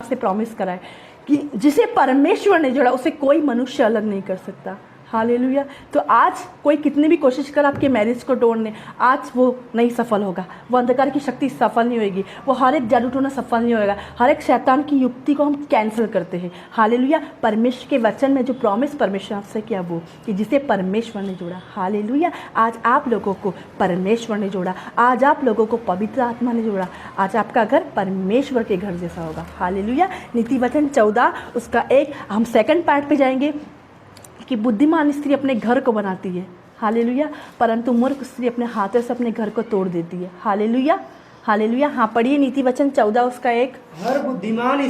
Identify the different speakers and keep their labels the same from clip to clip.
Speaker 1: से प्रॉमिस करा है कि जिसे परमेश्वर ने जोड़ा उसे कोई मनुष्य अलग नहीं कर सकता। हालेलुया। तो आज कोई कितनी भी कोशिश कर आपके मैरिज को तोड़ने, आज वो नहीं सफल होगा। वो अंधकार की शक्ति सफल नहीं होगी। वो हर एक जादू टोना सफल नहीं होगा। हर एक शैतान की युक्ति को हम कैंसिल करते हैं। हालेलुया। परमेश्वर के वचन में जो प्रॉमिस परमेश्वर आपसे किया वो कि जिसे परमेश्वर ने जोड़ा। हालेलुया। आज आप लोगों को परमेश्वर ने जोड़ा। आज आप लोगों को पवित्र आत्मा ने जोड़ा। आज आपका घर परमेश्वर के घर जैसा होगा। हालेलुया। नीति वचन 14 उसका 1 हम सेकंड पार्ट पे जाएंगे कि बुद्धिमान स्त्री अपने घर को बनाती है। हालेलुया। परंतु मूर्ख स्त्री अपने हाथों से अपने घर को तोड़ देती है। हालेलुया। हालेलुया। हाँ, पढ़िए नीति वचन 14 उसका 1।
Speaker 2: हर बुद्धिमान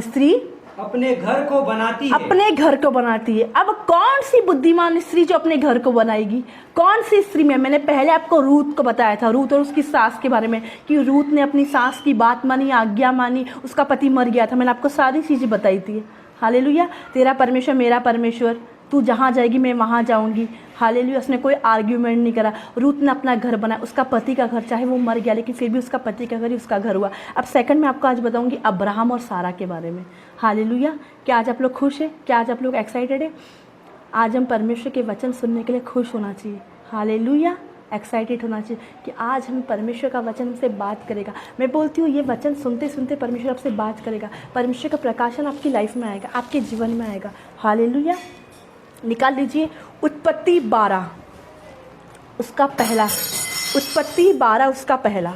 Speaker 1: स्त्री
Speaker 2: अपने घर को बनाती है।
Speaker 1: अपने घर को बनाती है। अब कौन सी बुद्धिमान स्त्री जो अपने घर को बनाएगी? कौन सी स्त्री में? मैंने पहले आपको रूत को बताया था, रूत और उसकी सास के बारे में, कि रूत ने अपनी सास की बात मानी, आज्ञा मानी, उसका पति मर गया था। मैंने आपको सारी चीज़ें बताई थी। हालेलुया। तेरा परमेश्वर मेरा परमेश्वर, तू जहाँ जाएगी मैं वहाँ जाऊँगी। हालेलुया। उसने कोई आर्ग्यूमेंट नहीं करा। रूत ने अपना घर बनाया, उसका पति का घर, चाहे वो मर गया लेकिन फिर भी उसका पति का घर ही उसका घर हुआ। अब सेकंड में आपको आज बताऊँगी अब्राहम और सारा के बारे में। हालेलुया। क्या आज आप लोग खुश हैं? क्या आज आप लोग एक्साइटेड है? आज हम परमेश्वर के वचन सुनने के लिए खुश होना चाहिए। हालेलुया। एक्साइटेड होना चाहिए कि आज हम परमेश्वर का वचन हमसे बात करेगा। मैं बोलती हूँ ये वचन सुनते सुनते परमेश्वर आपसे बात करेगा। परमेश्वर का प्रकाशन आपकी लाइफ में आएगा, आपके जीवन में आएगा। हालेलुया। निकाल लीजिए उत्पत्ति 12 उसका पहला। उत्पत्ति 12 उसका पहला।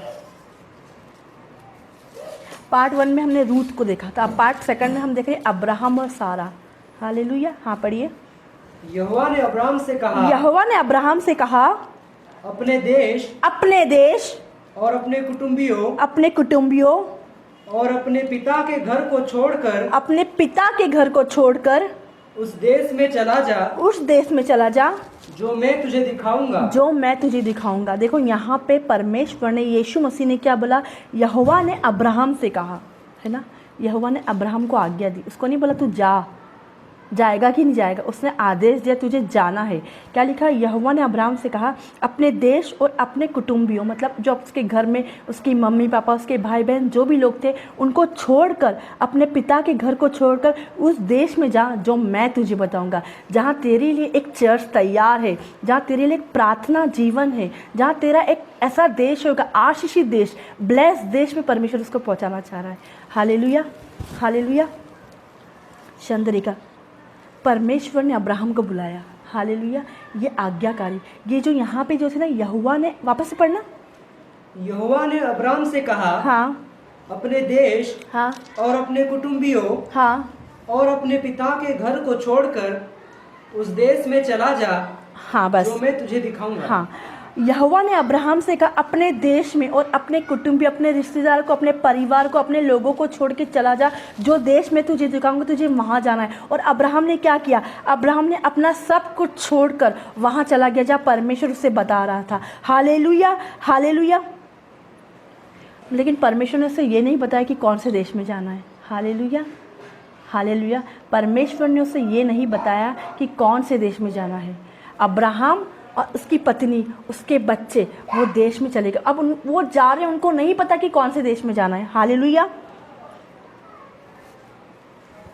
Speaker 1: पार्ट 1 में हमने रूत को देखा था। पार्ट 2 में हम देख रहे हैं अब्राहम और सारा। हालेलुया। हाँ, पढ़िए।
Speaker 2: यहोवा ने अब्राहम से कहा अपने देश और अपने कुटुंबियों और अपने पिता के घर को छोड़कर उस देश में चला जा जो मैं तुझे दिखाऊंगा। देखो यहाँ पे परमेश्वर ने, यीशु मसीह ने क्या बोला? यहोवा ने अब्राहम से कहा, है ना। यहोवा ने अब्राहम को आज्ञा दी। उसको नहीं बोला तू जाएगा कि नहीं जाएगा, उसने आदेश दिया तुझे जाना है। क्या लिखा? यहोवा ने अब्राहम से कहा अपने देश और अपने कुटुंबियों, मतलब जो उसके घर में उसकी मम्मी पापा, उसके भाई बहन जो भी लोग थे, उनको छोड़कर, अपने पिता के घर को छोड़कर उस देश में जा जो मैं तुझे बताऊंगा। जहाँ तेरे लिए एक चर्च तैयार है, जहाँ तेरे लिए एक प्रार्थना जीवन है, जहाँ तेरा एक ऐसा देश होगा, आशीषित देश, ब्लेस देश में परमेश्वर उसको पहुँचाना चाह रहा है। हालेलुया। हालेलुया। चंद्रिका, परमेश्वर ने अब्राहम को बुलाया। हालेलुया। ये आज्ञाकारी, ये जो यहाँ पे जो थे ना, यहोवा ने, वापस से पढ़ना। यहोवा ने अब्राहम से कहा
Speaker 1: हाँ,
Speaker 2: अपने देश
Speaker 1: हाँ,
Speaker 2: और अपने कुटुंबियों
Speaker 1: हाँ,
Speaker 2: और अपने पिता के घर को छोड़कर उस देश में चला जा
Speaker 1: हाँ, बस
Speaker 2: जो मैं तुझे दिखाऊंगा।
Speaker 1: हाँ, यहोवा ने अब्राहम से कहा अपने देश में और अपने कुटुंबी, अपने रिश्तेदार को, अपने परिवार को, अपने लोगों को छोड़ के चला जा जो देश में तुझे दिखाऊंगा, तुझे वहाँ जाना है। और अब्राहम ने क्या किया? अब्राहम ने अपना सब कुछ छोड़कर वहाँ चला गया जहाँ परमेश्वर उसे बता रहा था। हालेलुया। हालेलुया। लेकिन परमेश्वर ने उसे ये नहीं बताया कि कौन से देश में जाना है। हालेलुया। हालेलुया। परमेश्वर ने उसे ये नहीं बताया कि कौन से देश में जाना है। अब्राहम और उसकी पत्नी, उसके बच्चे वो देश में चले गए। अब वो जा रहे हैं, उनको नहीं पता कि कौन से देश में जाना है। हालेलुया।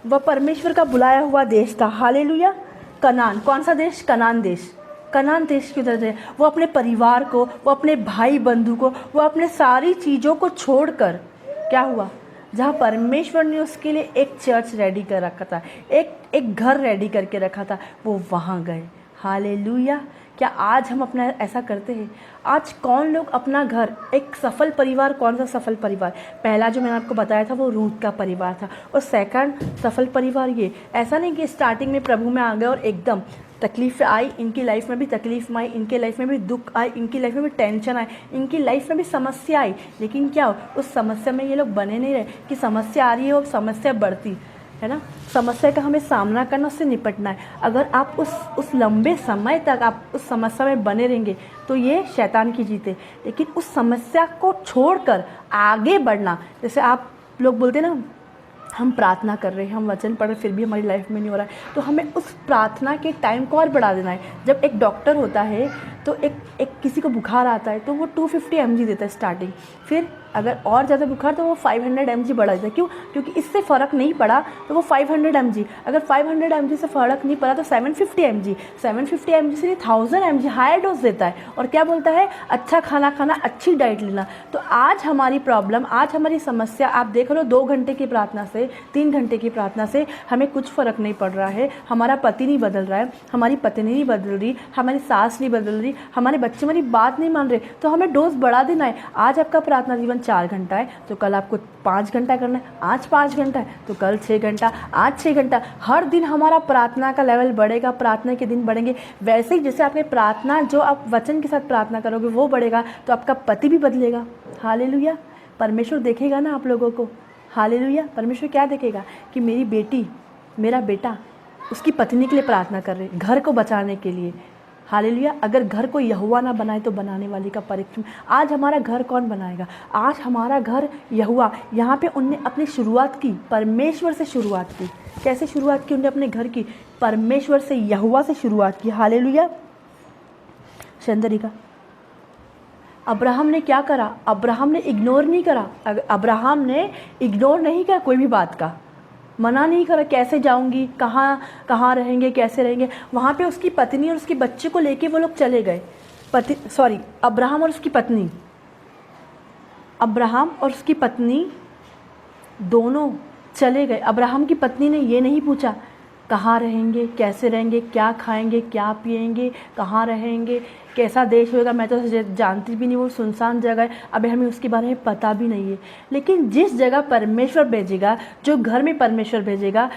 Speaker 1: वह परमेश्वर का बुलाया हुआ देश था। हालेलुया। कनान, कौन सा देश? कनान देश। कनान देश की तरफ है। वो अपने परिवार को, वो अपने भाई बंधु को, वो अपने सारी चीज़ों को छोड़कर, क्या हुआ? जहाँ परमेश्वर ने उसके लिए एक चर्च रेडी कर रखा था, एक घर रेडी करके रखा था, वो वहाँ गए। हालेलुया। क्या आज हम अपना ऐसा करते हैं? आज कौन लोग अपना घर, एक सफल परिवार, कौन सा सफल परिवार? पहला जो मैंने आपको बताया था वो रूत का परिवार था। और सेकंड सफल परिवार ये, ऐसा नहीं कि स्टार्टिंग में प्रभु में आ गए और एकदम तकलीफ आई, इनकी लाइफ में भी तकलीफ आई, इनके लाइफ में भी दुख आए, इनकी लाइफ में भी टेंशन आए, इनकी लाइफ में भी समस्या आई, लेकिन क्या हो, उस समस्या में ये लोग बने नहीं रहे कि समस्या आ रही है और समस्या बढ़ती है ना। समस्या का हमें सामना करना, उससे निपटना है। अगर आप उस लंबे समय तक आप उस समस्या में बने रहेंगे तो ये शैतान की जीत है। लेकिन उस समस्या को छोड़कर आगे बढ़ना, जैसे आप लोग बोलते हैं ना, हम प्रार्थना कर रहे हैं, हम वचन पढ़ रहे, फिर भी हमारी लाइफ में नहीं हो रहा है, तो हमें उस प्रार्थना के टाइम को और बढ़ा देना है। जब एक डॉक्टर होता है तो एक किसी को बुखार आता है तो वो 250 mg देता है स्टार्टिंग, फिर अगर और ज़्यादा बुखार तो वो 500 mg बढ़ा देता है। क्यों? क्योंकि इससे फ़र्क नहीं पड़ा तो वो 500 mg, अगर 500 mg से फ़र्क नहीं पड़ा तो 750 mg, 750 mg से 1000 mg हायर डोज देता है। और क्या बोलता है? अच्छा खाना खाना, अच्छी डाइट लेना। तो आज हमारी प्रॉब्लम, आज हमारी समस्या आप देख लो, 2 घंटे की प्रार्थना से, 3 घंटे की प्रार्थना से हमें कुछ फ़र्क नहीं पड़ रहा है। हमारा पति नहीं बदल रहा है, हमारी पत्नी नहीं बदल रही, हमारी सास नहीं बदल रही, हमारे बच्चे हमारी बात नहीं मान रहे, तो हमें डोज बढ़ा देना है। आज आपका प्रार्थना जीवन 4 घंटा है तो कल आपको 5 घंटा करना है, आज 5 घंटा है तो कल 6 घंटा, आज 6 घंटा। हर दिन हमारा प्रार्थना का लेवल बढ़ेगा, प्रार्थना के दिन बढ़ेंगे। वैसे ही जैसे आपके प्रार्थना, जो आप वचन के साथ प्रार्थना करोगे वो बढ़ेगा, तो आपका पति भी बदलेगा। हालेलुया। परमेश्वर देखेगा ना आप लोगों को। हालेलुया। परमेश्वर क्या देखेगा? कि मेरी बेटी, मेरा बेटा उसकी पत्नी के लिए प्रार्थना कर रहे, घर को बचाने के लिए। हालेलुया। अगर घर को यहोवा ना बनाए तो बनाने वाले का परीक्षण। आज हमारा घर कौन बनाएगा? आज हमारा घर यहोवा। यहाँ पे उनने अपनी शुरुआत की, परमेश्वर से शुरुआत की। कैसे शुरुआत की उनने अपने घर की? परमेश्वर से, यहोवा से शुरुआत की। हालेलुया। चंद्रिका, अब्राहम ने क्या करा? अब्राहम ने इग्नोर नहीं करा। अब्राहम ने इग्नोर नहीं करा कोई भी बात का, मना नहीं करा कैसे जाऊंगी, कहाँ रहेंगे, कैसे रहेंगे। वहाँ पे उसकी पत्नी और उसके बच्चे को लेके वो लोग चले गए। अब्राहम और उसकी पत्नी, अब्राहम और उसकी पत्नी दोनों चले गए। अब्राहम की पत्नी ने ये नहीं पूछा कहाँ रहेंगे, कैसे रहेंगे, क्या खाएंगे, क्या पिएंगे, कहाँ रहेंगे, कैसा देश होगा, मैं तो जानती भी नहीं, वो सुनसान जगह है, अभी हमें उसके बारे में पता भी नहीं है। लेकिन जिस जगह परमेश्वर भेजेगा, जो घर में परमेश्वर भेजेगा,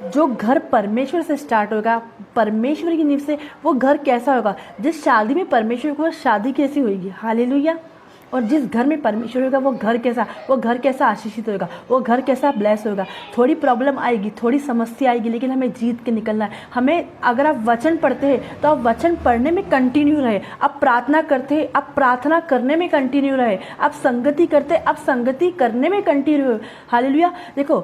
Speaker 1: जो घर परमेश्वर से स्टार्ट होगा, परमेश्वर की नींव से, वो घर कैसा होगा? जिस शादी में परमेश्वर होगा, शादी कैसी होगी? हालेलुया। और जिस घर में परमेश्वर होगा, वो घर कैसा आशीषित होगा, वो घर कैसा ब्लेस होगा। थोड़ी प्रॉब्लम आएगी, थोड़ी समस्या आएगी, लेकिन हमें जीत के निकलना है। हमें, अगर आप वचन पढ़ते हैं तो आप वचन पढ़ने में कंटिन्यू रहे। आप प्रार्थना करते हैं, आप प्रार्थना करने में कंटिन्यू रहे। आप संगति करते, आप संगति करने में कंटिन्यू रहे। हालेलुया। देखो,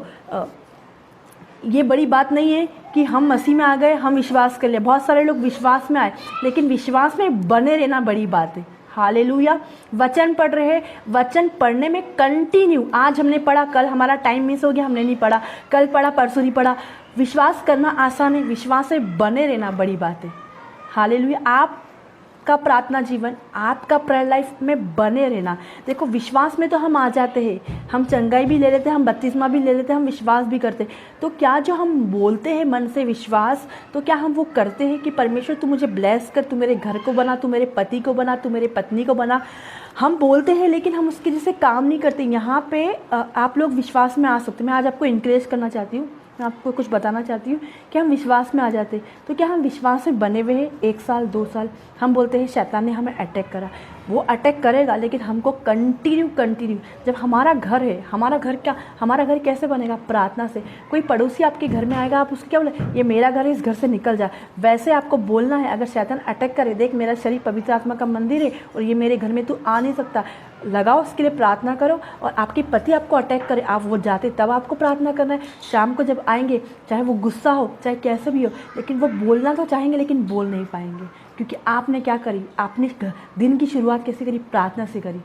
Speaker 1: ये बड़ी बात नहीं है कि हम मसीह में आ गए, हम विश्वास कर लिए। बहुत सारे लोग विश्वास में आए, लेकिन विश्वास में बने रहना बड़ी बात है। हालेलुया। वचन पढ़ रहे हैं, वचन पढ़ने में कंटिन्यू। आज हमने पढ़ा, कल हमारा टाइम मिस हो गया, हमने नहीं पढ़ा, कल पढ़ा, परसों नहीं पढ़ा। विश्वास करना आसान है, विश्वास से बने रहना बड़ी बात है। हालेलुया। आपका प्रार्थना जीवन, आपका प्रेयर लाइफ में बने रहना। देखो, विश्वास में तो हम आ जाते हैं, हम चंगाई भी ले लेते हैं, हम बपतिस्मा भी ले लेते हैं, हम विश्वास भी करते हैं। तो क्या जो हम बोलते हैं मन से विश्वास, तो क्या हम वो करते हैं कि परमेश्वर तू मुझे ब्लेस कर, तू मेरे घर को बना, तू मेरे पति को बना, तू मेरे पत्नी को बना? हम बोलते हैं लेकिन हम उसके जैसे काम नहीं करते। यहाँ पे आप लोग विश्वास में आ सकते। मैं आज आपको इंकरेज करना चाहती हूँ, मैं आपको कुछ बताना चाहती हूँ कि हम विश्वास में आ जाते। तो क्या हम विश्वास में बने हुए हैं 1 साल 2 साल? हम बोलते हैं शैतान ने हमें अटैक करा, वो अटैक करेगा, लेकिन हमको कंटिन्यू। जब हमारा घर है, हमारा घर कैसे बनेगा? प्रार्थना से। कोई पड़ोसी आपके घर में आएगा, आप उसको क्या बोले? ये मेरा घर है, इस घर से निकल जा। वैसे आपको बोलना है। अगर शैतान अटैक करे, देख मेरा शरीर पवित्र आत्मा का मंदिर है और ये मेरे घर में तू आ नहीं सकता, लगाओ, उसके लिए प्रार्थना करो। और आपके पति आपको अटैक करे, आप वो जाते, तब आपको प्रार्थना करना है। शाम को जब आएंगे, चाहे वो गुस्सा हो, चाहे कैसे भी हो, लेकिन वो बोलना तो चाहेंगे लेकिन बोल नहीं पाएंगे, क्योंकि आपने क्या करी? आपने दिन की शुरुआत कैसे करी? प्रार्थना से करी।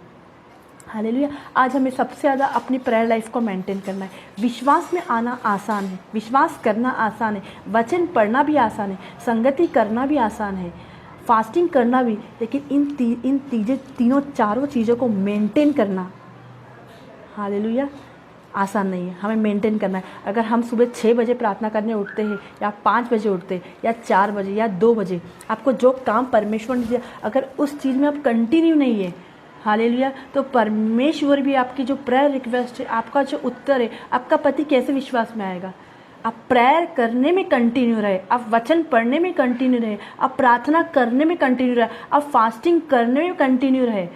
Speaker 1: हालेलुया। आज हमें सबसे ज़्यादा अपनी प्रेयर लाइफ को मेंटेन करना है। विश्वास में आना आसान है, विश्वास करना आसान है, वचन पढ़ना भी आसान है, संगति करना भी आसान है, फास्टिंग करना भी। लेकिन इन तीनों चारों चीज़ों को मेंटेन करना, हालेलुया, आसान नहीं है। हमें मेंटेन करना है। अगर हम सुबह 6 बजे प्रार्थना करने उठते हैं, या 5 बजे उठते हैं, या 4 बजे, या 2 बजे, आपको जो काम परमेश्वर ने दिया, अगर उस चीज़ में आप कंटिन्यू नहीं है, हालेलुया, तो परमेश्वर भी आपकी जो प्रेयर रिक्वेस्ट है, आपका जो उत्तर है, आपका पति कैसे विश्वास में आएगा? आप प्रेयर करने में कंटिन्यू रहे, आप वचन पढ़ने में कंटिन्यू रहे, आप प्रार्थना करने में कंटिन्यू रहे, आप फास्टिंग करने में कंटिन्यू रहे,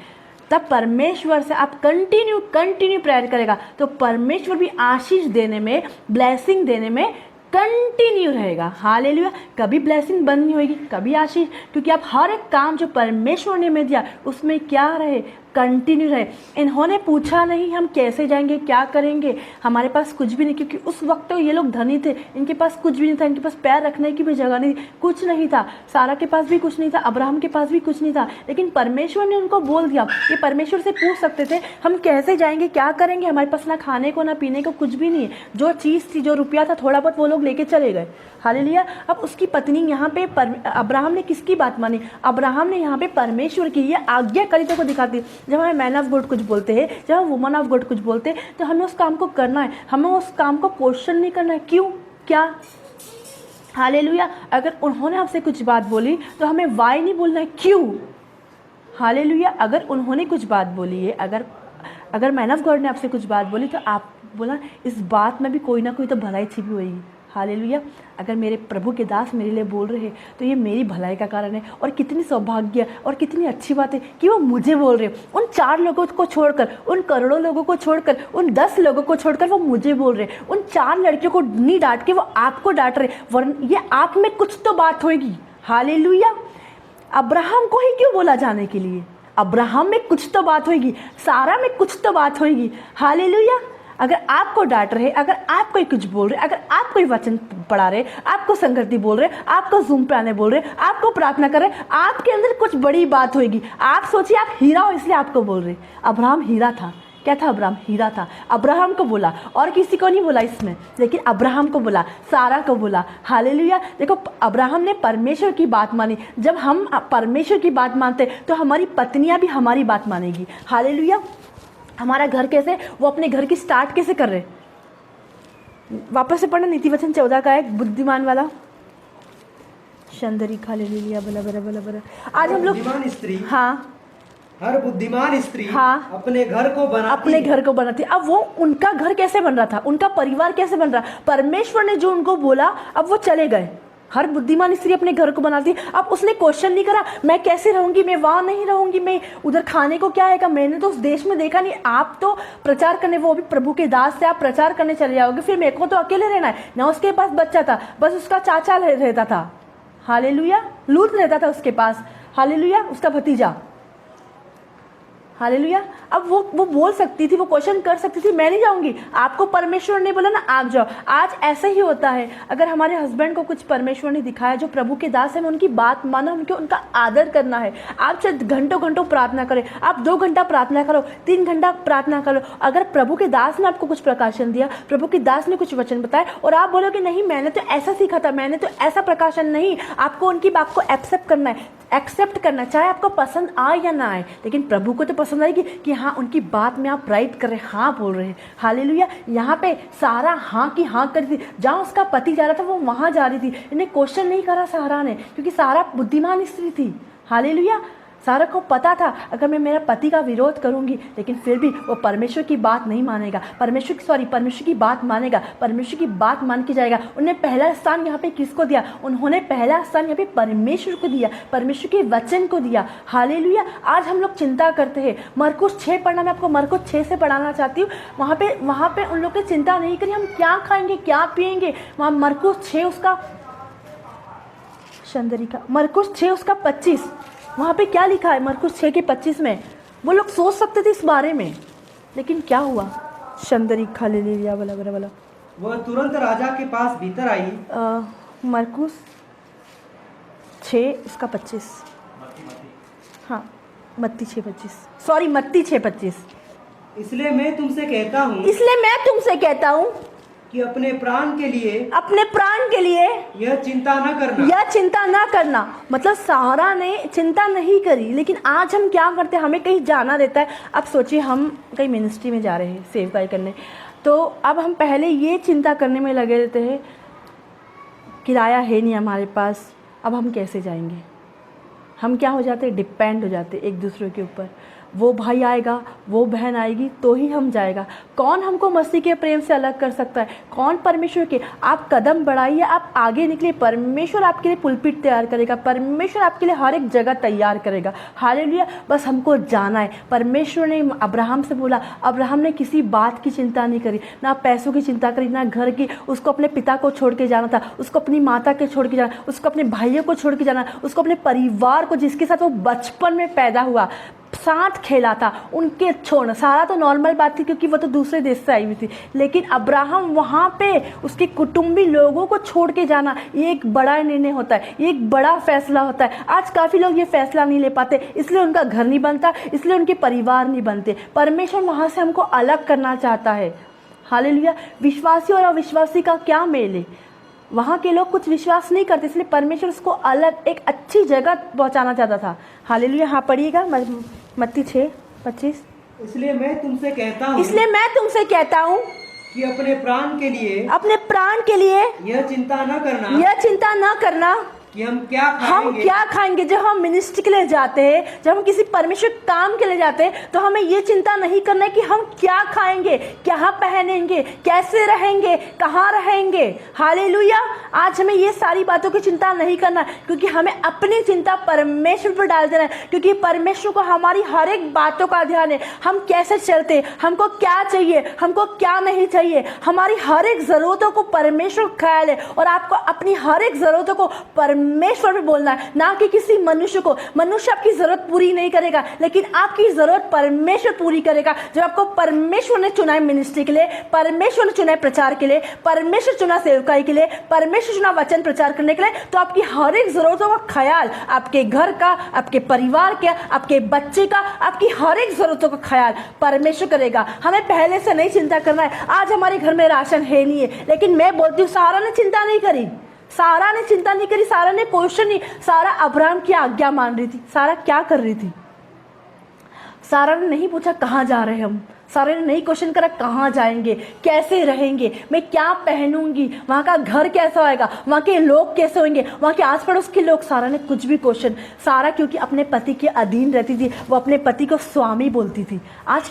Speaker 1: तब परमेश्वर से आप कंटिन्यू प्रेयर करेगा, तो परमेश्वर भी आशीष देने में, ब्लेसिंग देने में कंटिन्यू रहेगा। हालेलुया। कभी ब्लेसिंग बंद नहीं होगी, कभी आशीष, क्योंकि आप हर एक काम जो परमेश्वर ने में दिया उसमें क्या रहे? कंटिन्यू रहे। इन्होंने पूछा नहीं हम कैसे जाएंगे, क्या करेंगे, हमारे पास कुछ भी नहीं, क्योंकि उस वक्त तो ये लोग धनी थे, इनके पास कुछ भी नहीं था, इनके पास पैर रखने की भी जगह नहीं, कुछ नहीं था। सारा के पास भी कुछ नहीं था, अब्राहम के पास भी कुछ नहीं था, लेकिन परमेश्वर ने उनको बोल दिया। ये परमेश्वर से पूछ सकते थे हम कैसे जाएंगे, क्या करेंगे, हमारे पास ना खाने को ना पीने को कुछ भी नहीं है। जो चीज़ थी, जो रुपया था, थोड़ा बहुत वो लोग लेके चले गए। हालेलुया। अब उसकी पत्नी यहाँ पे अब्राहम ने किसकी बात मानी? अब्राहम ने यहाँ पे परमेश्वर की ये आज्ञाकारिता को दिखाती। जब हमें मैन ऑफ गॉड कुछ बोलते हैं, जब हम वुमन ऑफ गॉड कुछ बोलते हैं, तो हमें उस काम को करना है, हमें उस काम को क्वेश्चन नहीं करना है। क्यों, क्या? हालेलुया। अगर उन्होंने आपसे कुछ बात बोली तो हमें वाई नहीं बोलना है, क्यों? हालेलुया। अगर उन्होंने कुछ बात बोली है, अगर मैन ऑफ गॉड ने आपसे कुछ बात बोली, तो आप बोला इस बात में भी कोई ना कोई तो भलाई छिपी हुई है। हालेलुया। अगर मेरे प्रभु के दास मेरे लिए बोल रहे हैं तो ये मेरी भलाई का कारण है। और कितनी सौभाग्य और कितनी अच्छी बात है कि वो मुझे बोल रहे हैं। उन 4 लोगों को छोड़कर, उन करोड़ों लोगों को छोड़कर, उन 10 लोगों को छोड़कर वो मुझे बोल रहे हैं। उन 4 लड़कियों को नहीं डांट के वो आपको डांट रहे, वरना ये आप में कुछ तो बात होगी। हालेलुया। अब्राहम को ही क्यों बोला जाने के लिए? अब्राहम में कुछ तो बात होगी, सारा में कुछ तो बात होगी। हालेलुया। अगर आपको डांट रहे, अगर आप कोई कुछ बोल रहे, अगर आप कोई वचन पढ़ा रहे, आपको संगति बोल रहे, आपको जूम पे आने बोल रहे, आपको प्रार्थना कर रहे, आपके अंदर कुछ बड़ी बात होगी। आप सोचिए आप हीरा हो इसलिए आपको बोल रहे। अब्राहम हीरा था। क्या था अब्राहम? हीरा था। अब्राहम को बोला, और किसी को नहीं बोला इसमें, लेकिन अब्राहम को बोला, सारा को बोला। हालेलुया। देखो, अब्राहम ने परमेश्वर की बात मानी। जब हम परमेश्वर की बात मानते तो हमारी पत्नियां भी हमारी बात मानेगी। हालेलुया। हमारा घर कैसे, वो अपने घर की स्टार्ट कैसे कर रहे? वापस से पढ़ना नीति वचन 14 का एक बुद्धिमान वाला। शंदरी खा ले लिया बला बला बला बला। आज हम लोग
Speaker 2: बुद्धिमान स्त्री,
Speaker 1: हाँ,
Speaker 2: हर बुद्धिमान स्त्री
Speaker 1: हाँ,
Speaker 2: अपने घर को
Speaker 1: बनाती। अब वो उनका घर कैसे बन रहा था, उनका परिवार कैसे बन रहा? परमेश्वर ने जो उनको बोला, अब वो चले गए। हर बुद्धिमान स्त्री अपने घर को बनाती। अब उसने क्वेश्चन नहीं करा मैं कैसे रहूंगी, मैं वहां नहीं रहूंगी, मैं उधर खाने को क्या आएगा, मैंने तो उस देश में देखा नहीं। आप तो प्रचार करने, वो भी प्रभु के दास से आप प्रचार करने चले जाओगे, फिर मेरे को तो अकेले रहना है ना। उसके पास बच्चा था, बस उसका चाचा रहता था। हालेलुया। लूत रहता था उसके पास। हालेलुया। उसका भतीजा। हालेलुया। अब वो बोल सकती थी, वो क्वेश्चन कर सकती थी, मैं नहीं जाऊंगी। आपको परमेश्वर ने बोला ना आप जाओ। आज ऐसा ही होता है। अगर हमारे हस्बैंड को कुछ परमेश्वर ने दिखाया, जो प्रभु के दास है, उनकी बात मानो, उनका आदर करना है। आप चाहे घंटों घंटों प्रार्थना करें, आप 2 घंटा प्रार्थना करो, 3 घंटा प्रार्थना करो। अगर प्रभु के दास ने आपको कुछ प्रकाशन दिया, प्रभु के दास ने कुछ वचन बताया, और आप बोलो कि नहीं मैंने तो ऐसा सीखा था, मैंने तो ऐसा प्रकाशन नहीं, आपको उनकी बात को एक्सेप्ट करना, चाहे आपको पसंद आए या ना आए, लेकिन प्रभु को तो पसंद आएगी कि हाँ उनकी बात में आप राइट कर रहे, हाँ बोल रहे हैं। हालेलुया। यहाँ पे सारा हाँ की हाँ कर रही थी। जहाँ उसका पति जा रहा था वो वहाँ जा रही थी। इन्हें क्वेश्चन नहीं करा सारा ने, क्योंकि सारा बुद्धिमान स्त्री थी। हालेलुया। सारा को पता था अगर मैं मेरा पति का विरोध करूंगी, लेकिन फिर भी वो परमेश्वर की बात नहीं मानेगा, परमेश्वर की बात मानेगा, परमेश्वर की बात मान के जाएगा। उन्होंने पहला स्थान यहाँ पे किसको दिया? उन्होंने पहला स्थान यहाँ पे परमेश्वर को दिया, परमेश्वर के वचन को दिया। हालेलुया। आज हम लोग चिंता करते हैं। मरकुस 6 पढ़ना, मैं आपको मरकुस 6 से पढ़ाना चाहती हूँ। वहाँ पे उन लोग की चिंता नहीं करी हम क्या खाएंगे, क्या पियेंगे। वहाँ मरकुस 6 उसका शंदरी का मरकुस 6 उसका 25, वहाँ पे क्या लिखा है? मरकुस 6 के 25 में वो लोग सोच सकते थे इस बारे में, लेकिन क्या हुआ? शंदरी खा ले लिया बला बला बला।
Speaker 2: वह तुरंत राजा के पास भीतर आई।
Speaker 1: मरकुस 6 उसका 25, हाँ मत्ती 6:25।
Speaker 2: इसलिए मैं तुमसे कहता हूँ कि अपने प्राण के लिए यह चिंता न करना। मतलब सारा ने चिंता नहीं करी, लेकिन आज हम क्या करते हैं? हमें कहीं जाना रहता है। अब सोचिए हम कहीं मिनिस्ट्री में जा रहे हैं सेवकाई करने, तो अब हम पहले ये चिंता करने में लगे रहते हैं, किराया है नहीं हमारे पास, अब हम कैसे जाएंगे? हम क्या हो जाते हैं? डिपेंड हो जाते एक दूसरे के ऊपर। वो भाई आएगा, वो बहन आएगी तो ही हम जाएगा। कौन हमको मसीह के प्रेम से अलग कर सकता है? कौन? परमेश्वर के। आप कदम बढ़ाइए, आप आगे निकलिए, परमेश्वर आपके लिए पुलपिट तैयार करेगा, परमेश्वर आपके लिए हर एक जगह तैयार करेगा। हालेलुया। बस हमको जाना है। परमेश्वर ने अब्राहम से बोला, अब्राहम ने किसी बात की चिंता नहीं करी, ना पैसों की चिंता करी, ना घर की। उसको अपने पिता को छोड़ के जाना था, उसको अपनी माता के छोड़ के जाना, उसको अपने भाइयों को छोड़ के जाना, उसको अपने परिवार को जिसके साथ वो बचपन में पैदा हुआ,
Speaker 1: साथ खेला था, उनके छोड़ना। सारा तो नॉर्मल बात थी क्योंकि वो तो दूसरे देश से आई हुई थी, लेकिन अब्राहम वहाँ पे उसके कुटुंबी लोगों को छोड़ के जाना, ये एक बड़ा निर्णय होता है, ये एक बड़ा फैसला होता है। आज काफ़ी लोग ये फैसला नहीं ले पाते, इसलिए उनका घर नहीं बनता, इसलिए उनके परिवार नहीं बनते। परमेश्वर वहाँ से हमको अलग करना चाहता है। हालेलुया। विश्वासी और अविश्वासी का क्या मेल है? वहाँ के लोग कुछ विश्वास नहीं करते, इसलिए परमेश्वर उसको अलग एक अच्छी जगह पहुँचाना चाहता था। हालेलुया। हाँ, पढ़िएगा मत्ती 6:25।
Speaker 2: इसलिए मैं तुमसे कहता हूँ कि अपने प्राण के लिए यह चिंता न करना कि हम क्या खाएंगे।
Speaker 1: जब हम मिनिस्ट्री के लिए जाते हैं, जब हम किसी परमेश्वर काम के लिए जाते हैं, तो हमें ये चिंता नहीं करना है कि हम क्या खाएंगे, क्या पहनेंगे, कैसे रहेंगे, कहाँ रहेंगे। हालेलुया। आज हमें ये सारी बातों की चिंता नहीं करना, क्योंकि हमें अपनी चिंता परमेश्वर पर डाल देना है, क्योंकि परमेश्वर को हमारी हर एक बातों का ध्यान है। हम कैसे चलते, हमको क्या चाहिए, हमको क्या नहीं चाहिए, हमारी हर एक ज़रूरतों को परमेश्वर का ख्याल है। और आपको अपनी हर एक ज़रूरतों को परमेश्वर पे बोलना है, ना कि किसी मनुष्य को। मनुष्य आपकी जरूरत पूरी नहीं करेगा, लेकिन आपकी जरूरत परमेश्वर पूरी करेगा। जब आपको परमेश्वर ने चुना है मिनिस्ट्री के लिए, परमेश्वर ने चुना है प्रचार के लिए, परमेश्वर चुना सेवकाई के लिए, परमेश्वर चुना वचन प्रचार करने के लिए, तो आपकी हर एक जरूरतों का ख्याल, आपके घर का, आपके परिवार का, आपके बच्चे का, आपकी हर एक जरूरतों का ख्याल परमेश्वर करेगा। हमें पहले से नहीं चिंता करना है। आज हमारे घर में राशन है नहीं है, लेकिन मैं बोलती हूँ सारा ने चिंता नहीं करी, सारा ने चिंता नहीं करी, सारा ने क्वेश्चन नहीं। सारा अब्राहम की आज्ञा मान रही थी। सारा क्या कर रही थी? सारा ने नहीं पूछा कहाँ जा रहे हैं हम, सारा ने नहीं क्वेश्चन करा कहाँ जाएंगे, कैसे रहेंगे, मैं क्या पहनूंगी, वहाँ का घर कैसा होएगा, वहाँ के लोग कैसे होंगे, वहाँ के आस पड़ोस के लोग। सारा ने कुछ भी क्वेश्चन। सारा क्योंकि अपने पति के अधीन रहती थी, वो अपने पति को स्वामी बोलती थी। आज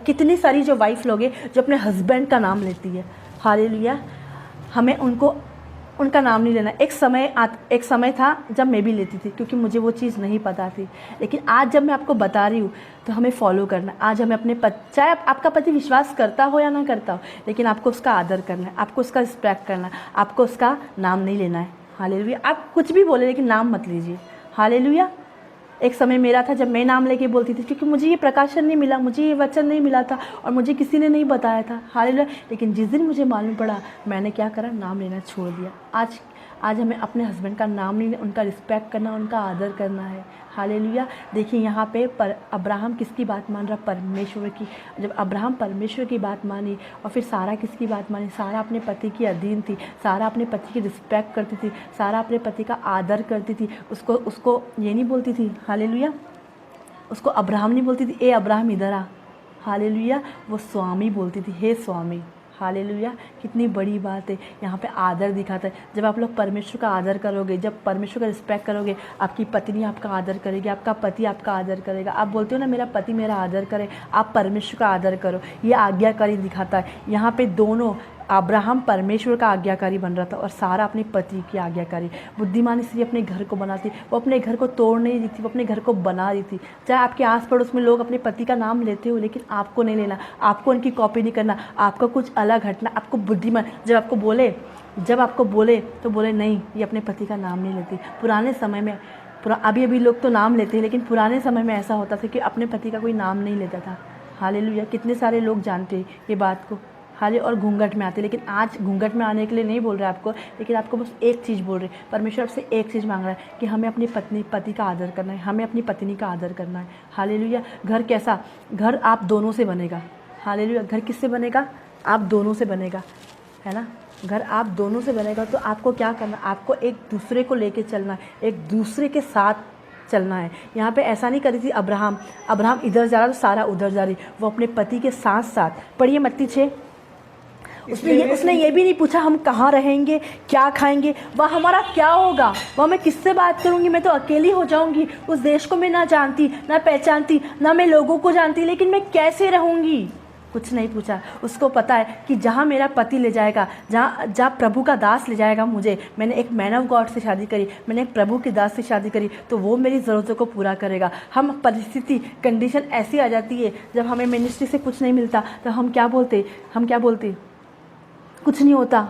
Speaker 1: कितनी सारी जो वाइफ लोग हैं जो अपने हस्बैंड का नाम लेती है। हालेलुया। हमें उनका नाम नहीं लेना। एक समय था जब मैं भी लेती थी, क्योंकि मुझे वो चीज़ नहीं पता थी, लेकिन आज जब मैं आपको बता रही हूँ तो हमें फॉलो करना। आज हमें अपने चाहे आपका पति विश्वास करता हो या ना करता हो, लेकिन आपको उसका आदर करना है, आपको उसका रिस्पेक्ट करना है, आपको उसका नाम नहीं लेना है। हालेलुया। आप कुछ भी बोले, लेकिन नाम मत लीजिए। हालेलुया। एक समय मेरा था जब मैं नाम लेके बोलती थी, क्योंकि मुझे ये प्रकाशन नहीं मिला, मुझे ये वचन नहीं मिला था, और मुझे किसी ने नहीं बताया था। हालेलुया। लेकिन जिस दिन मुझे मालूम पड़ा, मैंने क्या करा, नाम लेना छोड़ दिया। आज हमें अपने हस्बैंड का नाम नहीं, उनका रिस्पेक्ट करना, उनका आदर करना है। हालेलुया। देखिए यहाँ पे अब्राहम किसकी बात मान रहा? परमेश्वर की। जब अब्राहम परमेश्वर की बात मानी, और फिर सारा किसकी बात मानी? सारा अपने पति की अधीन थी, सारा अपने पति की रिस्पेक्ट करती थी, सारा अपने पति का आदर करती थी। उसको ये नहीं बोलती थी, हालेलुया, उसको अब्राहम नहीं बोलती थी, ए अब्राहम इधर आ। हालेलुया। वो स्वामी बोलती थी, हे स्वामी। हालेलुया। कितनी बड़ी बात है। यहाँ पे आदर दिखाता है। जब आप लोग परमेश्वर का आदर करोगे, जब परमेश्वर का रिस्पेक्ट करोगे, आपकी पत्नी आपका आदर करेगी, आपका पति आपका आदर करेगा। आप बोलते हो ना मेरा पति मेरा आदर करे, आप परमेश्वर का आदर करो। ये आज्ञाकारी दिखाता है। यहाँ पे दोनों, अब्राहम परमेश्वर का आज्ञाकारी बन रहा था और सारा अपने पति की आज्ञाकारी। बुद्धिमान इसलिए अपने घर को बनाती, वो अपने घर को तोड़ नहीं रही थी, वो अपने घर को बना रही थी। चाहे आपके आस पड़ोस में लोग अपने पति का नाम लेते हो, लेकिन आपको नहीं लेना, आपको उनकी कॉपी नहीं करना, आपको कुछ अलग हटना। आपको बुद्धिमान जब आपको बोले तो बोले नहीं, ये अपने पति का नाम नहीं लेती। पुराने समय में अभी लोग तो नाम लेते हैं, लेकिन पुराने समय में ऐसा होता था कि अपने पति का कोई नाम नहीं लेता था। हालेलुया। कितने सारे लोग जानते हैं ये बात को। हाले और घूंघट में आते, लेकिन आज घूंघट में आने के लिए नहीं बोल रहे आपको, लेकिन आपको बस एक चीज़ बोल रहे। परमेश्वर आपसे एक चीज़ मांग रहा है कि हमें अपनी पति का आदर करना है, हमें अपनी पत्नी का आदर करना है। हालेलुया। घर कैसा? घर आप दोनों से बनेगा। हालेलुया। घर किससे बनेगा? आप दोनों से बनेगा, है ना। घर आप दोनों से बनेगा, तो आपको क्या करना? आपको एक दूसरे को लेके चलना है, एक दूसरे के साथ चलना है। यहाँ पे ऐसा नहीं करी थी अब्राहम इधर जा रहा तो सारा उधर जा रही। वो अपने पति के साथ साथ। पढ़िए मत्ती 6। उसने ये भी नहीं पूछा हम कहाँ रहेंगे, क्या खाएंगे, वह हमारा क्या होगा, वह मैं किससे बात करूँगी, मैं तो अकेली हो जाऊँगी। उस देश को मैं ना जानती, ना पहचानती, ना मैं लोगों को जानती, लेकिन मैं कैसे रहूँगी? कुछ नहीं पूछा। उसको पता है कि जहाँ मेरा पति ले जाएगा, जहाँ प्रभु का दास ले जाएगा मुझे, मैंने एक मैन ऑफ गॉड से शादी करी, मैंने एक प्रभु के दास से शादी करी, तो वो मेरी ज़रूरतों को पूरा करेगा। हम कंडीशन ऐसी आ जाती है, जब हमें मिनिस्ट्री से कुछ नहीं मिलता तो हम क्या बोलते? कुछ नहीं होता।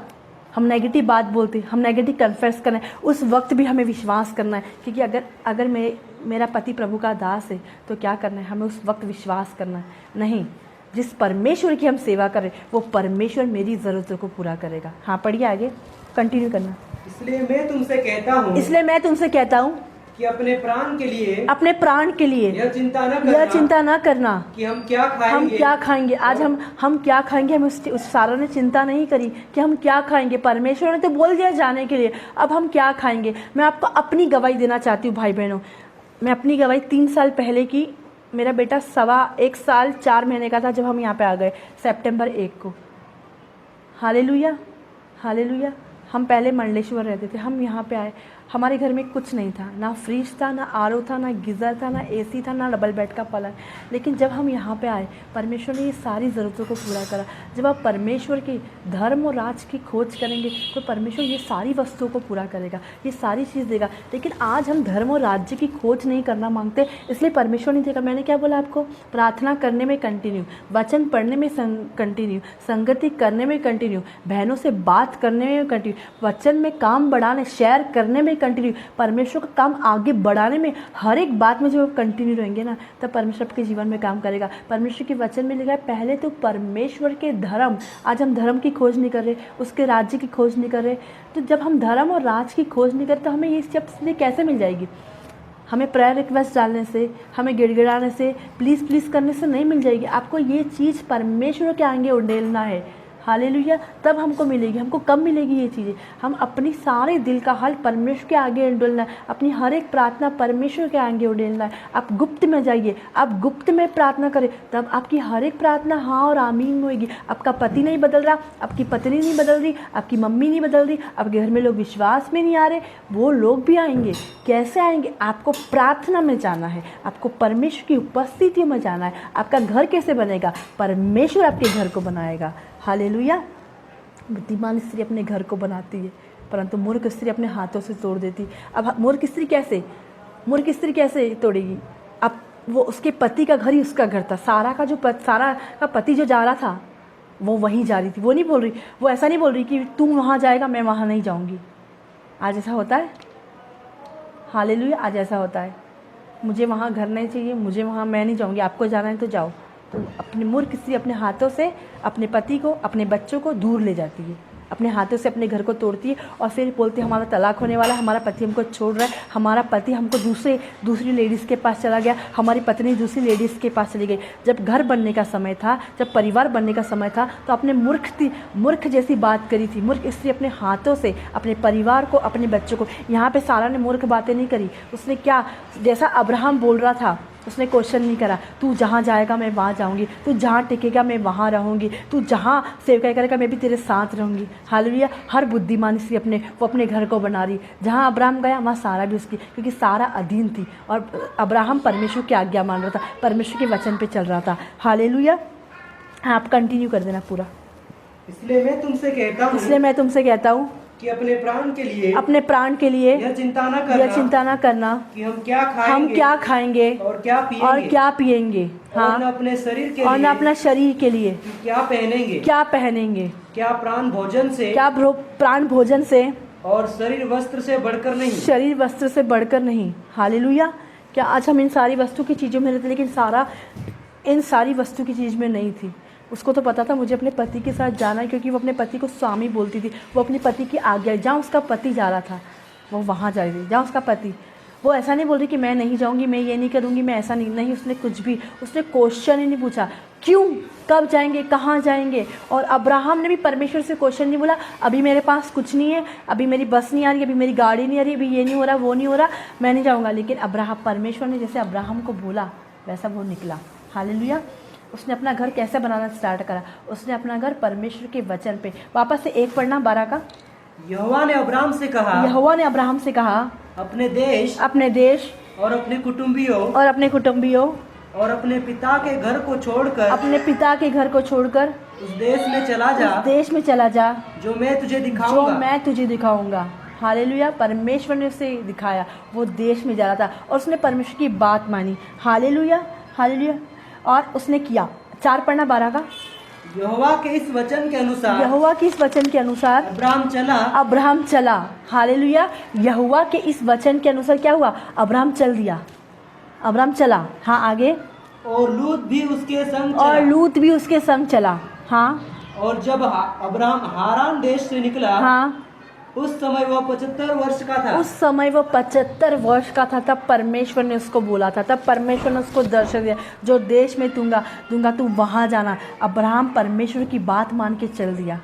Speaker 1: हम नेगेटिव बात बोलते, हम नेगेटिव कन्फेस करें। उस वक्त भी हमें विश्वास करना है, क्योंकि अगर मेरा पति प्रभु का दास है, तो क्या करना है, हमें उस वक्त विश्वास करना है, नहीं, जिस परमेश्वर की हम सेवा करें वो परमेश्वर मेरी ज़रूरतों को पूरा करेगा। हाँ पढ़िए आगे, कंटिन्यू करना।
Speaker 2: इसलिए मैं तुमसे कहता हूँ कि अपने प्राण के लिए यह चिंता ना करना कि हम क्या खाएंगे। आज हम क्या खाएंगे, हम उस सारा ने चिंता नहीं करी कि हम क्या खाएंगे। परमेश्वर ने तो बोल दिया जाने के लिए, अब हम क्या खाएंगे। मैं आपको अपनी गवाही देना चाहती हूँ भाई बहनों। मैं अपनी गवाही 3 साल पहले की, मेरा बेटा 1 साल 4 महीने का था जब हम यहाँ पे आ गए सितंबर 1 को। Hallelujah hallelujah. हम पहले मंडलेश्वर रहते थे, हम यहाँ पे आए, हमारे घर में कुछ नहीं था, ना फ्रिज था, ना आरओ था, ना गीज़र था, ना एसी था, ना डबल बेड का पलंग। लेकिन जब हम यहाँ पे आए, परमेश्वर ने ये सारी ज़रूरतों को पूरा करा। जब आप परमेश्वर के धर्म और राज की खोज करेंगे तो परमेश्वर ये सारी वस्तुओं को पूरा करेगा, ये सारी चीज़ देगा। लेकिन आज हम धर्म और राज्य की खोज नहीं करना मांगते, इसलिए परमेश्वर नहीं देगा। मैंने क्या बोला आपको, प्रार्थना करने में कंटिन्यू, वचन पढ़ने में कंटिन्यू, संगति करने में कंटिन्यू, बहनों से बात करने में कंटिन्यू, वचन में काम बढ़ाने, शेयर करने में कंटिन्यू, परमेश्वर का काम आगे बढ़ाने में, हर एक बात में जब आप कंटिन्यू रहेंगे ना, तब परमेश्वर आपके जीवन में काम करेगा। परमेश्वर के वचन में लिखा है पहले तो परमेश्वर के धर्म, आज हम धर्म की खोज नहीं कर रहे, उसके राज्य की खोज नहीं कर रहे। तो जब हम धर्म और राज की खोज नहीं करते तो हमें ये चीज़ कैसे मिल जाएगी। हमें प्रेयर रिक्वेस्ट डालने से, हमें गिड़गिड़ाने से, प्लीज़ करने से नहीं मिल जाएगी। आपको ये चीज़ परमेश्वर के आगे उंडेलना है। हालेलुया, तब हमको मिलेगी। हमको कब मिलेगी ये चीज़ें, हम अपनी सारे दिल का हाल परमेश्वर के आगे उंडेलना है, अपनी हर एक प्रार्थना परमेश्वर के आगे उंडेलना है। आप गुप्त में जाइए, आप गुप्त में प्रार्थना करें, तब आपकी हर एक प्रार्थना हाँ और आमीन होगी। आपका पति नहीं बदल रहा, आपकी पत्नी नहीं बदल रही, आपकी मम्मी नहीं बदल रही, आपके घर में लोग विश्वास में नहीं आ रहे, वो लोग भी आएंगे। कैसे आएंगे, आपको प्रार्थना में जाना है, आपको परमेश्वर की उपस्थिति में जाना है। आपका घर कैसे बनेगा, परमेश्वर आपके घर को बनाएगा। हालेलुया। बुद्धिमान स्त्री अपने घर को बनाती है, परंतु मूर्ख स्त्री अपने हाथों से तोड़ देती। अब मूर्ख स्त्री कैसे तोड़ेगी। अब वो उसके पति का घर ही उसका घर था। सारा का पति जो जा रहा था वो वहीं जा रही थी। वो नहीं बोल रही, वो ऐसा नहीं बोल रही कि तू वहाँ जाएगा मैं वहाँ नहीं जाऊँगी। आज ऐसा होता है, हालेलुया, आज ऐसा होता है। मुझे वहाँ घर नहीं चाहिए, मुझे वहाँ मैं नहीं जाऊँगी, आपको जाना है तो जाओ। तो अपनी मूर्ख स्त्री अपने हाथों से अपने पति को, अपने बच्चों को दूर ले जाती है, अपने हाथों से अपने घर को तोड़ती है और फिर बोलती है हमारा तलाक होने वाला है, हमारा पति हमको छोड़ रहा है, हमारा पति हमको दूसरी लेडीज़ के पास चला गया, हमारी पत्नी दूसरी लेडीज़ के पास चली गई। जब घर बनने का समय था, जब परिवार बनने का समय था, तो अपने मूर्ख जैसी बात करी थी। मूर्ख स्त्री अपने हाथों से अपने परिवार को, अपने बच्चों को, यहाँ पे सारा ने मूर्ख बातें नहीं करी। उसने क्या, जैसा अब्राहम बोल रहा था, उसने क्वेश्चन नहीं करा, तू जहाँ जाएगा मैं वहाँ जाऊँगी, तू जहाँ टिकेगा मैं वहाँ रहूँगी, तू जहाँ सेवकाई करेगा मैं भी तेरे साथ रहूँगी। हालेलुया। हर बुद्धिमान स्त्री वो अपने घर को बना रही। जहाँ अब्राहम गया वहाँ सारा भी उसकी, क्योंकि सारा अधीन थी और अब्राहम परमेश्वर की आज्ञा मान रहा था, परमेश्वर के वचन पे चल रहा था। हालेलुया। आप कंटिन्यू कर देना पूरा। इसलिए मैं तुमसे कहता हूँ कि अपने प्राण के लिए यह चिंता ना करना कि हम क्या खाएंगे और क्या पिएंगे। हाँ, और अपने शरीर के लिए क्या पहनेंगे। क्या प्राण भोजन से और शरीर वस्त्र से बढ़कर नहीं। हालेलुया। क्या आज हम इन सारी वस्तु की चीज़ों में रहते, लेकिन सारा इन सारी वस्तु की चीज़ में नहीं थी। उसको तो पता था मुझे अपने पति के साथ जाना है, क्योंकि वो अपने पति को स्वामी बोलती थी। वो अपने पति की आज्ञा, जहाँ उसका पति जा रहा था वो वहाँ जा रही थी, जहाँ उसका पति। वो ऐसा नहीं बोल रही कि मैं नहीं जाऊँगी, मैं ये नहीं करूँगी, मैं ऐसा नहीं। उसने कुछ भी, उसने क्वेश्चन ही नहीं पूछा, क्यों, कब जाएंगे, कहाँ जाएंगे। और अब्राहम ने भी परमेश्वर से क्वेश्चन नहीं बोला, अभी मेरे पास कुछ नहीं है, अभी मेरी बस नहीं आ रही, अभी मेरी गाड़ी नहीं आ रही, अभी ये नहीं हो रहा, वो नहीं हो रहा, मैं नहीं जाऊँगा। लेकिन परमेश्वर ने जैसे अब्राहम को बोला वैसा वो निकला। हालेलुया। उसने अपना घर कैसे बनाना स्टार्ट करा, उसने अपना घर परमेश्वर के वचन पे। वापस से 1 पढ़ना 12 का। यहोवा ने अब्राहम से कहा अपने देश और अपने कुटुंबियों और अपने पिता के घर को छोड़कर उस देश में चला जा जो मैं तुझे दिखाऊंगा। हालेलुया। परमेश्वर ने उसे दिखाया, वो देश में जा रहा था और उसने परमेश्वर की बात मानी। Hallelujah hallelujah. और उसने किया। 4 पढ़ना 12 का। यहोवा के इस वचन के अनुसार
Speaker 1: अब्राहम चला। हालेलुया। यहोवा के इस वचन के अनुसार क्या हुआ, अब्राहम चल दिया। अब्राहम चला, हाँ आगे।
Speaker 2: और लूत भी उसके संग
Speaker 1: और
Speaker 2: चला।
Speaker 1: लूत भी उसके संग चला, हाँ।
Speaker 2: और जब अब्राहम हारान देश से निकला,
Speaker 1: हाँ,
Speaker 2: उस समय वह 75 वर्ष का था।
Speaker 1: उस समय वो 75 वर्ष का था। तब परमेश्वर ने उसको बोला था, तब परमेश्वर ने उसको दर्शन दिया, जो देश में दूंगा तू वहाँ जाना। अब्राहम परमेश्वर की बात मान के चल दिया,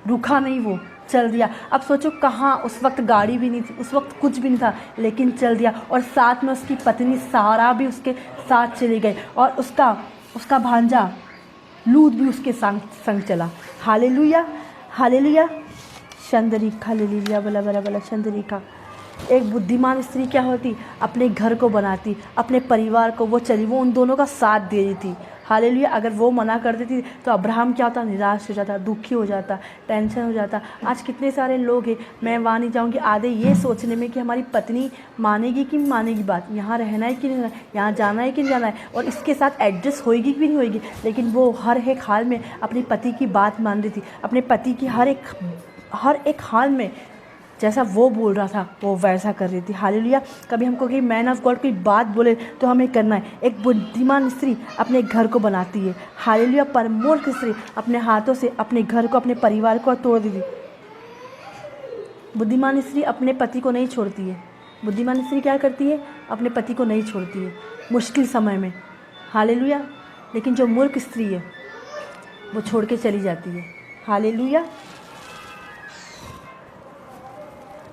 Speaker 1: रुका नहीं, वो चल दिया। अब सोचो कहाँ, उस वक्त गाड़ी भी नहीं थी, उस वक्त कुछ भी नहीं था, लेकिन चल दिया। और साथ में उसकी पत्नी सारा भी उसके साथ चली गई, और उसका भांजा लूत भी उसके संग चला। Hallelujah, hallelujah. चंद्रिका ले लिया, बला बला बला चंद्रिका। एक बुद्धिमान स्त्री क्या होती, अपने घर को बनाती, अपने परिवार को वो चली, वो उन दोनों का साथ दे रही थी। हालेलुया। अगर वो मना कर देती तो अब्राहम क्या होता, निराश हो जाता, दुखी हो जाता, टेंशन हो जाता। आज कितने सारे लोग हैं, मैं वहाँ नहीं जाऊँगी, आधे ये सोचने में कि हमारी पत्नी मानेगी कि नहीं मानेगी बात, यहाँ रहना है कि नहीं, यहाँ जाना है कि नहीं जाना है, और इसके साथ एडजस्ट होएगी कि नहीं होएगी। लेकिन वो हर एक हाल में अपने पति की बात मान रही थी, अपने पति की हर एक हाल में जैसा वो बोल रहा था वो वैसा कर रही थी। हालेलुया। कभी हमको कि मैन ऑफ गॉड कोई बात बोले तो हमें करना है। एक बुद्धिमान स्त्री अपने घर को बनाती है। हालेलुया। पर मूर्ख स्त्री अपने हाथों से अपने घर को, अपने परिवार को तोड़ देती। बुद्धिमान स्त्री अपने पति को नहीं छोड़ती है। बुद्धिमान स्त्री क्या करती है, अपने पति को नहीं छोड़ती है मुश्किल समय में। हालेलुया। लेकिन जो मूर्ख स्त्री है वो छोड़ के चली जाती है। हालेलुया।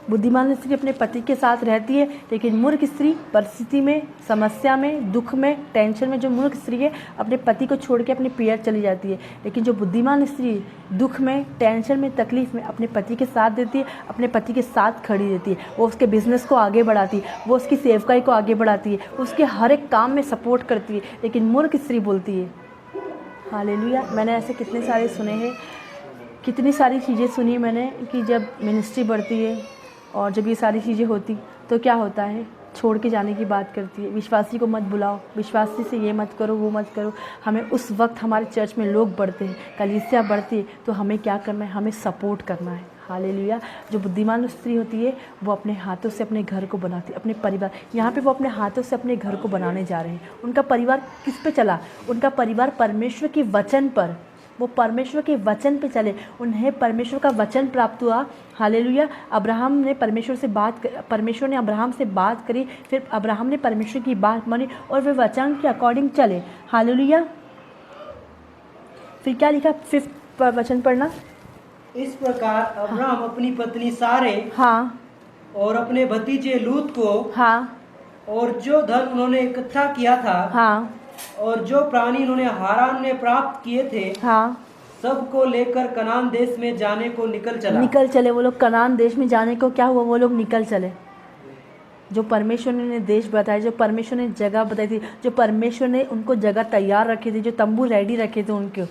Speaker 1: बुद्धिमान स्त्री अपने पति के साथ रहती है, लेकिन मूर्ख स्त्री परिस्थिति में, समस्या में, दुख में, टेंशन में, जो मूर्ख स्त्री है अपने पति को छोड़ के अपने पियर चली जाती है। लेकिन जो बुद्धिमान स्त्री दुख में, टेंशन में, तकलीफ में अपने पति के साथ देती है, अपने पति के साथ खड़ी रहती है। वो उसके बिजनेस को आगे बढ़ाती है, वो उसकी सेवकाई को आगे बढ़ाती है, उसके हर एक काम में सपोर्ट करती है। लेकिन मूर्ख स्त्री बोलती है, हालेलुया। मैंने ऐसे कितने सारे सुने हैं, कितनी सारी चीज़ें सुनी मैंने कि जब मिनिस्ट्री बढ़ती है और जब ये सारी चीज़ें होती तो क्या होता है, छोड़ के जाने की बात करती है। विश्वासी को मत बुलाओ, विश्वासी से ये मत करो, वो मत करो। हमें उस वक्त हमारे चर्च में लोग बढ़ते हैं, कलीसिया बढ़ती है, तो हमें क्या करना है, हमें सपोर्ट करना है। हालेलुया। जो बुद्धिमान स्त्री होती है वो अपने हाथों से अपने घर को बनाती है, अपने परिवार। यहाँ पे वो अपने हाथों से अपने घर को बनाने जा रहे हैं। उनका परिवार किस पे चला, उनका परिवार परमेश्वर के वचन पर, वो परमेश्वर के वचन पे चले, उन्हें परमेश्वर का वचन प्राप्त हुआ। हालेलुया। अब्राहम ने परमेश्वर ने अब्राहम से बात करी, फिर अब्राहम ने परमेश्वर की बात मानी और वे वचन के अकॉर्डिंग चले। हालेलुया। फिर क्या लिखा, 5 वचन पढ़ना।
Speaker 2: इस प्रकार अब्राहम अपनी पत्नी सारे,
Speaker 1: हाँ,
Speaker 2: और अपने भतीजे लूत को,
Speaker 1: हाँ,
Speaker 2: और जो धन उन्होंने इकट्ठा किया था,
Speaker 1: हाँ,
Speaker 2: और जो प्राणी उन्होंने हारान में प्राप्त किए थे,
Speaker 1: हाँ,
Speaker 2: सबको लेकर कनान देश में जाने को निकल
Speaker 1: चले। वो लोग कनान देश में जाने को क्या हुआ, वो लोग निकल चले। जो परमेश्वर ने देश बताया, जो परमेश्वर ने जगह बताई थी, जो परमेश्वर ने उनको जगह तैयार रखी थी, जो तंबू रेडी रखे थे उनके,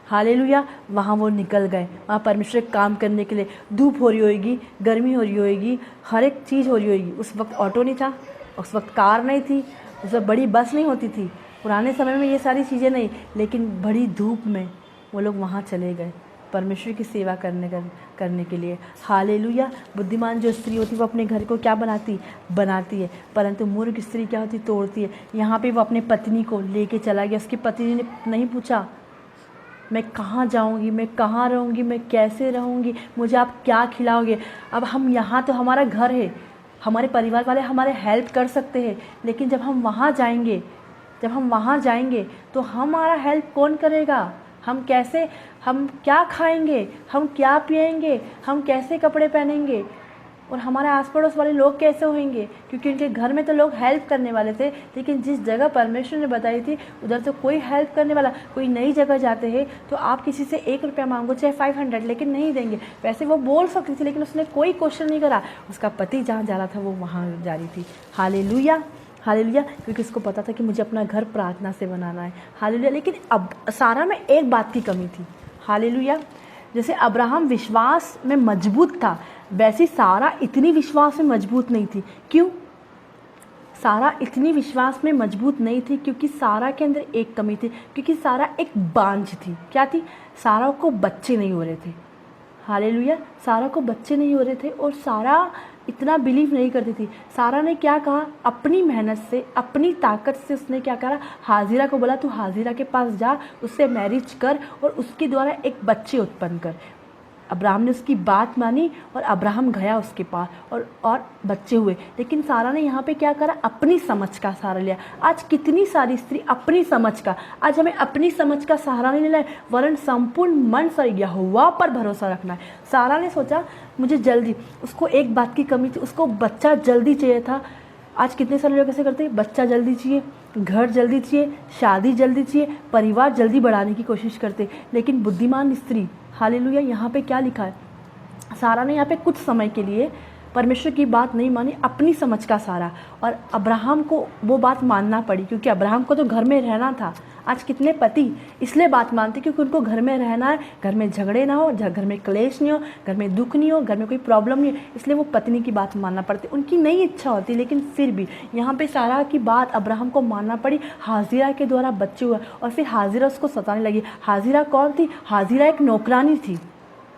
Speaker 1: हालेलुया, वहाँ वो निकल गए। वहाँ परमेश्वर काम करने के लिए। धूप हो रही होगी, गर्मी हो रही होगी, हर एक चीज़ हो रही होगी। उस वक्त ऑटो नहीं था, उस वक्त कार नहीं थी, उस वक्त बड़ी बस नहीं होती थी, पुराने समय में ये सारी चीज़ें नहीं, लेकिन बड़ी धूप में वो लोग वहाँ चले गए परमेश्वर की सेवा करने के लिए। हालेलुया। बुद्धिमान जो स्त्री होती है वो अपने घर को क्या बनाती है, परंतु मूर्ख स्त्री क्या होती, तोड़ती है। यहाँ पे वो अपने पत्नी को लेके चला गया। उसकी पत्नी ने नहीं पूछा मैं कहाँ जाऊँगी, मैं कहाँ रहूँगी, मैं कैसे रहूँगी, मुझे आप क्या खिलाओगे। अब हम यहाँ तो हमारा घर है, हमारे परिवार वाले हमारे हेल्प कर सकते हैं, लेकिन जब हम वहाँ जाएंगे तो हमारा हेल्प कौन करेगा। हम क्या खाएंगे, हम क्या पिएंगे, हम कैसे कपड़े पहनेंगे, और हमारे आस पड़ोस वाले लोग कैसे होंगे, क्योंकि उनके घर में तो लोग हेल्प करने वाले थे, लेकिन जिस जगह परमेश्वर ने बताई थी उधर तो कोई हेल्प करने वाला। कोई नई जगह जाते हैं तो आप किसी से 1 रुपया मांगो, चाहे 500, लेकिन नहीं देंगे। वैसे वो बोल सकती थी, लेकिन उसने कोई क्वेश्चन नहीं करा। उसका पति जहाँ जा रहा था वो वहाँ जा रही थी। Hallelujah, hallelujah. क्योंकि उसको पता था कि मुझे अपना घर प्रार्थना से बनाना है। हालेलुया। लेकिन अब सारा में एक बात की कमी थी। हालेलुया। जैसे अब्राहम विश्वास में मजबूत था, वैसे सारा इतनी विश्वास में मजबूत नहीं थी। क्यों सारा इतनी विश्वास में मजबूत नहीं थी? क्योंकि सारा के अंदर एक कमी थी, क्योंकि सारा एक बांझ थी। क्या थी? सारा को बच्चे नहीं हो रहे थे। हालेलुया। सारा को बच्चे नहीं हो रहे थे और सारा इतना बिलीव नहीं करती थी। सारा ने क्या कहा, अपनी मेहनत से, अपनी ताकत से उसने क्या करा, हाजिरा को बोला तू हाजिरा के पास जा, उससे मैरिज कर और उसके द्वारा एक बच्चे उत्पन्न कर। अब्राहम ने उसकी बात मानी और अब्राहम गया उसके पास और बच्चे हुए। लेकिन सारा ने यहाँ पे क्या करा, अपनी समझ का सहारा लिया। आज कितनी सारी स्त्री अपनी समझ का, आज हमें अपनी समझ का सहारा नहीं लेना है, वरन संपूर्ण मन से यहोवा पर भरोसा रखना है। सारा ने सोचा मुझे जल्दी, उसको एक बात की कमी थी, उसको बच्चा जल्दी चाहिए था। आज कितने सारे लोग ऐसे करते हैं, बच्चा जल्दी चाहिए, घर जल्दी चाहिए, शादी जल्दी चाहिए, परिवार जल्दी बढ़ाने की कोशिश करते। लेकिन बुद्धिमान स्त्री, हालेलुया, यहाँ पे क्या लिखा है, सारा ने यहाँ पे कुछ समय के लिए परमेश्वर की बात नहीं मानी, अपनी समझ का सहारा, और अब्राहम को वो बात मानना पड़ी क्योंकि अब्राहम को तो घर में रहना था। आज कितने पति इसलिए बात मानते क्योंकि उनको घर में रहना है, घर में झगड़े ना हो, घर में क्लेश नहीं हो, घर में दुख नहीं हो, घर में कोई प्रॉब्लम नहीं हो, इसलिए वो पत्नी की बात मानना पड़ती। उनकी नहीं इच्छा होती, लेकिन फिर भी यहाँ पे सारा की बात अब्राहम को मानना पड़ी। हाजिरा के द्वारा बच्चे हुआ और फिर हाजिरा उसको सताने लगी। हाजिरा कौन थी, हाजिरा एक नौकरानी थी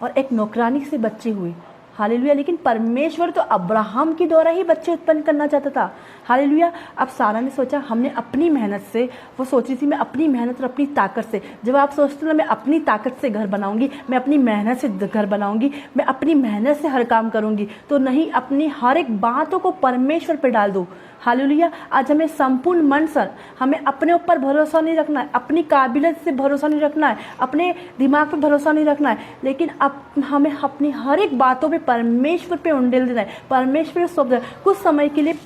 Speaker 1: और एक नौकरानी से बच्चे हुए। हालेलुया। लेकिन परमेश्वर तो अब्राहम के द्वारा ही बच्चे उत्पन्न करना चाहता था। हालेलुया। अब सारा ने सोचा हमने अपनी मेहनत से, वो सोच रही थी मैं अपनी मेहनत और अपनी ताकत से, जब आप सोचते हो ना मैं अपनी ताकत से घर बनाऊंगी, मैं अपनी मेहनत से घर बनाऊंगी, मैं अपनी मेहनत से हर काम करूंगी, तो नहीं, अपनी हर एक बातों को परमेश्वर पे डाल दो। हालेलुया। आज हमें संपूर्ण मन से, हमें अपने ऊपर भरोसा नहीं रखना है, अपनी काबिलियत से भरोसा नहीं रखना है, अपने दिमाग पे भरोसा नहीं रखना है, लेकिन अब हमें अपनी हर एक बातों पे परमेश्वर पे उंडेल देना है, परमेश्वर सौंप देना है। कुछ समय के लिए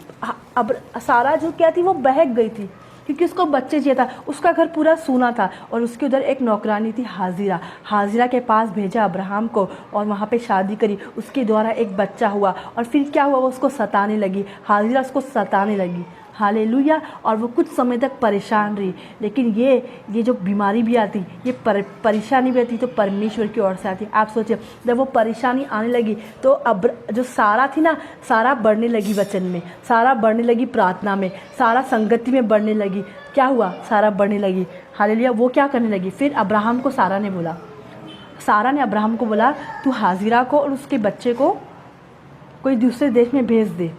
Speaker 1: अब सारा जो क्या थी वो बहक गई थी क्योंकि उसको बच्चे चाहिए था, उसका घर पूरा सूना था और उसके उधर एक नौकरानी थी हाजिरा। हाजिरा के पास भेजा अब्राहम को और वहाँ पे शादी करी, उसके द्वारा एक बच्चा हुआ और फिर क्या हुआ, वो उसको सताने लगी, हाजिरा उसको सताने लगी। हालेलुया। और वो कुछ समय तक परेशान रही, लेकिन ये जो बीमारी भी आती, ये परेशानी भी आती तो परमेश्वर की ओर से आती। आप सोचिए जब वो परेशानी आने लगी तो अब जो सारा थी ना, सारा बढ़ने लगी वचन में, सारा बढ़ने लगी प्रार्थना में, सारा संगति में बढ़ने लगी। क्या हुआ, सारा बढ़ने लगी। हालेलुया। वो क्या करने लगी, फिर अब्राहम को सारा ने बोला, सारा ने अब्राहम को बोला तू हाजिरा को और उसके बच्चे को कोई दूसरे देश में भेज दे।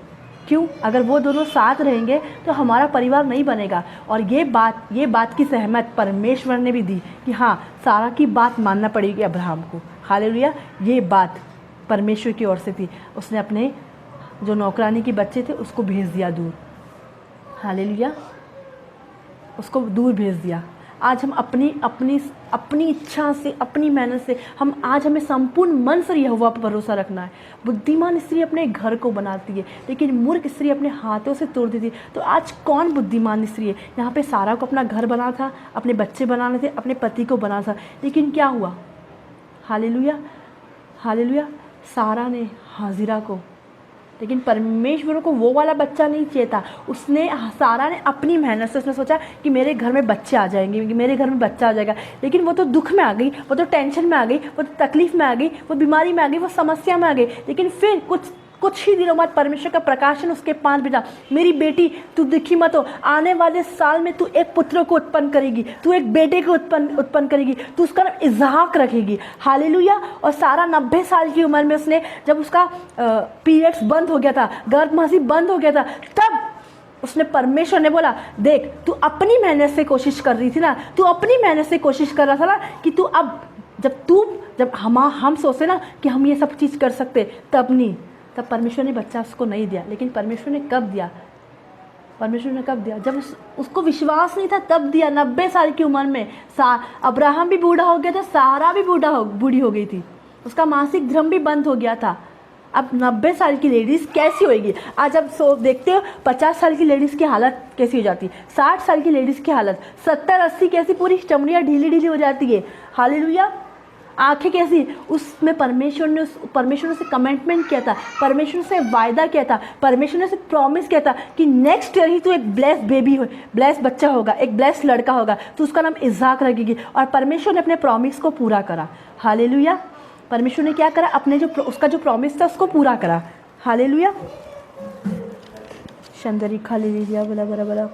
Speaker 1: क्यों, अगर वो दोनों साथ रहेंगे तो हमारा परिवार नहीं बनेगा। और ये बात की सहमत परमेश्वर ने भी दी कि हाँ, सारा की बात मानना पड़ेगी अब्राहम को। हालेलुया। ये बात परमेश्वर की ओर से थी। उसने अपने जो नौकरानी के बच्चे थे उसको भेज दिया दूर। हालेलुया। उसको दूर भेज दिया। आज हम अपनी इच्छा से, अपनी मेहनत से, हमें संपूर्ण मन से यहोवा पर भरोसा रखना है। बुद्धिमान स्त्री अपने घर को बनाती है, लेकिन मूर्ख स्त्री अपने हाथों से तोड़ देती है। तो आज कौन बुद्धिमान स्त्री है? यहाँ पे सारा को अपना घर बनाना था, अपने बच्चे बनाने थे, अपने पति को बनाना था, लेकिन क्या हुआ? Hallelujah, hallelujah. सारा ने हाजिरा को, लेकिन परमेश्वर को वो वाला बच्चा नहीं चाहिए था। सारा ने अपनी मेहनत से उसने सोचा कि मेरे घर में बच्चे आ जाएंगे, मेरे घर में बच्चा आ जाएगा, लेकिन वो तो दुख में आ गई, वो तो टेंशन में आ गई, वो तो तकलीफ में आ गई, वो बीमारी में आ गई, वो समस्या में आ गई। लेकिन फिर कुछ ही दिनों बाद परमेश्वर का प्रकाशन उसके पास भेजा, मेरी बेटी तू दुखी मत हो, आने वाले साल में तू एक पुत्र को उत्पन्न करेगी, तू एक बेटे को उत्पन्न करेगी, तू उसका नाम इसहाक रखेगी। हालेलुया। और सारा 90 साल की उम्र में उसने, जब उसका पीरियड्स बंद हो गया था, गर्भमासी बंद हो गया था, तब उसने, परमेश्वर ने बोला देख, तू अपनी मेहनत से कोशिश कर रही थी ना, तू अपनी मेहनत से कोशिश कर रहा था ना कि तू अब जब हम सोचते ना कि हम ये सब चीज़ कर सकते, तब परमेश्वर ने बच्चा उसको नहीं दिया। लेकिन परमेश्वर ने कब दिया? परमेश्वर ने कब दिया? जब उसको विश्वास नहीं था तब दिया। 90 साल की उम्र में अब्राहम भी बूढ़ा हो गया था, सारा भी बूढ़ी हो गई थी, उसका मासिक धर्म भी बंद हो गया था। अब 90 साल की लेडीज़ कैसी होएगी? आज अब देखते हो 50 साल की लेडीज़ की हालत कैसी हो जाती, 60 साल की लेडीज़ की हालत, 70-80 कैसी पूरी चमड़ियाँ ढीली हो जाती है। हालेलुया। आंखें कैसी, उसमें परमेश्वर ने से कमिटमेंट किया था, परमेश्वर से वायदा किया था, परमेश्वर ने से प्रॉमिस किया था कि नेक्स्ट ईयर ही तो एक ब्लेस बेबी हो, ब्लेस बच्चा होगा, एक ब्लेस लड़का होगा, तो उसका नाम इसहाक रखेगी। और परमेश्वर ने अपने प्रॉमिस को पूरा करा। हालेलुया। परमेश्वर ने क्या करा? अपने उसका जो प्रॉमिस था उसको पूरा करा। हालेलुया। शंदरी खाली बला बला बला।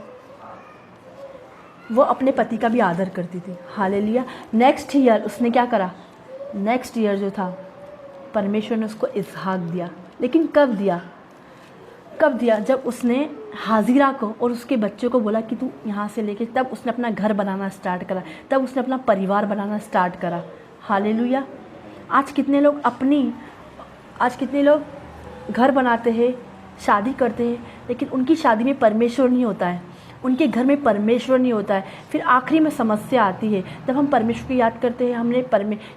Speaker 1: वो अपने पति का भी आदर करती थी। हालेलुया। नेक्स्ट ईयर उसने क्या करा? नेक्स्ट ईयर जो था परमेश्वर ने उसको इसहाक दिया। लेकिन कब दिया? कब दिया? जब उसने हाजिरा को और उसके बच्चों को बोला कि तू यहाँ से लेके, तब उसने अपना घर बनाना स्टार्ट करा, तब उसने अपना परिवार बनाना स्टार्ट करा। हालेलुया। आज कितने लोग घर बनाते हैं, शादी करते हैं, लेकिन उनकी शादी में परमेश्वर नहीं होता है, उनके घर में परमेश्वर नहीं होता है। फिर आखिरी में समस्या आती है जब हम परमेश्वर को याद करते हैं। हमने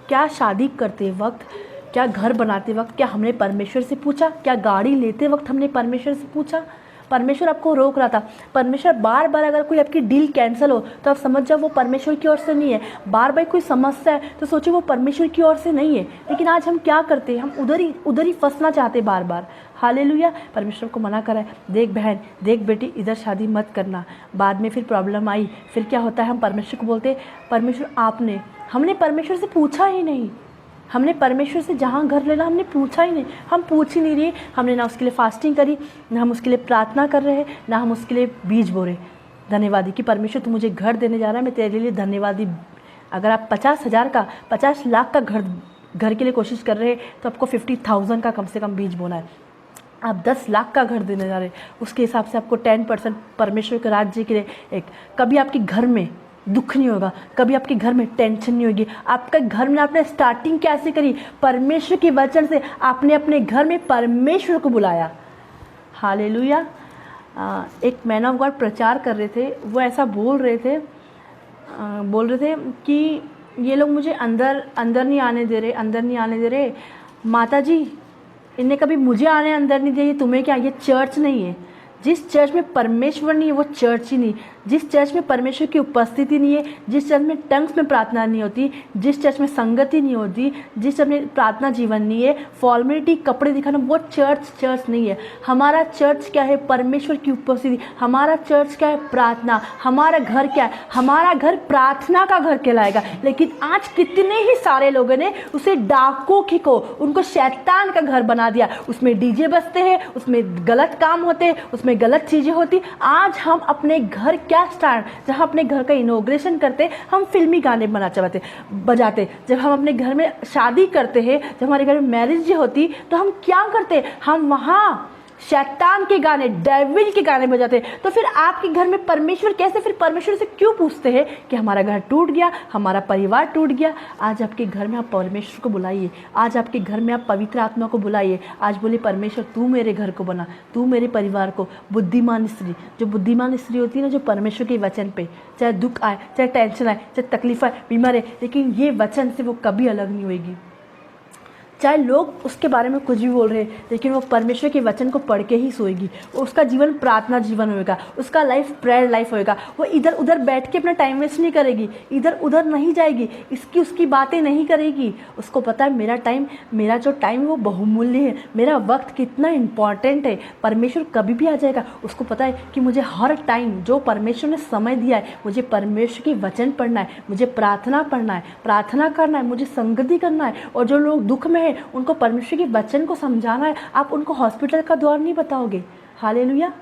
Speaker 1: क्या शादी करते वक्त, क्या घर बनाते वक्त, क्या हमने परमेश्वर से पूछा? क्या गाड़ी लेते वक्त हमने परमेश्वर से पूछा? परमेश्वर आपको रोक रहा था। परमेश्वर बार बार, अगर कोई आपकी डील कैंसिल हो तो आप समझ जाओ वो परमेश्वर की ओर से नहीं है। बार बार कोई समस्या है तो सोचो वो परमेश्वर की ओर से नहीं है। लेकिन आज हम क्या करते हैं? हम उधर ही फंसना चाहते बार बार। हालेलुया। परमेश्वर को मना करा है, देख बहन, देख बेटी, इधर शादी मत करना। बाद में फिर प्रॉब्लम आई, फिर क्या होता है? हम परमेश्वर को बोलते परमेश्वर हमने परमेश्वर से पूछा ही नहीं। हमने परमेश्वर से जहाँ घर लेना हमने पूछा ही नहीं। हम पूछ ही नहीं रहे। हमने ना उसके लिए फास्टिंग करी, ना हम उसके लिए प्रार्थना कर रहे हैं, ना हम उसके लिए बीज बो रहे। धन्यवादी कि परमेश्वर तू मुझे घर देने जा रहा है, मैं तेरे लिए धन्यवादी। अगर आप 50,000 का, 50 लाख का घर के लिए कोशिश कर रहे हैं तो आपको 50,000 का कम से कम बीज बोना है। आप 10 लाख का घर देने जा रहे हैं, उसके हिसाब से आपको 10% परमेश्वर के राज्य के लिए कभी आपके घर में दुख नहीं होगा, कभी आपके घर में टेंशन नहीं होगी। आपका घर में आपने स्टार्टिंग कैसे करी? परमेश्वर के वचन से। आपने अपने घर में परमेश्वर को बुलाया। हालेलुया। एक मैन ऑफ गॉड प्रचार कर रहे थे, वो ऐसा बोल रहे थे कि ये लोग मुझे अंदर नहीं आने दे रहे। माता जी, इन्हें कभी मुझे अंदर नहीं दिया। तुम्हें क्या, ये चर्च नहीं है। जिस चर्च में परमेश्वर नहीं है वो चर्च ही नहीं। जिस चर्च में परमेश्वर की उपस्थिति नहीं है, जिस चर्च में टंग्स में प्रार्थना नहीं होती, जिस चर्च में संगति नहीं होती, जिस चर्च में प्रार्थना जीवन नहीं है, फॉर्मेलिटी, कपड़े दिखाना, वो चर्च नहीं है। हमारा चर्च क्या है? परमेश्वर की उपस्थिति। हमारा चर्च क्या है? प्रार्थना। हमारा घर क्या है? हमारा घर प्रार्थना का घर कहलाएगा। लेकिन आज कितने ही सारे लोगों ने उसे डाकों को, उनको शैतान का घर बना दिया। उसमें डीजे बजते हैं, उसमें गलत काम होते हैं, उसमें गलत चीजें होती। आज हम अपने घर क्या स्टार्ट, जहाँ अपने घर का इनॉग्रेशन करते हम फिल्मी गाने बजाते। जब हम अपने घर में शादी करते हैं, जब हमारे घर में मैरिज होती, तो हम क्या करते? हम वहाँ शैतान के गाने, डेविल के गाने बजाते। तो फिर आपके घर में परमेश्वर कैसे? फिर परमेश्वर से क्यों पूछते हैं कि हमारा घर टूट गया, हमारा परिवार टूट गया? आज आपके घर में आप परमेश्वर को बुलाइए। आज आपके घर में आप पवित्र आत्मा को बुलाइए। आज बोले परमेश्वर तू मेरे घर को बना, तू मेरे परिवार को। बुद्धिमान स्त्री, जो बुद्धिमान स्त्री होती है ना, जो परमेश्वर के वचन पे, चाहे दुख आए, चाहे टेंशन आए, चाहे तकलीफ आए, बीमार है, लेकिन ये वचन से वो कभी अलग नहीं होगी। चाहे लोग उसके बारे में कुछ भी बोल रहे हैं, लेकिन वो परमेश्वर के वचन को पढ़ के ही सोएगी। उसका जीवन प्रार्थना जीवन होएगा, उसका लाइफ प्रेयर लाइफ होएगा। वो इधर उधर बैठ के अपना टाइम वेस्ट नहीं करेगी, इधर उधर नहीं जाएगी, उसकी बातें नहीं करेगी। उसको पता है मेरा जो टाइम वो बहुमूल्य है, मेरा वक्त कितना इंपॉर्टेंट है। परमेश्वर कभी भी आ जाएगा। उसको पता है कि मुझे हर टाइम जो परमेश्वर ने समय दिया है, मुझे परमेश्वर के वचन पढ़ना है, मुझे प्रार्थना पढ़ना है, प्रार्थना करना है, मुझे संगति करना है। और जो लोग दुख में है उनको परमेश्वर के वचन को समझाना है। आप उनको हॉस्पिटल का द्वार नहीं बताओगे। हालेलुया।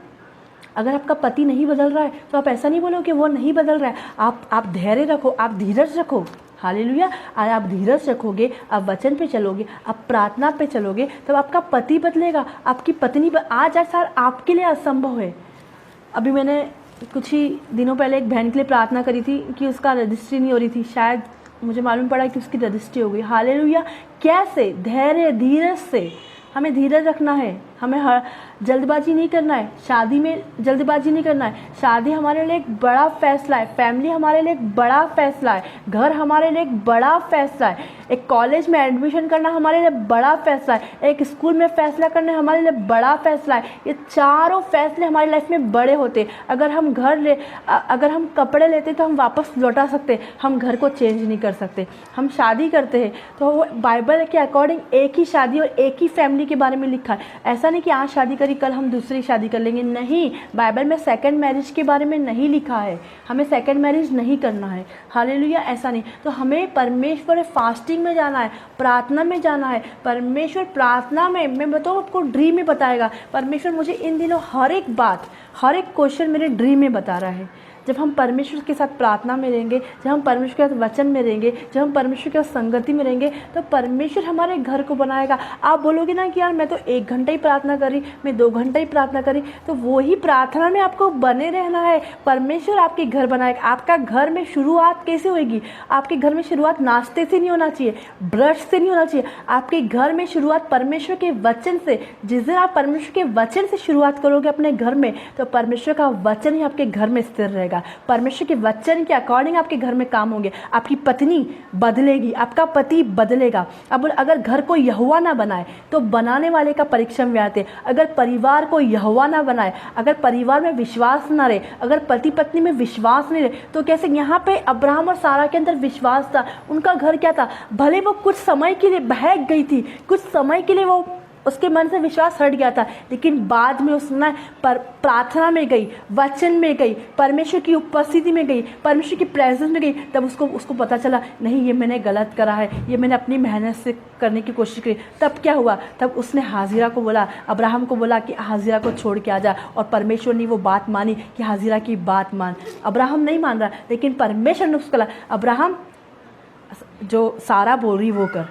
Speaker 1: अगर आपका पति नहीं बदल रहा है तो आप ऐसा नहीं बोलोगे वो नहीं बदल रहा है। आप धैर्य रखो, आप धीरज रखो। हालेलुया। आप धीरज रखोगे, आप वचन पे चलोगे, आप प्रार्थना पे चलोगे, तब आपका पति बदलेगा, आपकी पत्नी आज सर आपके लिए असंभव है। अभी मैंने कुछ ही दिनों पहले एक बहन के लिए प्रार्थना करी थी कि उसका रजिस्ट्री नहीं हो रही थी। शायद मुझे मालूम पड़ा कि उसकी रजिस्ट्री हो गई। हालेलुया। कैसे? धैर्य, धीरज से। हमें धीरज रखना है, हमें जल्दबाजी नहीं करना है। शादी में जल्दबाजी नहीं करना है। शादी हमारे लिए एक बड़ा फैसला है, फैमिली हमारे लिए एक बड़ा फैसला है, घर हमारे लिए एक बड़ा फैसला है, एक कॉलेज में एडमिशन करना हमारे लिए बड़ा फैसला है, एक स्कूल में फैसला करना हमारे लिए बड़ा फैसला है। ये चारों फैसले हमारी लाइफ में बड़े होते। अगर हम कपड़े लेते तो हम वापस लौटा सकते, हम घर को चेंज नहीं कर सकते। हम शादी करते हैं तो बाइबल के अकॉर्डिंग एक ही शादी और एक ही फैमिली के बारे में लिखा है। ऐसा नहीं कि आज शादी करी कल हम दूसरी शादी कर लेंगे, नहीं। बाइबल में सेकंड मैरिज के बारे में नहीं लिखा है, हमें सेकंड मैरिज नहीं करना है। हालेलुया। ऐसा नहीं। तो हमें परमेश्वर फास्टिंग में जाना है, प्रार्थना में जाना है। परमेश्वर प्रार्थना में, मैं बताऊँ आपको, ड्रीम में बताएगा। परमेश्वर मुझे इन दिनों हर एक बात, हर एक क्वेश्चन मेरे ड्रीम में बता रहा है। जब हम परमेश्वर के साथ प्रार्थना में रहेंगे, जब हम परमेश्वर के साथ वचन में रहेंगे, जब हम परमेश्वर के साथ संगति में रहेंगे, तो परमेश्वर हमारे घर को बनाएगा। आप बोलोगे ना कि यार मैं तो 1 घंटा ही प्रार्थना करी, मैं 2 घंटा ही प्रार्थना करी, तो वही प्रार्थना में आपको बने रहना है। परमेश्वर आपके घर बनाएगा। आपका घर में शुरुआत कैसे होगी? आपके घर में शुरुआत नाश्ते से नहीं होना चाहिए, ब्रश से नहीं होना चाहिए। आपके घर में शुरुआत परमेश्वर के वचन से। जिस दिन आप परमेश्वर के वचन से शुरुआत करोगे अपने घर में, तो परमेश्वर का वचन ही आपके घर में स्थिर रहेगा। परमेश्वर के वचन के अकॉर्डिंग आपके घर में काम होंगे। आपकी पत्नी बदलेगी, आपका पति बदलेगा। अब अगर घर को यहोवा ना बनाए तो बनाने वाले का परीक्षण में आते। अगर परिवार को यहोवा ना बनाए, अगर परिवार में विश्वास ना रहे, अगर पति पत्नी में विश्वास नहीं रहे, तो कैसे? यहाँ पे अब्राहम और सारा के अंदर विश्वास था। उनका घर क्या था? भले वो कुछ समय के लिए बहक गई थी, कुछ समय के लिए वो उसके मन से विश्वास हट गया था, लेकिन बाद में उसने प्रार्थना में गई, वचन में गई, परमेश्वर की उपस्थिति में गई, परमेश्वर की प्रेजेंस में गई। तब उसको पता चला नहीं, ये मैंने गलत करा है, ये मैंने अपनी मेहनत से करने की कोशिश करी। तब क्या हुआ? तब उसने हाजिरा को बोला, अब्राहम को बोला कि हाजिरा को छोड़ के आ जा। और परमेश्वर ने वो बात मानी कि हाजिरा की बात मान। अब्राहम नहीं मान रहा, लेकिन परमेश्वर ने उसको बोला, अब्राहम जो सारा बोल रही वो कर,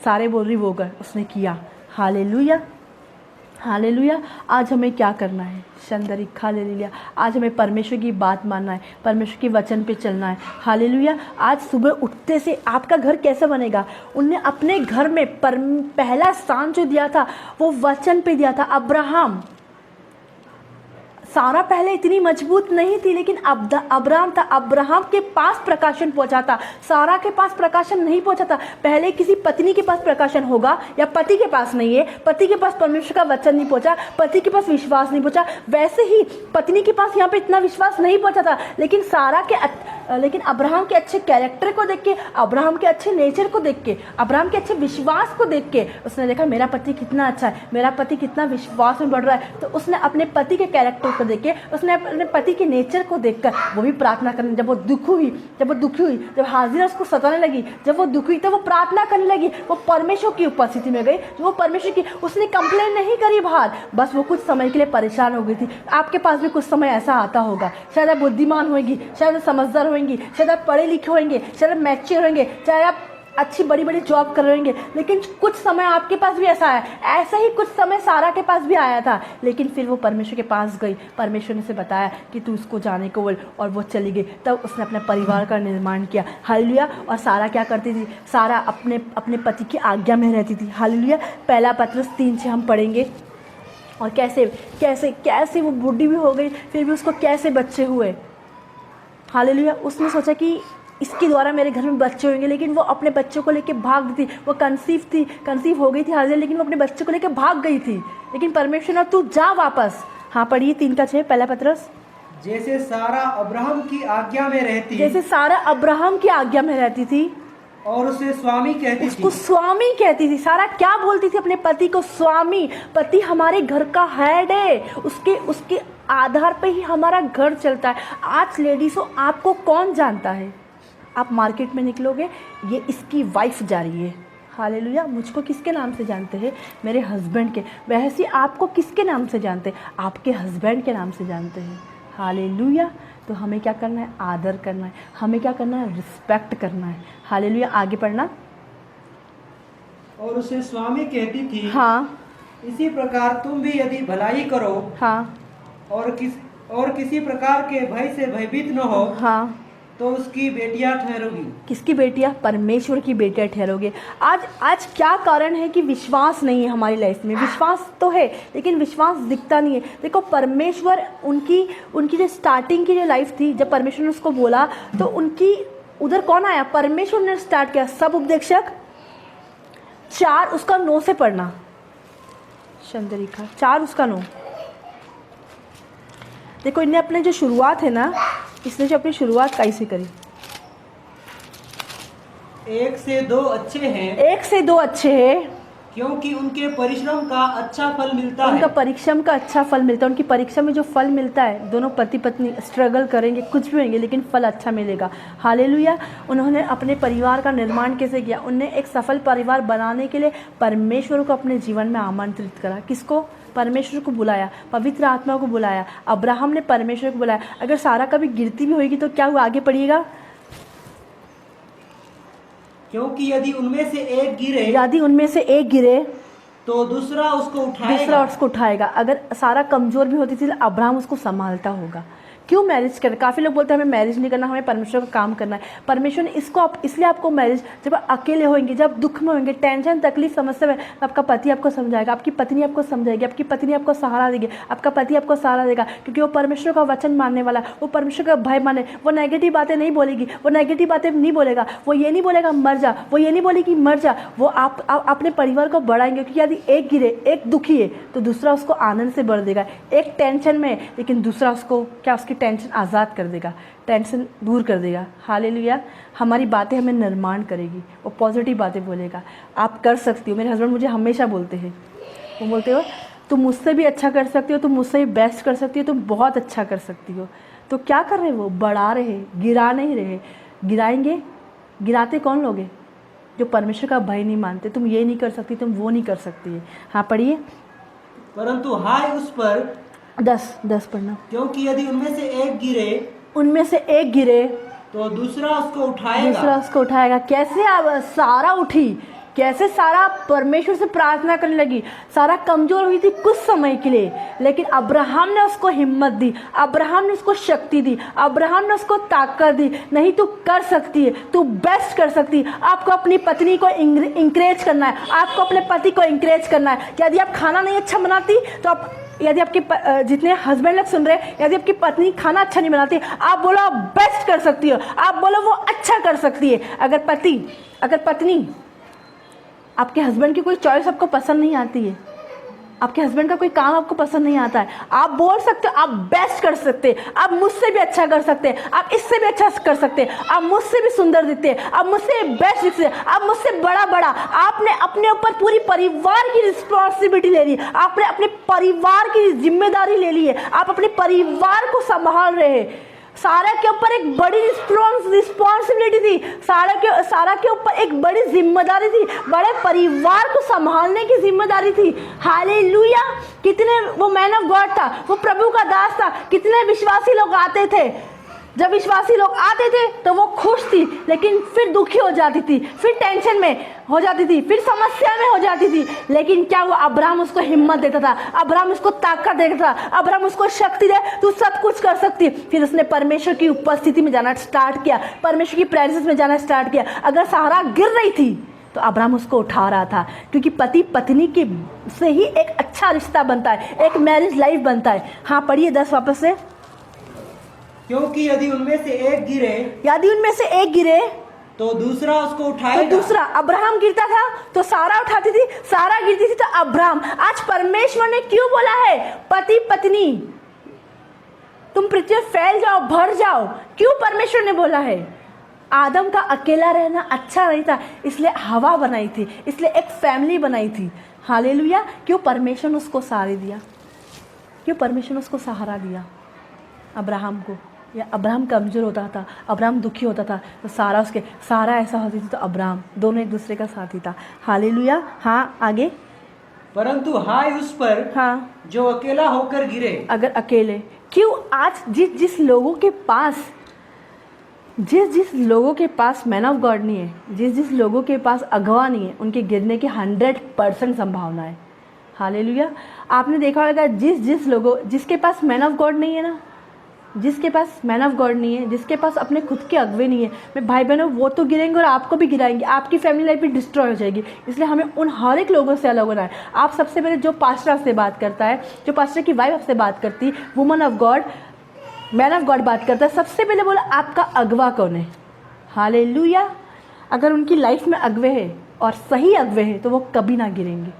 Speaker 1: सारे बोल रही वो कर। उसने किया। Hallelujah, hallelujah. आज हमें क्या करना है? शंदरी हालेलुया। आज हमें परमेश्वर की बात मानना है, परमेश्वर के वचन पे चलना है। हालेलुया। आज सुबह उठते से आपका घर कैसे बनेगा? उनने अपने घर में पहला स्थान जो दिया था वो वचन पे दिया था। अब्राहम, सारा पहले इतनी मजबूत नहीं थी, लेकिन अब्राहम था। अब्राहम के पास प्रकाशन पहुंचा था, सारा के पास प्रकाशन नहीं पहुंचा था। पहले किसी पत्नी के पास प्रकाशन होगा, या पति के पास नहीं है, पति के पास परमेश्वर का वचन नहीं पहुंचा, पति के पास विश्वास नहीं पहुंचा। वैसे ही पत्नी के पास यहाँ पे इतना विश्वास नहीं पहुंचा था, लेकिन अब्राहम के अच्छे कैरेक्टर को देख के, अब्राहम के अच्छे नेचर को देख के, अब्राहम के अच्छे विश्वास को देख के उसने देखा मेरा पति कितना अच्छा है, मेरा पति कितना विश्वास में बढ़ रहा है। तो उसने अपने पति के कैरेक्टर को देख के, उसने अपने पति के नेचर को देखकर वो भी प्रार्थना करने, जब वो दुखी हुई, जब हाजिरा उसको सताने लगी, जब वो दुखी, तो वो प्रार्थना करने लगी। वो परमेश्वर की उपस्थिति में गई, वो परमेश्वर की, उसने कंप्लेन नहीं करी बाहर, बस वो कुछ समय के लिए परेशान हो गई थी। आपके पास भी कुछ समय ऐसा आता होगा। शायद आप बुद्धिमान होंगी, शायद समझदार होंगी, शायद आप पढ़े लिखे होंगे, शायद आप मैच्योर होंगे, चाहे आप अच्छी बड़ी बड़ी जॉब कर रहे होंगे, लेकिन कुछ समय आपके पास भी ऐसा है। ऐसा ही कुछ समय सारा के पास भी आया था, लेकिन फिर वो परमेश्वर के पास गई। परमेश्वर ने उसे बताया कि तू उसको जाने को बोल, और वो चली गई। तब उसने अपने परिवार का निर्माण किया। हालेलुया। और सारा क्या करती थी? सारा अपने पति की आज्ञा में रहती थी। हालेलुया। पहला पत्रस 3 से हम पढ़ेंगे। और कैसे कैसे कैसे वो बूढ़ी भी हो गई, फिर भी उसको कैसे बच्चे हुए। हालेलुया। उसने सोचा कि इसके द्वारा मेरे घर में बच्चे होंगे, लेकिन वो अपने बच्चों को लेके भाग गई थी। वो कंसीव हो गई थी हाजिर, लेकिन वो अपने बच्चों को लेके भाग गई थी। लेकिन परमेश्वर ने, तू जा वापस। हाँ, पढ़िए 3:6 पहला पत्रस।
Speaker 2: जैसे सारा अब्राहम की आज्ञा में रहती,
Speaker 1: जैसे सारा अब्राहम की आज्ञा में रहती थी,
Speaker 2: और उसे स्वामी कहती
Speaker 1: उसको स्वामी कहती थी। सारा क्या बोलती थी अपने पति को? स्वामी। पति हमारे घर का हेड है, उसके आधार पे ही हमारा घर चलता है। आज लेडीज़ों, आपको कौन जानता है? आप मार्केट में निकलोगे, ये इसकी वाइफ जा रही है। हालेलुया। मुझको किसके नाम से जानते हैं? मेरे हस्बैंड के। वैसे आपको किसके नाम से जानते हैं? आपके हस्बैंड के नाम से जानते हैं। हालेलुया। तो हमें क्या करना है? आदर करना है। हमें क्या करना है? रिस्पेक्ट करना है। हालेलुया। आगे पढ़ना।
Speaker 2: और उसे स्वामी कहती थी।
Speaker 1: हाँ।
Speaker 2: इसी प्रकार तुम भी यदि भलाई करो, हाँ, और किसी प्रकार के भय से भयभीत न हो, हाँ, तो उसकी बेटियां ठहरोगी। किसकी बेटियां? परमेश्वर की बेटियां ठहरोगे। आज क्या कारण है कि विश्वास नहीं है हमारी लाइफ में? विश्वास तो है, लेकिन विश्वास दिखता नहीं है। देखो, परमेश्वर उनकी जो स्टार्टिंग की जो लाइफ थी, जब परमेश्वर ने उसको बोला, तो उनकी उधर कौन आया? परमेश्वर ने स्टार्ट किया। सब उपदेशक 4 उसका 9 से पढ़ना। चंद्रिका 4 उसका 9। देखो, इन्हें अपने जो शुरुआत है ना, इसने जो अपनी शुरुआत कैसे करी? 1 से 2 अच्छे हैं,
Speaker 1: 1 से 2 अच्छे हैं,
Speaker 2: क्योंकि उनके परिश्रम का अच्छा फल मिलता
Speaker 1: उनका
Speaker 2: है।
Speaker 1: परिश्रम का अच्छा फल मिलता है। उनकी परीक्षा में जो फल मिलता है, दोनों पति पत्नी स्ट्रगल करेंगे, कुछ भी होंगे, लेकिन फल अच्छा मिलेगा। हालेलुया। उन्होंने अपने परिवार का निर्माण कैसे किया? उन्हें एक सफल परिवार बनाने के लिए परमेश्वर को अपने जीवन में आमंत्रित करा। किसको? परमेश्वर को बुलाया, पवित्र आत्मा को बुलाया। अब्राहम ने परमेश्वर को बुलाया। अगर सारा कभी गिरती भी होगी तो क्या हुआ? आगे पढ़िएगा।
Speaker 2: क्योंकि यदि उनमें से एक गिरे तो दूसरा उसको उठाएगा। अगर सारा कमजोर भी होती थी तो अब्राहम उसको संभालता होगा। क्यों मैरिज करना? काफ़ी लोग बोलते हैं हमें मैरिज नहीं करना, हमें परमेश्वर का काम करना है। परमेश्वर ने इसलिए आपको मैरिज, जब आप अकेले होंगे, जब दुख में होंगे, टेंशन तकलीफ समस्या में, आपका पति आपको समझाएगा, आपकी पत्नी आपको समझाएगी, आपकी पत्नी आपको सहारा देगी, आपका पति आपको सहारा देगा, क्योंकि वो परमेश्वर का वचन मानने वाला, वो परमेश्वर का भय माने। वो नेगेटिव बातें नहीं बोलेगी, वो नेगेटिव बातें नहीं बोलेगा, वो ये नहीं बोलेगा मर जा, वो ये नहीं बोलेगी मर जा। वो आप अपने परिवार को बढ़ाएंगे, क्योंकि यदि एक गिरे, एक दुखी है तो दूसरा उसको आनंद से भर देगा। एक टेंशन में है लेकिन दूसरा उसको क्या, उसकी टेंशन आज़ाद कर देगा, टेंशन दूर कर देगा। हालेलुया। हमारी बातें हमें निर्माण करेगी, वो पॉजिटिव बातें बोलेगा। आप कर सकती हो। मेरे हस्बैंड मुझे हमेशा बोलते हैं, वो बोलते हो तुम मुझसे भी अच्छा कर सकती हो, तुम मुझसे भी बेस्ट कर सकती हो, तुम बहुत अच्छा कर सकती हो। तो क्या कर रहे? वो बढ़ा रहे, गिरा नहीं रहे। गिराएंगे, गिराते कौन लोग हैं? जो परमेश्वर का भय नहीं मानते। तुम ये नहीं कर सकती, तुम वो नहीं कर सकती है। हाँ पढ़िए। परंतु हाय उस पर
Speaker 1: 10 पढ़ना।
Speaker 2: क्योंकि यदि उनमें से एक गिरे तो दूसरा उसको उठाएगा। कैसे अब सारा उठी? कैसे सारा परमेश्वर से प्रार्थना करने लगी? सारा कमजोर हुई थी कुछ समय के लिए, लेकिन अब्राहम ने उसको हिम्मत दी, अब्राहम ने उसको शक्ति दी, अब्राहम ने उसको ताकत दी। नहीं तू कर सकती है, तू बेस्ट कर सकती है। आपको अपनी पत्नी को इंकरेज करना है, आपको अपने पति को इंकरेज करना है। यदि आप खाना नहीं अच्छा बनाती तो आप, यदि आपके जितने हस्बैंड लोग सुन रहे हैं, यदि आपकी पत्नी खाना अच्छा नहीं बनाती, आप बोलो आप बेस्ट कर सकती हो, आप बोलो वो अच्छा कर सकती है। अगर पत्नी, आपके हस्बैंड की कोई चॉइस आपको पसंद नहीं आती है, आपके हस्बैंड का कोई काम आपको पसंद नहीं आता है, आप बोल सकते हो आप बेस्ट कर सकते हैं, आप मुझसे भी अच्छा कर सकते हैं, आप इससे भी अच्छा कर सकते हैं, आप मुझसे भी सुंदर दिखते हैं, आप मुझसे बेस्ट दिखते हैं, आप मुझसे बड़ा। आपने अपने ऊपर पूरी परिवार की रिस्पॉन्सिबिलिटी ले ली, आपने अपने परिवार की जिम्मेदारी ले ली है, आप अपने परिवार को संभाल रहे हैं। सारा के ऊपर एक बड़ी रिस्पॉन्सिबिलिटी थी, सारा के ऊपर एक बड़ी जिम्मेदारी थी, बड़े परिवार को संभालने की जिम्मेदारी थी। हालेलुया। कितने, वो मैन ऑफ गॉड था, वो प्रभु का दास था। कितने विश्वासी लोग आते थे, जब विश्वासी लोग आते थे तो वो खुश थी, लेकिन फिर दुखी हो जाती थी, फिर टेंशन में हो जाती थी, फिर समस्या में हो जाती थी। लेकिन क्या हुआ? अब्राहम उसको हिम्मत देता था, अब्राहम उसको ताकत देता था, अब्राहम उसको शक्ति दे, तू सब कुछ कर सकती। फिर उसने परमेश्वर की उपस्थिति में जाना स्टार्ट किया, परमेश्वर की प्रेजेंस में जाना स्टार्ट किया। अगर सहारा गिर रही थी तो अब्राहम उसको उठा रहा था, क्योंकि पति पत्नी के से ही एक अच्छा रिश्ता बनता है, एक मैरिज लाइफ बनता है। हाँ पढ़िए 10 वापस से। क्योंकि यदि उनमें से एक गिरे तो दूसरा उसको उठाएगा।
Speaker 1: तो दूसरा, अब्राहम गिरता था तो सारा उठाती थी, सारा गिरती थी तो अब्राहम। आज परमेश्वर ने क्यों बोला है पति पत्नी तुम पृथ्वी में फैल जाओ, भर जाओ? क्यों परमेश्वर ने बोला है? आदम का अकेला रहना अच्छा नहीं था, इसलिए हवा बनाई थी, इसलिए एक फैमिली बनाई थी। हालेलुया। क्यों परमेश्वर ने उसको सहारा दिया? क्यों परमेश्वर ने उसको सहारा दिया अब्राहम को? या अब्राहम कमजोर होता था, अब्राहम दुखी होता था तो सारा ऐसा होती थी तो अब्राहम, दोनों एक दूसरे का साथी था। हालेलुया। हाँ आगे।
Speaker 2: परंतु हाय उस पर, हाँ, जो अकेला होकर गिरे। अगर अकेले,
Speaker 1: क्यों आज जिस लोगों के पास मैन ऑफ गॉड नहीं है, जिस लोगों के पास अगवा नहीं है, उनके गिरने की 100% संभावना है। हालेलुया। आपने देखा होगा जिसके पास मैन ऑफ गॉड नहीं है ना, जिसके पास मैन ऑफ गॉड नहीं है, जिसके पास अपने खुद के अगवे नहीं है, मैं भाई बहनों, वो तो गिरेंगे और आपको भी गिराएंगे, आपकी फैमिली लाइफ भी डिस्ट्रॉय हो जाएगी। इसलिए हमें उन हर एक लोगों से अलग होना है। आप सबसे पहले, जो पास्टर आपसे बात करता है, जो पास्टर की वाइफ आपसे बात करती, woman of God, man of God बात करता है, सबसे पहले बोला आपका अगवा कौन है। हालेलुया। अगर उनकी लाइफ में अगवे है और सही अगवे है तो वो कभी ना गिरेंगे।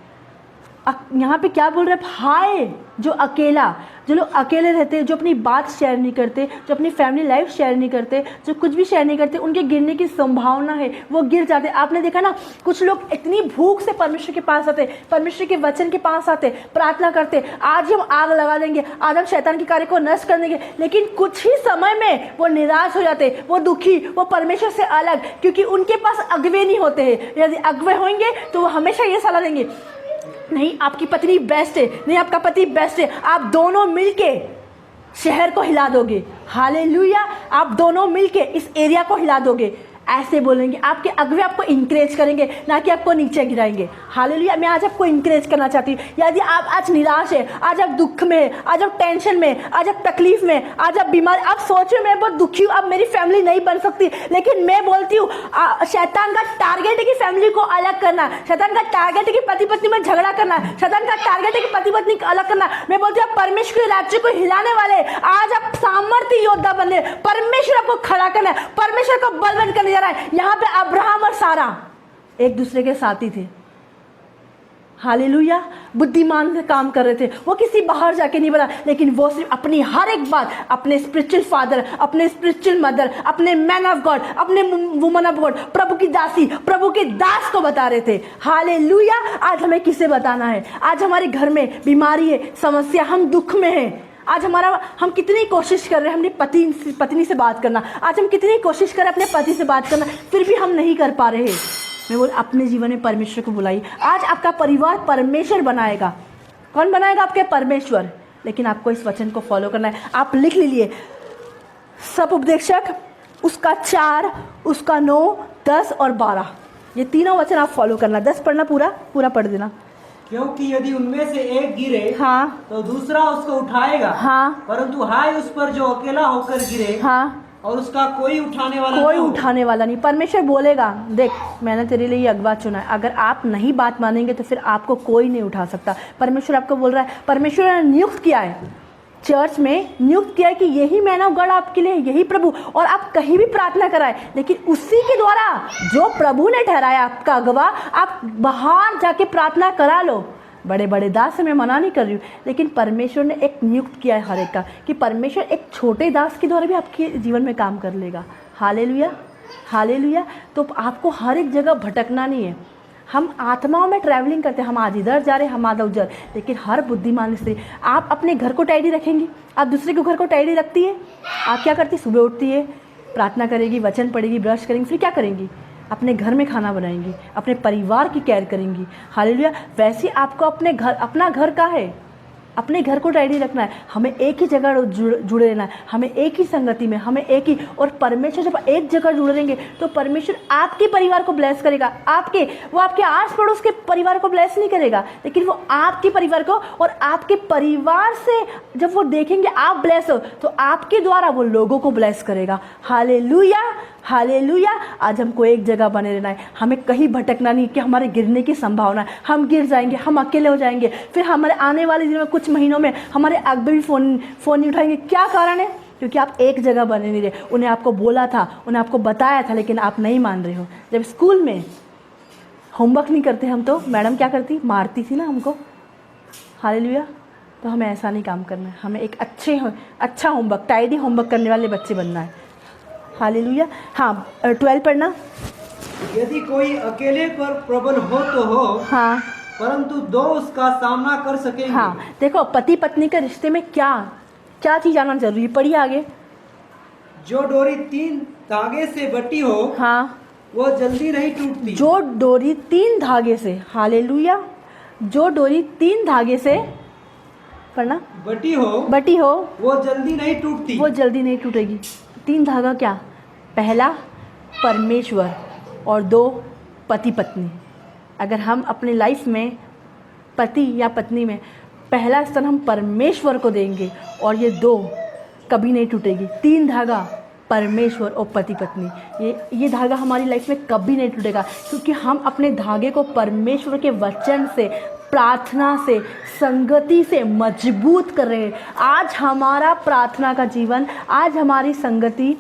Speaker 1: यहाँ पे क्या बोल रहे हैं, हाय जो अकेला, जो लोग अकेले रहते हैं, जो अपनी बात शेयर नहीं करते, जो अपनी फैमिली लाइफ शेयर नहीं करते, जो कुछ भी शेयर नहीं करते, उनके गिरने की संभावना है, वो गिर जाते। आपने देखा ना, कुछ लोग इतनी भूख से परमेश्वर के पास आते, परमेश्वर के वचन के पास आते, प्रार्थना करते, आज हम आग लगा देंगे, आज हम शैतान के कार्य को नष्ट कर देंगे, लेकिन कुछ ही समय में वो निराश हो जाते, वो दुखी, वो परमेश्वर से अलग, क्योंकि उनके पास अगवे नहीं होते हैं। यदि अगवे होंगे तो वो हमेशा ये सलाह देंगे, नहीं आपकी पत्नी बेस्ट है, नहीं आपका पति बेस्ट है, आप दोनों मिलके शहर को हिला दोगे, हालेलुया, आप दोनों मिलके इस एरिया को हिला दोगे, ऐसे बोलेंगे। आपके अगुवे आपको इंकरेज करेंगे, ना कि आपको नीचे गिराएंगे। हालेलुया। मैं आज आपको इंकरेज करना चाहती हूँ, यदि आप आज निराश है, आज आप दुख में है, आज आप टेंशन में, आज आप तकलीफ में, आज आप बीमार, आप सोच रहे मैं बहुत दुखी हूँ, अब मेरी फैमिली नहीं बन सकती, लेकिन मैं बोलती हूँ शैतान का टारगेट है कि फैमिली को अलग करना, शैतान का टारगेट है कि पति पत्नी में झगड़ा करना, शैतान का टारगेट है कि पति पत्नी को अलग करना। मैं बोलती हूँ परमेश्वर के राज्य को हिलाने वाले आज आप सामर्थ्य योद्धा बने, परमेश्वर आपको खड़ा करना है, परमेश्वर को बलवंत करने जा रहा है। यहाँ पे अब्राहम और सारा एक दूसरे के साथी थे, हालेलुया, बुद्धिमान से काम कर रहे थे, वो किसी बाहर जाके नहीं बना, लेकिन वो सिर्फ अपनी हर एक बात अपने स्पिरिचुअल फादर, अपने स्पिरिचुअल मदर, अपने मैन ऑफ गॉड, अपने वुमन ऑफ गॉड, प्रभु की दासी, प्रभु के दास को बता रहे थे। हालेलुया। आज हमें किसे बताना है? आज हमारे घर में बीमारी है, समस्या, हम दुख में हैं, आज हम कितनी कोशिश कर रहे हैं अपनी पत्नी से बात करना, आज हम कितनी कोशिश कर रहे हैं अपने पति से बात करना, फिर भी हम नहीं कर पा रहे। मैं बोल अपने जीवन में परमेश्वर को बुलाइए। आज आपका परिवार परमेश्वर बनाएगा। कौन बनाएगा? आपके परमेश्वर। लेकिन आपको इस वचन को फॉलो करना है। आप लिख लीजिए, सब उपदेशक उसका 4, उसका 9, 10 और 12, ये तीनों वचन आप फॉलो करना। 10 पढ़ना, पूरा पढ़ देना।
Speaker 2: क्योंकि यदि उनमें से एक गिरे,
Speaker 1: हाँ,
Speaker 2: तो दूसरा उसको उठाएगा,
Speaker 1: हाँ,
Speaker 2: परंतु हाय उस पर जो अकेला होकर गिरे,
Speaker 1: हाँ,
Speaker 2: और उसका कोई
Speaker 1: उठाने वाला नहीं। परमेश्वर बोलेगा, देख मैंने तेरे लिए ये अगवा चुना है, अगर आप नहीं बात मानेंगे तो फिर आपको कोई नहीं उठा सकता। परमेश्वर आपको बोल रहा है, परमेश्वर ने नियुक्त किया है, चर्च में नियुक्त किया है कि यही मैन ऑफ गॉड आपके लिए, यही प्रभु, और आप कहीं भी प्रार्थना कराए, लेकिन उसी के द्वारा जो प्रभु ने ठहराया आपका अगवा, आप बाहर जाके प्रार्थना करा लो। बड़े बड़े दास से मैं मना नहीं कर रही हूँ, लेकिन परमेश्वर ने एक नियुक्त किया है हर एक का, कि परमेश्वर एक छोटे दास के द्वारा भी आपके जीवन में काम कर लेगा। Hallelujah, hallelujah. तो आपको हर एक जगह भटकना नहीं है। हम आत्माओं में ट्रैवलिंग करते हैं, हम आज इधर जा रहे हैं, हम आज उधर, लेकिन हर बुद्धिमान स्त्री, आप अपने घर को टाइडी रखेंगी? आप दूसरे के घर को टाइडी रखती है? आप क्या करती? सुबह उठती है, प्रार्थना करेगी, वचन पढ़ेगी, ब्रश करेंगी, फिर क्या करेंगी? अपने घर में खाना बनाएंगी, अपने परिवार की केयर करेंगी। हालेलुया। वैसे आपको अपना घर का है, अपने घर को टाइडी रखना है। हमें एक ही जगह जुड़े रहना है, हमें एक ही संगति में, हमें एक ही, और परमेश्वर जब एक जगह जुड़े रहेंगे तो परमेश्वर आपके परिवार को ब्लेस करेगा। वो आपके आस पड़ोस के परिवार को ब्लेस नहीं करेगा, लेकिन वो आपके परिवार को, और आपके परिवार से जब वो देखेंगे आप ब्लेस हो, तो आपके द्वारा वो लोगों को ब्लेस करेगा। Hallelujah, hallelujah. आज हमको एक जगह बने रहना है, हमें कहीं भटकना नहीं कि हमारे गिरने की संभावना है, हम गिर जाएंगे, हम अकेले हो जाएंगे, फिर हमारे आने वाले दिनों में, कुछ महीनों में हमारे अगबे भी फ़ोन नहीं उठाएंगे। क्या कारण है? क्योंकि आप एक जगह बने नहीं रहे। उन्हें आपको बोला था, उन्हें आपको बताया था, लेकिन आप नहीं मान रहे हो। जब स्कूल में होमवर्क नहीं करते हम, तो मैडम क्या करती? मारती थी ना हमको। हालेलुया। तो हमें ऐसा नहीं काम करना है, हमें एक अच्छा होमवर्क, टाइडी होमवर्क करने वाले बच्चे बनना है। हालेलुया। हाँ, 12 पढ़ना।
Speaker 2: यदि कोई अकेले पर प्रबल हो तो हो, हाँ, परंतु 2 उसका सामना कर सकेंगे।
Speaker 1: हाँ, देखो पति पत्नी के रिश्ते में क्या चीज आना जरूरी है। पढ़िए आगे।
Speaker 2: जो डोरी 3 धागे से बटी हो,
Speaker 1: हाँ,
Speaker 2: वो जल्दी नहीं टूटती।
Speaker 1: जो डोरी 3 धागे से, हालेलुया, जो डोरी 3 धागे से, पढ़ना,
Speaker 2: बटी हो, वो जल्दी नहीं टूटती।
Speaker 1: वो जल्दी नहीं टूटेगी। 3 धागा क्या? पहला परमेश्वर, और 2 पति पत्नी। अगर हम अपने लाइफ में पति या पत्नी में पहला स्थान हम परमेश्वर को देंगे, और ये 2 कभी नहीं टूटेगी। 3 धागा परमेश्वर और पति पत्नी, ये धागा हमारी लाइफ में कभी नहीं टूटेगा, क्योंकि हम अपने धागे को परमेश्वर के वचन से, प्रार्थना से, संगति से मजबूत कर रहे हैं। आज हमारा प्रार्थना का जीवन, आज हमारी संगति,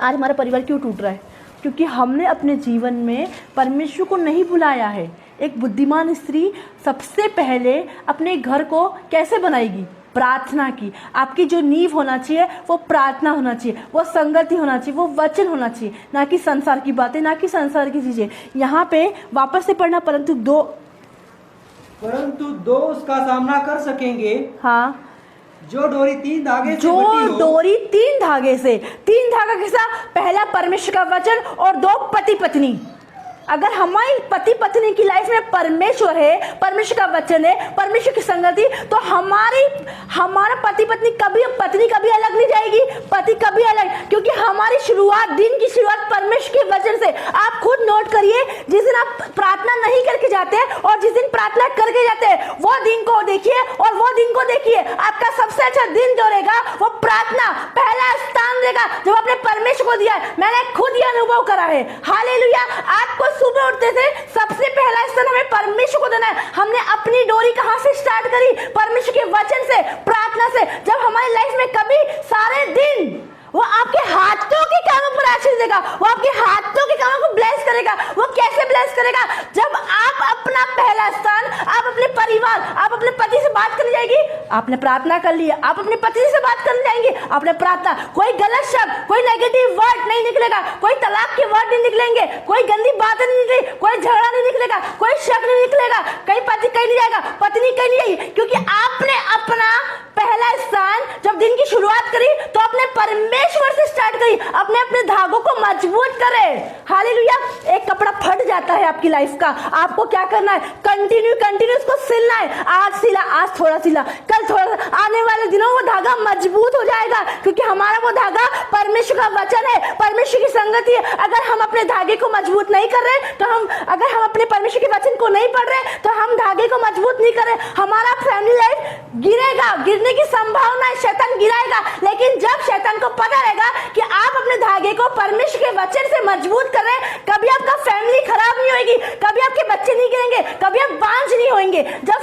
Speaker 1: आज हमारा परिवार क्यों टूट रहा है? क्योंकि हमने अपने जीवन में परमेश्वर को नहीं बुलाया है। एक बुद्धिमान स्त्री सबसे पहले अपने घर को कैसे बनाएगी? प्रार्थना की। आपकी जो नींव होना चाहिए वो प्रार्थना होना चाहिए, वो संगति होना चाहिए, वो वचन होना चाहिए, ना कि संसार की बातें, ना कि संसार की चीजें। यहाँ पे वापस से पढ़ना, परंतु
Speaker 2: दो उसका सामना कर सकेंगे।
Speaker 1: हाँ,
Speaker 2: जो डोरी 3 धागे से
Speaker 1: जो
Speaker 2: बटी हो।
Speaker 1: डोरी 3 धागे से, 3 धागा कैसा? पहला परमेश्वर का वचन और 2 पति पत्नी। अगर हमारी पति पत्नी की लाइफ में परमेश्वर है, परमेश्वर का वचन है, परमेश्वर की संगति, तो हमारा पति पत्नी पत्नी कभी अलग नहीं जाएगी, पति कभी अलग, क्योंकि हमारी शुरुआत, दिन की शुरुआत परमेश्वर के वचन से। आप खुद नोट करिए, जिस दिन आप प्रार्थना नहीं करके जाते हैं और जिस दिन प्रार्थना करके जाते हैं, वो दिन को देखिए और वो दिन को देखिए। आपका सबसे अच्छा दिन जो रहेगा वो प्रार्थना पहला स्थान देगा, जो आपने परमेश्वर को दिया है। मैंने खुद ये अनुभव करा है। हालेलुया। आपको सुबह उठते थे सबसे पहला स्थान हमें परमेश्वर को देना है। हमने अपनी डोरी कहां से स्टार्ट करी? परमेश्वर के वचन से, प्रार्थना से। जब हमारी लाइफ में कभी सारे दिन वो आपके हाथों के कामों पर आशीष देगा, वो आपके हाथों के कामों को ब्लेस करेगा। वो कैसे ब्लेस करेगा? जब आप अपना पहला स्थान, आप अपने परिवार, आप अपने पति से बात करने जाएगी, आपने प्रार्थना कर ली, आप अपने पति से बात करने जाएंगे, आपने प्रार्थना, कोई गलत शब्द, कोई नेगेटिव वर्ड नहीं निकलेगा, कोई तलाक के वर्ड नहीं निकलेंगे, कोई गंदी बातें नहीं निकलेगी, कोई झगड़ा नहीं निकलेगा, कोई शक नहीं निकलेगा, कहीं पति कहीं नहीं जाएगा, पत्नी कहीं नहीं जाएगी, क्योंकि आपने अपना पहला स्थान जब दिन की शुरुआत करी तो अपने परमेश्वर से स्टार्ट करी। अपने धागों को मजबूत करे। हालेलुया। एक कपड़ा फट जाता है आपकी लाइफ का, आपको क्या करना है? कंटिन्यू उसको सिलना है। आज सिला, आज थोड़ा सिला, कल थोड़ा, आने वाले दिनों वो धागा मजबूत हो जाएगा, क्योंकि हमारा वो धागा परमेश्वर का वचन है, परमेश्वर की संगति है। अगर हम अपने धागे को मजबूत नहीं कर रहे तो अगर हम अपने परमेश्वर के वचन को नहीं पढ़ रहे तो हम धागे को मजबूत नहीं कर रहे, हमारा फैमिली लाइफ गिरेगा, गिरने की संभावना है, शैतान गिराएगा। लेकिन जब शैतान को पता रहेगा कि आप अपने धागे को परमेश्वर के वचन से मजबूत कर रहे हैं, कभी आपका फैमिली खराब नहीं होगी, कभी आपके बच्चे नहीं गिरेंगे, कभी आप बांझ नहीं होंगे। जब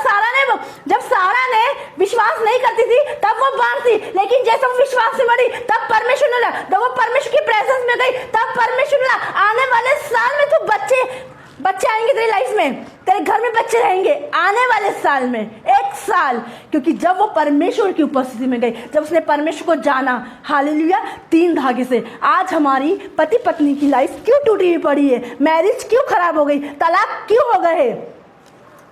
Speaker 1: सारा ने विश्वास नहीं करती थी तब वो बांझ थी, लेकिन जैसे वो विश्वास से बढ़ी तब परमेश्वर ने, जब वो परमेश्वर की प्रेजेंस में गई तब परमेश्वर ने, आने वाले साल में तो बच्चे आएंगे तेरी लाइफ में, तेरे घर में बच्चे रहेंगे आने वाले साल में, 1 साल। क्योंकि जब वो परमेश्वर की उपस्थिति में गई, जब उसने परमेश्वर को जाना, हालेलुया, 3 धागे से। आज हमारी पति पत्नी की लाइफ क्यों टूटी हुई पड़ी है? मैरिज क्यों खराब हो गई? तलाक क्यों हो गए?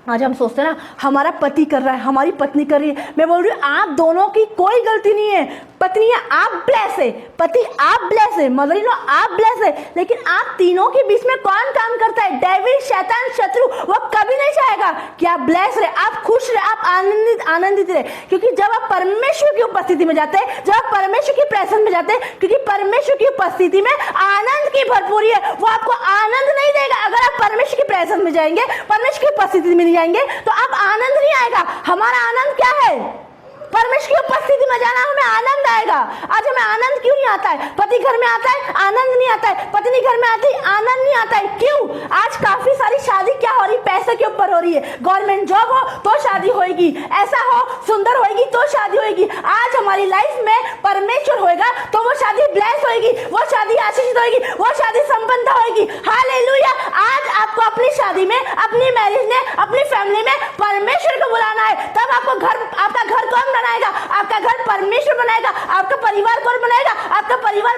Speaker 1: आज हम सोचते हैं ना, हमारा पति कर रहा है, हमारी पत्नी कर रही है। मैं बोल रही हूँ, आप दोनों की कोई गलती नहीं है। पत्नी आप ब्लेस है, पति आप ब्लेस है, मदर इन लॉ आप ब्लेस है, लेकिन आप तीनों के बीच में कौन काम करता है? डेविल, शैतान, शत्रु। वो कभी नहीं चाहेगा कि आप ब्लेस रहे, आप खुश रहे, आप आनंदित रहे। क्योंकि जब आप परमेश्वर की उपस्थिति में जाते हैं, जब आप परमेश्वर की प्रेजेंस में जाते हैं, क्योंकि परमेश्वर की उपस्थिति में आनंद की भरपूरी है, वो आपको आनंद नहीं देगा। अगर आप परमेश्वर की प्रेजेंस में जाएंगे, परमेश्वर की उपस्थिति में नहीं जाएंगे, तो आप आनंद नहीं आएगा। हमारा आनंद क्या है? परमेश्वर की उपस्थिति में जाना, हमें आनंद आएगा। आज हमें आनंद क्यों नहीं आता है? पति घर में आता है, आनंद नहीं आता है, पत्नी घर में आती है, आनंद नहीं आता है। क्यों? आज काफी सारी शादी क्या हो रही? पैसे के ऊपर हो रही है। गवर्नमेंट जॉब हो तो शादी होगी, ऐसा हो, सुंदर होगी तो शादी होगी। आज हमारी लाइफ में परमेश्वर होएगा तो वो शादी ब्लेस होगी, वो शादी आशीषित होगी, वो शादी संपन्नता होगी। हालेलुया। आज आपको अपनी शादी में, अपनी मैरिज में, अपनी फैमिली में परमेश्वर को बुलाना है, तब आपको आपका घर कौन बनाएगा? आपका घर परमेश्वर बनाएगा। आपका परिवार कौन बनाएगा? आपका परिवार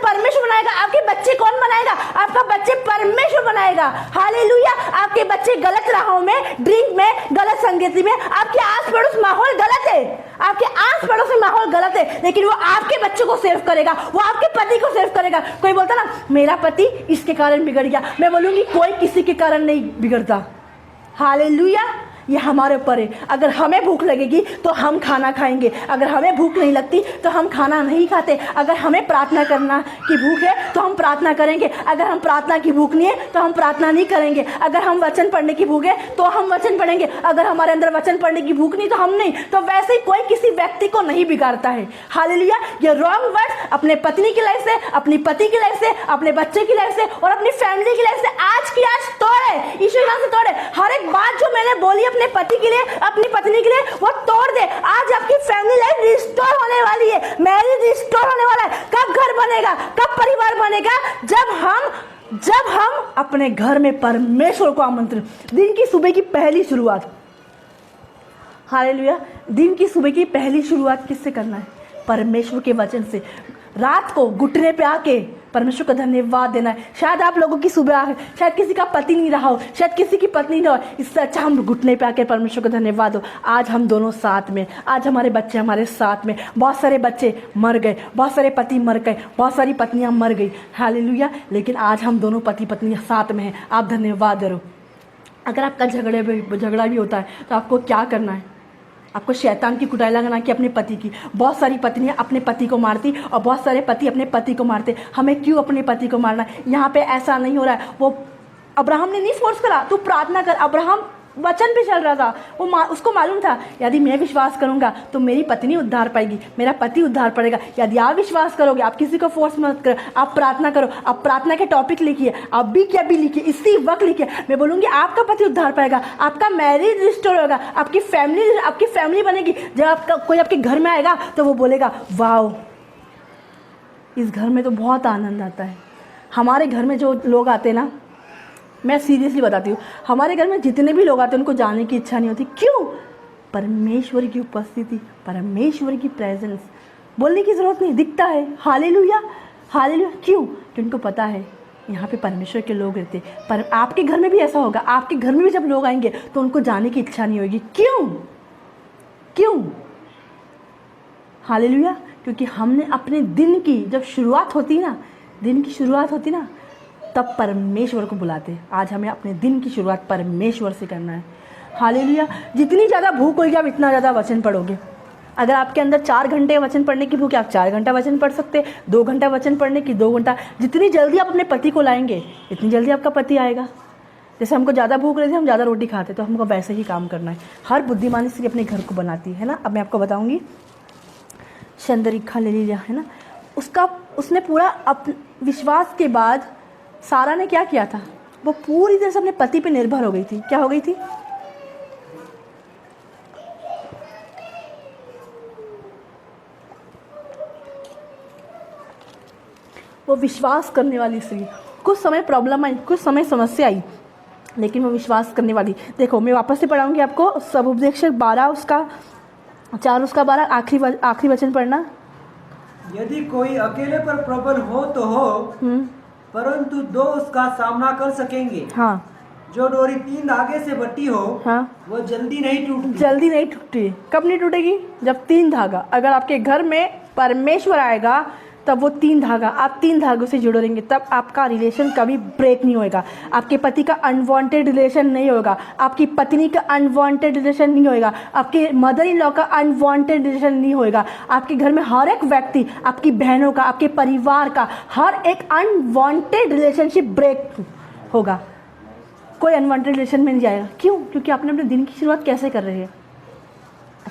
Speaker 1: परमेश्वर बनाएगा। आपके बच्चे कौन बनाएगा? आपका बच्चे परमेश्वर बनाएगा। हालेलुया। आपके बच्चे गलत राहों में, ड्रिंक में, गलत संगति में, आपके आस पड़ोस माहौल गलत है, आपके आस पड़ोस में माहौल गलत है, लेकिन वो आपके बच्चों को सेव करेगा, वो आपके पति को सेव करेगा। कोई बोलता ना, मेरा पति इसके कारण बिगड़ गया, मैं बोलूंगी कोई किसी के कारण नहीं बिगड़ता। हालेलुया। ये हमारे ऊपर है। अगर हमें भूख लगेगी तो हम खाना खाएंगे, अगर हमें भूख नहीं लगती तो हम खाना नहीं खाते। अगर हमें प्रार्थना करना की भूख है तो हम प्रार्थना करेंगे, अगर हम प्रार्थना की भूख नहीं है तो हम प्रार्थना नहीं करेंगे। अगर हम वचन पढ़ने की भूख है तो हम वचन पढ़ेंगे, अगर हमारे अंदर वचन पढ़ने की भूख नहीं तो हम नहीं। तो वैसे ही कोई किसी व्यक्ति को नहीं बिगाड़ता है। हालेलुया। ये रॉन्ग वर्ड्स अपने पत्नी की लाइफ से, अपनी पति की लाइफ से, अपने बच्चे की लाइफ से और अपनी फैमिली की लाइफ से आज की आज तोड़े, ईश्वर नाम से तोड़े। हर एक बात जो मैंने बोली अपने पति के लिए, अपनी पत्नी के लिए, वो तोड़ दे। आज आपकी फैमिली लाइफ रिस्टोर होने वाली है, मैरिज रिस्टोर होने वाला है। कब घर बनेगा, कब परिवार बनेगा? जब हम अपने घर में परमेश्वर को आमंत्रण। दिन की सुबह की पहली शुरुआत, हालेलुया, दिन की सुबह की पहली शुरुआत किससे करना है? परमेश्वर के वचन से। रात को घुटने पे आके परमेश्वर को धन्यवाद देना है। शायद आप लोगों की सुबह आ, शायद किसी का पति नहीं रहा हो, शायद किसी की पत्नी ना हो, इससे अच्छा हम घुटने पे आके परमेश्वर को धन्यवाद हो। आज हम दोनों साथ में, आज हमारे बच्चे हमारे साथ में। बहुत सारे बच्चे मर गए, बहुत सारे पति मर गए, बहुत सारी पत्नियां मर गई, हालेलुया, लेकिन आज हम दोनों पति पत्नी साथ में हैं। आप धन्यवाद करो। अगर आपका झगड़ा भी होता है तो आपको क्या करना है? आपको शैतान की कुटाई लगाना कि अपने पति की। बहुत सारी पत्नियां अपने पति को मारती और बहुत सारे पति अपने पति को मारते। हमें क्यों अपने पति को मारना है? यहाँ पे ऐसा नहीं हो रहा है। वो अब्राहम ने नहीं फोर्स करा, तू प्रार्थना कर। अब्राहम वचन पे चल रहा था, उसको मालूम था यदि मैं विश्वास करूंगा तो मेरी पत्नी उद्धार पाएगी, मेरा पति उद्धार पड़ेगा। यदि आप विश्वास करोगे, आप किसी को फोर्स मत करो, आप प्रार्थना करो। आप प्रार्थना के टॉपिक लिखिए, आप भी क्या भी लिखिए, इसी वक्त लिखिए। मैं बोलूँगी आपका पति उद्धार पाएगा, आपका मैरिज रिस्टोर होगा, आपकी फैमिली बनेगी। जब आपका कोई आपके घर में आएगा तो वो बोलेगा वाओ, इस घर में तो बहुत आनंद आता है। हमारे घर में जो लोग आते हैं ना, मैं सीरियसली बताती हूँ, हमारे घर में जितने भी लोग आते हैं उनको जाने की इच्छा नहीं होती। क्यों? परमेश्वर की उपस्थिति, परमेश्वर की प्रेजेंस। बोलने की ज़रूरत नहीं, दिखता है। Hallelujah, hallelujah. क्यों? क्योंकि उनको पता है यहाँ पे परमेश्वर के लोग रहते। पर आपके घर में भी ऐसा होगा, आपके घर में भी जब लोग आएंगे तो उनको जाने की इच्छा नहीं होगी। क्यों? क्यों? हालेलुया, क्योंकि हमने अपने दिन की जब शुरुआत होती ना, दिन की शुरुआत होती ना, तब परमेश्वर को बुलाते। आज हमें अपने दिन की शुरुआत परमेश्वर से करना है। हालेलुया। जितनी ज़्यादा भूख होगी आप इतना ज़्यादा वचन पढ़ोगे। अगर आपके अंदर 4 घंटे वचन पढ़ने की भूख है, आप 4 घंटा वचन पढ़ सकते। 2 घंटा वचन पढ़ने की 2 घंटा। जितनी जल्दी आप अपने पति को लाएंगे इतनी जल्दी आपका पति आएगा। जैसे हमको ज़्यादा भूख रहती है, हम ज़्यादा रोटी खाते, तो हमको वैसे ही काम करना है। हर बुद्धिमानी से अपने घर को बनाती है ना। अब मैं आपको बताऊँगी, शंदरीखा ले लिया है ना, उसने पूरा विश्वास के बाद सारा ने क्या किया था? वो पूरी तरह से अपने पति पे निर्भर हो गई थी। क्या हो गई थी? वो विश्वास करने वाली स्त्री। कुछ समय प्रॉब्लम आई, कुछ समय समस्या आई, लेकिन वो विश्वास करने वाली। देखो, मैं वापस से पढ़ाऊंगी आपको। सबोपदेशक 12 उसका 4 उसका 12 आखिरी वचन पढ़ना।
Speaker 2: यदि कोई अकेले पर प्रबल हो तो हो, परंतु 2 उसका सामना कर सकेंगे।
Speaker 1: हाँ।
Speaker 2: जो डोरी 3 धागे से बटी हो, हाँ, वो जल्दी नहीं टूटती।
Speaker 1: कब नहीं टूटेगी? जब 3 धागा, अगर आपके घर में परमेश्वर आएगा तब वो 3 धागा, आप 3 धागों से जुड़े रहेंगे, तब आपका रिलेशन कभी ब्रेक नहीं होएगा। आपके पति का अनवांटेड रिलेशन नहीं होगा, आपकी पत्नी का अनवांटेड रिलेशन नहीं होएगा, आपके मदर इन लॉ का अनवांटेड रिलेशन नहीं होएगा। आपके घर में हर एक व्यक्ति, आपकी बहनों का, आपके परिवार का हर एक अनवांटेड रिलेशनशिप ब्रेक होगा। कोई अनवांटेड रिलेशन में नहीं जाएगा। क्यों? क्योंकि आपने अपने दिन की शुरुआत कैसे कर रहे हैं।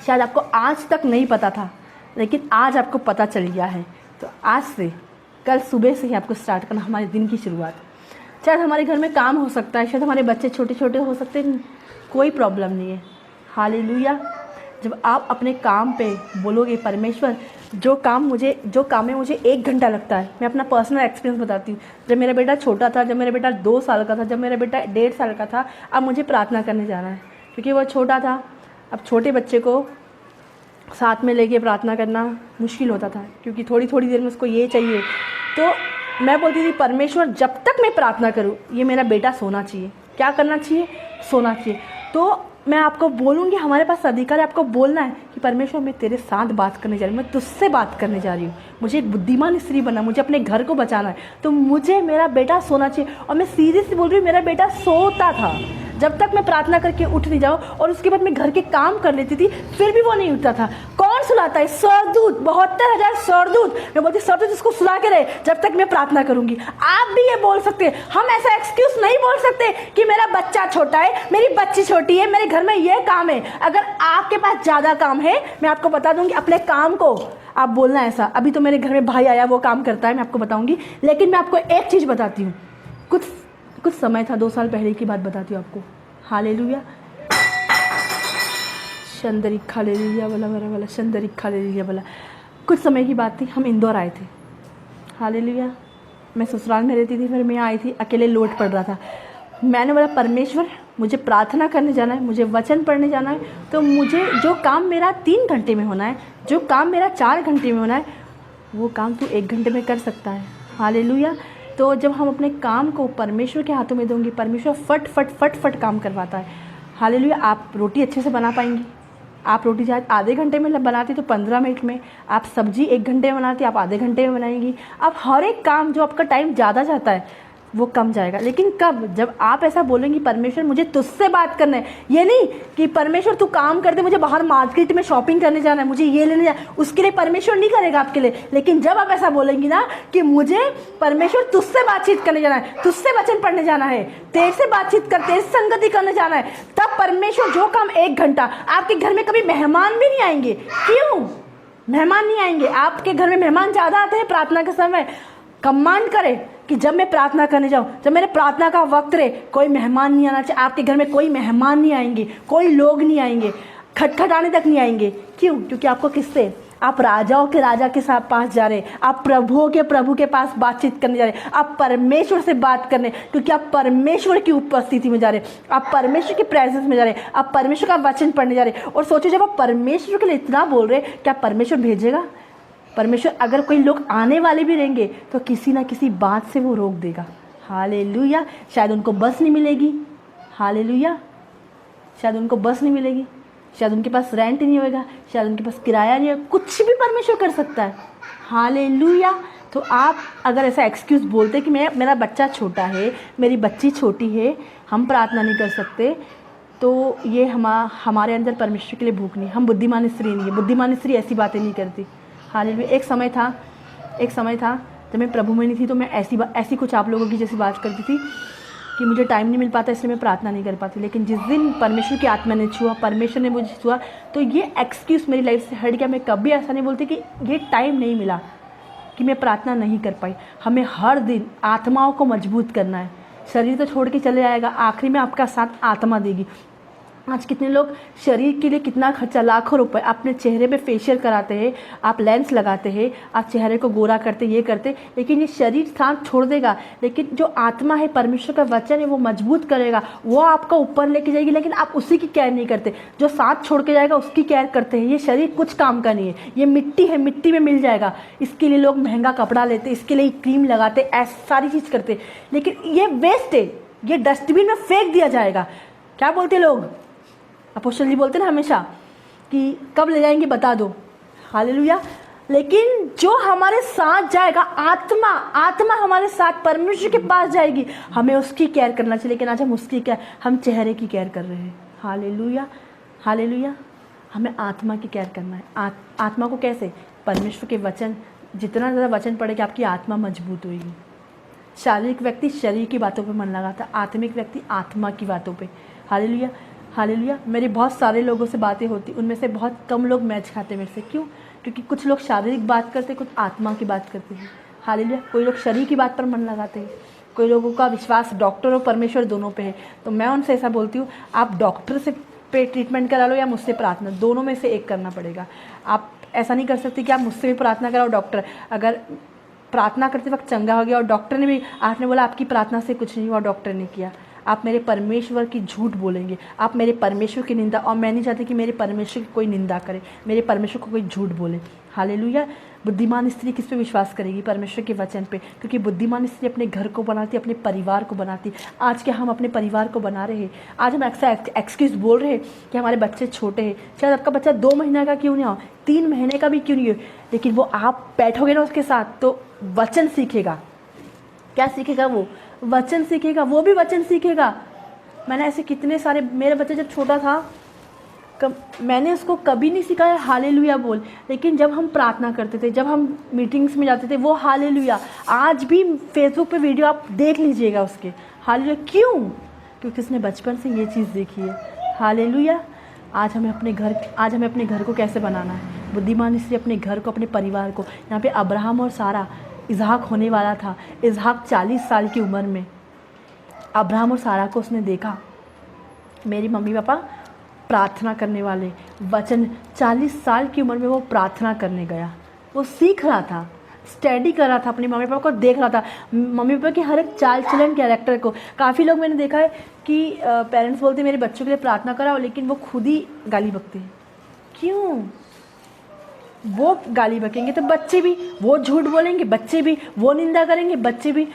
Speaker 1: शायद आपको आज तक नहीं पता था, लेकिन आज आपको पता चल गया है। तो आज से, कल सुबह से ही आपको स्टार्ट करना हमारे दिन की शुरुआत। शायद हमारे घर में काम हो सकता है, शायद हमारे बच्चे छोटे छोटे हो सकते हैं, कोई प्रॉब्लम नहीं है। हालेलुया। जब आप अपने काम पे बोलोगे परमेश्वर, जो काम में मुझे 1 घंटा लगता है। मैं अपना पर्सनल एक्सपीरियंस बताती हूँ। जब मेरा बेटा छोटा था, जब मेरा बेटा 2 साल का था, जब मेरा बेटा 1.5 साल का था, अब मुझे प्रार्थना करने जाना है क्योंकि वो छोटा था। अब छोटे बच्चे को साथ में लेके प्रार्थना करना मुश्किल होता था, क्योंकि थोड़ी थोड़ी देर में उसको ये चाहिए। तो मैं बोलती थी परमेश्वर, जब तक मैं प्रार्थना करूँ ये मेरा बेटा सोना चाहिए। क्या करना चाहिए? सोना चाहिए। तो मैं आपको बोलूँगी, हमारे पास अधिकार है आपको बोलना है कि परमेश्वर मैं तेरे साथ बात करने जा रही हूँ, मैं तुझसे बात करने जा रही हूँ। मुझे एक बुद्धिमान स्त्री बनना, मुझे अपने घर को बचाना है, तो मुझे मेरा बेटा सोना चाहिए। और मैं सीरियसली बोल रही हूँ, मेरा बेटा सोता था जब तक मैं प्रार्थना करके उठ नहीं जाऊँ, और उसके बाद मैं घर के काम कर लेती थी, फिर भी वो नहीं उठता था। कौन सुलाता है? सरदूत, 72,000 सरदूत। मैं बोलती सरदूत इसको सुला के रहे जब तक मैं प्रार्थना करूंगी। आप भी ये बोल सकते हैं। हम ऐसा एक्सक्यूज नहीं बोल सकते कि मेरा बच्चा छोटा है, मेरी बच्ची छोटी है, मेरे घर में ये काम है। अगर आपके पास ज़्यादा काम है, मैं आपको बता दूंगी, अपने काम को आप बोलना ऐसा। अभी तो मेरे घर में भाई आया, वो काम करता है, मैं आपको बताऊंगी। लेकिन मैं आपको एक चीज़ बताती हूँ, कुछ समय था, 2 साल पहले की बात बताती हूँ आपको। हालेलुया। शंदरीखा ले लिया वाला शंदरीखा ले लिया वाला। कुछ समय की बात थी, हम इंदौर आए थे। हालेलुया। मैं ससुराल में रहती थी, फिर मैं आई थी, अकेले लोड पड़ रहा था। मैंने बोला परमेश्वर मुझे प्रार्थना करने जाना है, मुझे वचन पढ़ने जाना है, तो मुझे जो काम मेरा 3 घंटे में होना है, जो काम मेरा 4 घंटे में होना है, वो काम तू 1 घंटे में कर सकता है। हालेलुया। तो जब हम अपने काम को परमेश्वर के हाथों में देंगे, परमेश्वर फट फट फट फट काम करवाता है। हालेलुया। आप रोटी अच्छे से बना पाएंगी। आप रोटी शायद आधे घंटे में बनाती तो 15 मिनट में, आप सब्जी 1 घंटे में बनाती आप आधे घंटे में बनाएंगी। आप हर एक काम जो आपका टाइम ज़्यादा जाता है वो कम जाएगा। लेकिन कब? जब आप ऐसा बोलेंगी परमेश्वर मुझे तुझसे बात करना है। ये नहीं कि परमेश्वर तू काम कर दे, मुझे बाहर मार्केट में शॉपिंग करने जाना है, मुझे ये लेने जाना है, उसके लिए परमेश्वर नहीं करेगा आपके लिए। लेकिन जब आप ऐसा बोलेंगी ना कि मुझे परमेश्वर तुझसे बातचीत करने जाना है, तुझसे वचन पढ़ने जाना है, तेरे से बातचीत कर, तेरे से संगति करने जाना है, तब परमेश्वर जो काम 1 घंटा, आपके घर में कभी मेहमान भी नहीं आएंगे। क्यों मेहमान नहीं आएंगे? आपके घर में मेहमान ज़्यादा आते हैं प्रार्थना के समय। कमांड करे कि जब मैं प्रार्थना करने जाऊँ, जब मेरे प्रार्थना का वक्त रहे, कोई मेहमान नहीं आना चाहिए। आपके घर में कोई मेहमान नहीं आएंगे, कोई लोग नहीं आएंगे, खटखटाने तक नहीं आएंगे। क्यों? क्योंकि आपको किससे? आप राजाओं के राजा के साथ पास जा रहे, आप प्रभुओं के प्रभु के पास बातचीत करने जा रहे, आप परमेश्वर से बात करने, क्योंकि आप परमेश्वर की उपस्थिति में जा रहे, आप परमेश्वर की प्रेजेंस में जा रहे, आप परमेश्वर का वचन पढ़ने जा रहे। और सोचो जब आप परमेश्वर के लिए इतना बोल रहे, क्या परमेश्वर भेजेगा? परमेश्वर अगर कोई लोग आने वाले भी रहेंगे तो किसी ना किसी बात से वो रोक देगा। हालेलुया। शायद उनको बस नहीं मिलेगी। हालेलुया। शायद उनको बस नहीं मिलेगी, शायद उनके पास रेंट नहीं होएगा, शायद उनके पास किराया नहीं होगा, कुछ भी परमेश्वर कर सकता है। हालेलुया। तो आप अगर ऐसा एक्सक्यूज़ बोलते कि मेरा बच्चा छोटा है, मेरी बच्ची छोटी है, हम प्रार्थना नहीं कर सकते, तो ये हमारे अंदर परमेश्वर के लिए भूख नहीं। हम बुद्धिमान स्त्री नहीं है। बुद्धिमान स्त्री ऐसी बातें नहीं करती। हालेलुया। एक समय था जब मैं प्रभु में नहीं थी, तो मैं ऐसी कुछ आप लोगों की जैसी बात करती थी कि मुझे टाइम नहीं मिल पाता, इसलिए मैं प्रार्थना नहीं कर पाती। लेकिन जिस दिन परमेश्वर की आत्मा ने छुआ, परमेश्वर ने मुझे छुआ, तो ये एक्सक्यूज़ मेरी लाइफ से हट गया। मैं कभी ऐसा नहीं बोलती कि ये टाइम नहीं मिला, कि मैं प्रार्थना नहीं कर पाई। हमें हर दिन आत्माओं को मजबूत करना है। शरीर तो छोड़ के चले जाएगा, आखिरी में आपका साथ आत्मा देगी। आज कितने लोग शरीर के लिए कितना खर्चा, लाखों रुपए अपने चेहरे पे फेशियल कराते हैं, आप लेंस लगाते हैं, आप चेहरे को गोरा करते, ये करते, लेकिन ये शरीर साथ छोड़ देगा। लेकिन जो आत्मा है, परमेश्वर का वचन है, वो मजबूत करेगा, वो आपका ऊपर लेके जाएगी। लेकिन आप उसी की केयर नहीं करते, जो साथ छोड़ के जाएगा उसकी केयर करते हैं। ये शरीर कुछ काम का नहीं है, ये मिट्टी है, मिट्टी में मिल जाएगा। इसके लिए लोग महंगा कपड़ा लेते, इसके लिए क्रीम लगाते, ऐसी सारी चीज़ करते, लेकिन ये वेस्ट है, ये डस्टबिन में फेंक दिया जाएगा। क्या बोलते लोग? अपोस्टल जी बोलते ना हमेशा कि कब ले जाएंगे बता दो। हालेलुया। लेकिन जो हमारे साथ जाएगा, आत्मा हमारे साथ परमेश्वर के पास जाएगी, हमें उसकी केयर करना चाहिए। लेकिन आज हम उसकी केयर, हम चेहरे की केयर कर रहे हैं। हालेलुया। हालेलुया। हमें आत्मा की केयर करना है। आत्मा को कैसे? परमेश्वर के वचन, जितना ज़्यादा वचन पढ़ेगा आपकी आत्मा मजबूत होगी। शारीरिक व्यक्ति शरीर की बातों पे मन लगाता, आत्मिक व्यक्ति आत्मा की बातों पे। हालेलुया। हालेलुया। मेरी बहुत सारे लोगों से बातें होती, उनमें से बहुत कम लोग मैच खाते मेरे से। क्यों? क्योंकि कुछ लोग शारीरिक बात करते, कुछ आत्मा की बात करते हैं। हालेलुया। कोई लोग शरीर की बात पर मन लगाते हैं, कोई लोगों का विश्वास डॉक्टर और परमेश्वर दोनों पे है। तो मैं उनसे ऐसा बोलती हूँ, आप डॉक्टर से पे ट्रीटमेंट करा लो या मुझसे प्रार्थना, दोनों में से एक करना पड़ेगा। आप ऐसा नहीं कर सकते कि आप मुझसे भी प्रार्थना कराओ। डॉक्टर अगर प्रार्थना करते वक्त चंगा हो गया और डॉक्टर ने भी, आपने बोला आपकी प्रार्थना से कुछ नहीं हुआ, डॉक्टर ने किया, आप मेरे परमेश्वर की झूठ बोलेंगे, आप मेरे परमेश्वर की निंदा। और मैं नहीं चाहती कि मेरे परमेश्वर की कोई निंदा करे, मेरे परमेश्वर को कोई झूठ बोले। हालेलुया। बुद्धिमान स्त्री किस पे विश्वास करेगी? परमेश्वर के वचन पे, क्योंकि बुद्धिमान स्त्री अपने घर को बनाती, अपने परिवार को बनाती। आज क्या हम अपने परिवार को बना रहे हैं? आज हम ऐसा एक्सक्यूज़ बोल रहे हैं कि हमारे बच्चे छोटे हैं। शायद आपका बच्चा 2 महीने का क्यों नहीं हो, 3 महीने का भी क्यों नहीं हो, लेकिन वो आप बैठोगे ना उसके साथ तो वचन सीखेगा। क्या सीखेगा? वो वचन सीखेगा, वो भी वचन सीखेगा। मैंने ऐसे कितने सारे, मेरे बच्चे जब छोटा था मैंने उसको कभी नहीं सिखाया हालेलुया बोल, लेकिन जब हम प्रार्थना करते थे, जब हम मीटिंग्स में जाते थे, वो हालेलुया। आज भी फेसबुक पे वीडियो आप देख लीजिएगा उसके, हालेलुया। क्यों? क्योंकि उसने बचपन से ये चीज़ देखी है। हालेलुया। आज हमें अपने घर को कैसे बनाना है? बुद्धिमान स्त्री अपने घर को, अपने परिवार को। यहाँ पे अब्राहम और सारा, इसहाक होने वाला था। इसहाक 40 साल की उम्र में अब्राहम और सारा को उसने देखा। मेरी मम्मी पापा प्रार्थना करने वाले, वचन 40 साल की उम्र में वो प्रार्थना करने गया। वो सीख रहा था, स्टडी कर रहा था, अपने मम्मी पापा को देख रहा था, मम्मी पापा की हर एक चाल चलन कैरेक्टर को। काफ़ी लोग मैंने देखा है कि पेरेंट्स बोलते मेरे बच्चों के लिए प्रार्थना कराओ, लेकिन वो खुद ही गाली बकते हैं। क्यों? वो गाली बकेंगे तो बच्चे भी, वो झूठ बोलेंगे बच्चे भी, वो निंदा करेंगे बच्चे भी।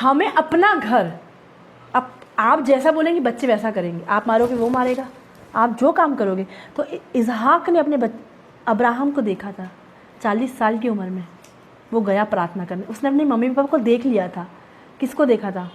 Speaker 1: हमें अपना घर, आप जैसा बोलेंगे बच्चे वैसा करेंगे, आप मारोगे वो मारेगा, आप जो काम करोगे। तो इसहाक ने अपने अब्राहम को देखा था 40 साल की उम्र में, वो गया प्रार्थना करने। उसने अपने मम्मी पापा को देख लिया था। किसको देखा था?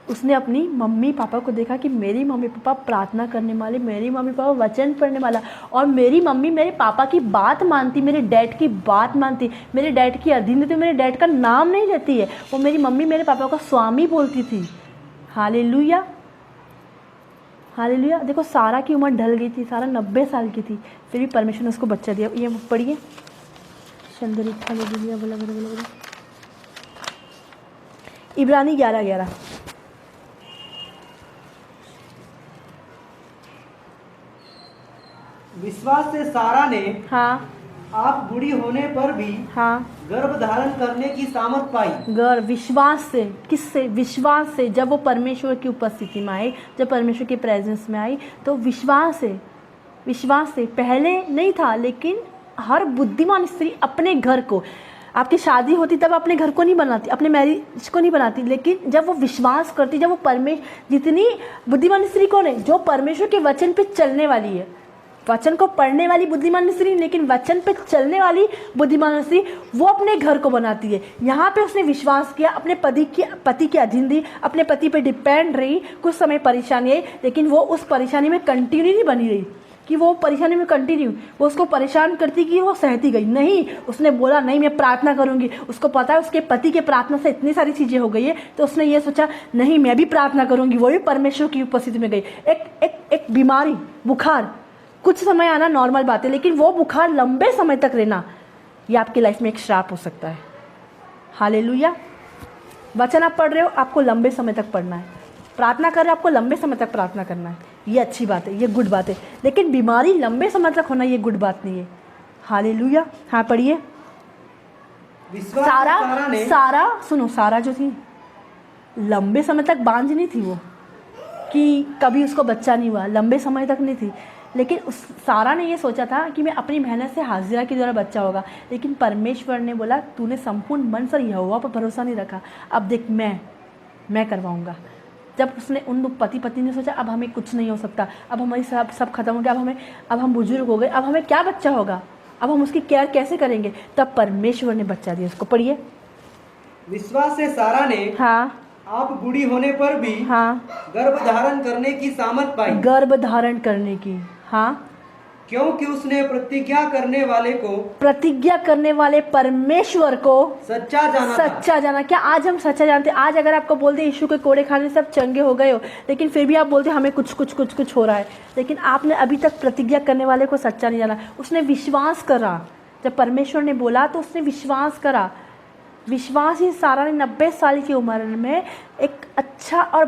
Speaker 1: उसने अपनी मम्मी पापा को देखा कि मेरी मम्मी पापा प्रार्थना करने वाले, मेरी मम्मी पापा वचन पढ़ने वाला, और मेरी मम्मी मेरे पापा की बात मानती, मेरे डैड की बात मानती, मेरे डैड की अधीन थी, मेरे डैड का नाम नहीं लेती है। वो मेरी मम्मी मेरे पापा को स्वामी बोलती थी। Hallelujah, hallelujah. देखो सारा की उम्र ढल गई थी, सारा 90 साल की थी, फिर भी परमेश्वर ने उसको बच्चा दिया। ये पढ़िए, इब्रानी 11:11।
Speaker 2: विश्वास से सारा ने,
Speaker 1: हाँ,
Speaker 2: आप बूढ़ी होने पर भी,
Speaker 1: हाँ,
Speaker 2: गर्भ धारण करने की सामर्थ पाई।
Speaker 1: गर्भ, विश्वास से। किससे? विश्वास से। जब वो परमेश्वर की उपस्थिति में आई, जब परमेश्वर की प्रेजेंस में आई, तो विश्वास से, विश्वास से। पहले नहीं था, लेकिन हर बुद्धिमान स्त्री अपने घर को, आपकी शादी होती तब अपने घर को नहीं बनाती, अपने मैरिज को नहीं बनाती, लेकिन जब वो विश्वास करती, जब वो जितनी बुद्धिमान स्त्री कौन है? जो परमेश्वर के वचन पे चलने वाली है। वचन को पढ़ने वाली बुद्धिमान स्त्री, लेकिन वचन पे चलने वाली बुद्धिमान स्त्री, वो अपने घर को बनाती है। यहाँ पे उसने विश्वास किया, अपने पति के अधीन दी, अपने पति पे डिपेंड रही। कुछ समय परेशानी आई, लेकिन वो उस परेशानी में कंटिन्यू नहीं बनी रही कि वो परेशानी में कंटिन्यू, वो उसको परेशान करती कि वो सहती गई। नहीं, उसने बोला नहीं मैं प्रार्थना करूंगी। उसको पता है उसके पति के प्रार्थना से इतनी सारी चीज़ें हो गई है, तो उसने ये सोचा नहीं मैं भी प्रार्थना करूंगी। वो भी परमेश्वर की उपस्थिति में गई। एक बीमारी, बुखार, कुछ समय आना नॉर्मल बात है, लेकिन वो बुखार लंबे समय तक रहना, ये आपकी लाइफ में एक श्राप हो सकता है। हालेलुया। वचन आप पढ़ रहे हो, आपको लंबे समय तक पढ़ना है। प्रार्थना कर रहे हो, आपको लंबे समय तक प्रार्थना करना है। ये अच्छी बात है, ये गुड बात है, लेकिन बीमारी लंबे समय तक होना ये गुड बात नहीं है। हालेलुया। हाँ पढ़िए। सारा सुनो, सारा जो थी लंबे समय तक बांझ नहीं थी, वो कि कभी उसको बच्चा नहीं हुआ, लंबे समय तक नहीं थी। लेकिन उस सारा ने ये सोचा था कि मैं अपनी मेहनत से हाजिरा के द्वारा बच्चा होगा, लेकिन परमेश्वर ने बोला तूने संपूर्ण मन से यहोवा पर भरोसा नहीं रखा, अब देख मैं करवाऊंगा। जब उसने उन पति पत्नी ने सोचा अब हमें कुछ नहीं हो सकता, अब हमारी सब खत्म हो गया, अब हम बुजुर्ग हो गए, अब हमें क्या बच्चा होगा, अब हम उसकी केयर कैसे करेंगे, तब परमेश्वर ने बच्चा दिया उसको। पढ़िए।
Speaker 2: विश्वास से सारा ने,
Speaker 1: हाँ,
Speaker 2: आप बूढ़ी होने पर भी,
Speaker 1: हाँ,
Speaker 2: गर्भ धारण करने की सामर्थ पाई। गर्भ
Speaker 1: धारण करने की, हाँ,
Speaker 2: क्योंकि उसने प्रतिज्ञा करने वाले परमेश्वर को सच्चा जाना। क्या आज हम सच्चा जानते? आज अगर आपको बोलते यीशु के कोड़े खाने से आप चंगे हो गए हो, लेकिन फिर भी आप बोलते हमें कुछ हो रहा है, लेकिन आपने अभी तक प्रतिज्ञा करने वाले को सच्चा नहीं जाना। उसने विश्वास करा, जब परमेश्वर ने बोला तो उसने विश्वास करा। विश्वास ही सारा ने 90 साल की उम्र में एक अच्छा और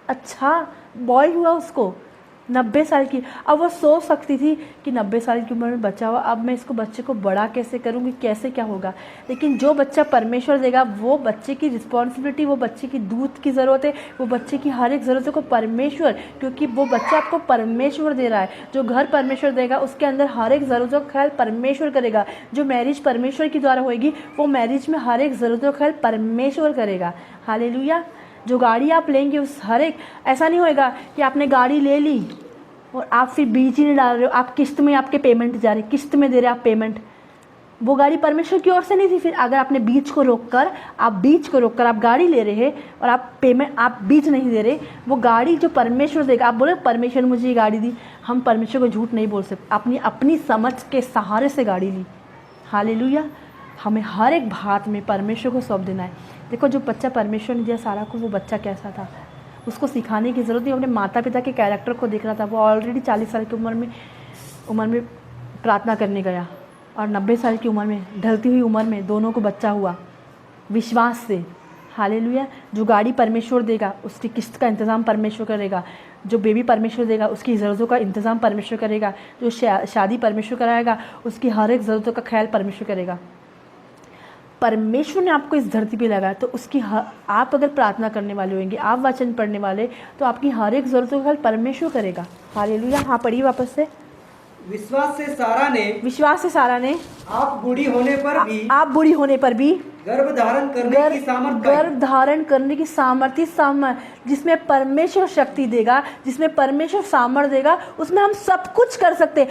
Speaker 2: अच्छा बॉय हुआ उसको, 90 साल की। अब वो सोच सकती थी कि 90 साल की उम्र में बच्चा हुआ, अब मैं इसको बच्चे को बड़ा कैसे करूँगी, कैसे क्या होगा। लेकिन जो बच्चा परमेश्वर देगा, वो बच्चे की रिस्पॉन्सिबिलिटी, वो बच्चे की दूध की ज़रूरत है, वो बच्चे की हर एक ज़रूरत को परमेश्वर, क्योंकि वो बच्चा आपको परमेश्वर दे रहा है। जो घर परमेश्वर देगा उसके अंदर हर एक ज़रूरत का ख्याल परमेश्वर करेगा। जो मैरिज परमेश्वर के द्वारा होएगी, वो मैरिज में हर एक ज़रूरत का ख्याल परमेश्वर करेगा। हालेलुया। जो गाड़ी आप लेंगे उस हर एक, ऐसा नहीं होएगा कि आपने गाड़ी ले ली और आप फिर बीच ही नहीं डाल रहे हो, आप किस्त में आपके पेमेंट जा रहे, किस्त में दे रहे आप पेमेंट। वो गाड़ी परमेश्वर की ओर से नहीं थी। फिर अगर आपने बीच को रोककर आप गाड़ी ले रहे हैं और आप बीच नहीं दे रहे, वो गाड़ी जो परमेश्वर देगा, आप बोले परमेश्वर ने मुझे ये गाड़ी दी, हम परमेश्वर को झूठ नहीं बोल सकते। अपनी समझ के सहारे से गाड़ी ली। हालेलुया। हमें हर एक बात में परमेश्वर को सौंप देना है। देखो जो बच्चा परमेश्वर ने दिया सारा को, वो बच्चा कैसा था, उसको सिखाने की ज़रूरत नहीं। अपने माता पिता के कैरेक्टर को देख रहा था। वो ऑलरेडी 40 साल की उम्र में प्रार्थना करने गया, और 90 साल की उम्र में, ढलती हुई उम्र में दोनों को बच्चा हुआ विश्वास से। हालेलुया। जो गाड़ी परमेश्वर देगा उसकी किस्त का इंतज़ाम परमेश्वर करेगा। जो बेबी परमेश्वर देगा उसकी ज़रूरतों का इंतज़ाम परमेश्वर करेगा। जो शादी परमेश्वर कराएगा उसकी हर एक ज़रूरतों का ख्याल परमेश्वर करेगा।
Speaker 1: परमेश्वर ने आपको इस धरती पे लगाया, तो आप अगर प्रार्थना करने वाले होंगे, आप वचन पढ़ने वाले, तो आपकी हर एक ज़रूरतों का हल परमेश्वर करेगा। हालेलुया। हाँ, पढ़िए वापस से।
Speaker 2: विश्वास से सारा ने आप बुढ़ी होने पर भी गर्भ
Speaker 1: धारण करने की सामर्थ्य जिसमें परमेश्वर शक्ति देगा, जिसमें परमेश्वर सामर्थ्य देगा, उसमें हम सब कुछ कर सकते हैं।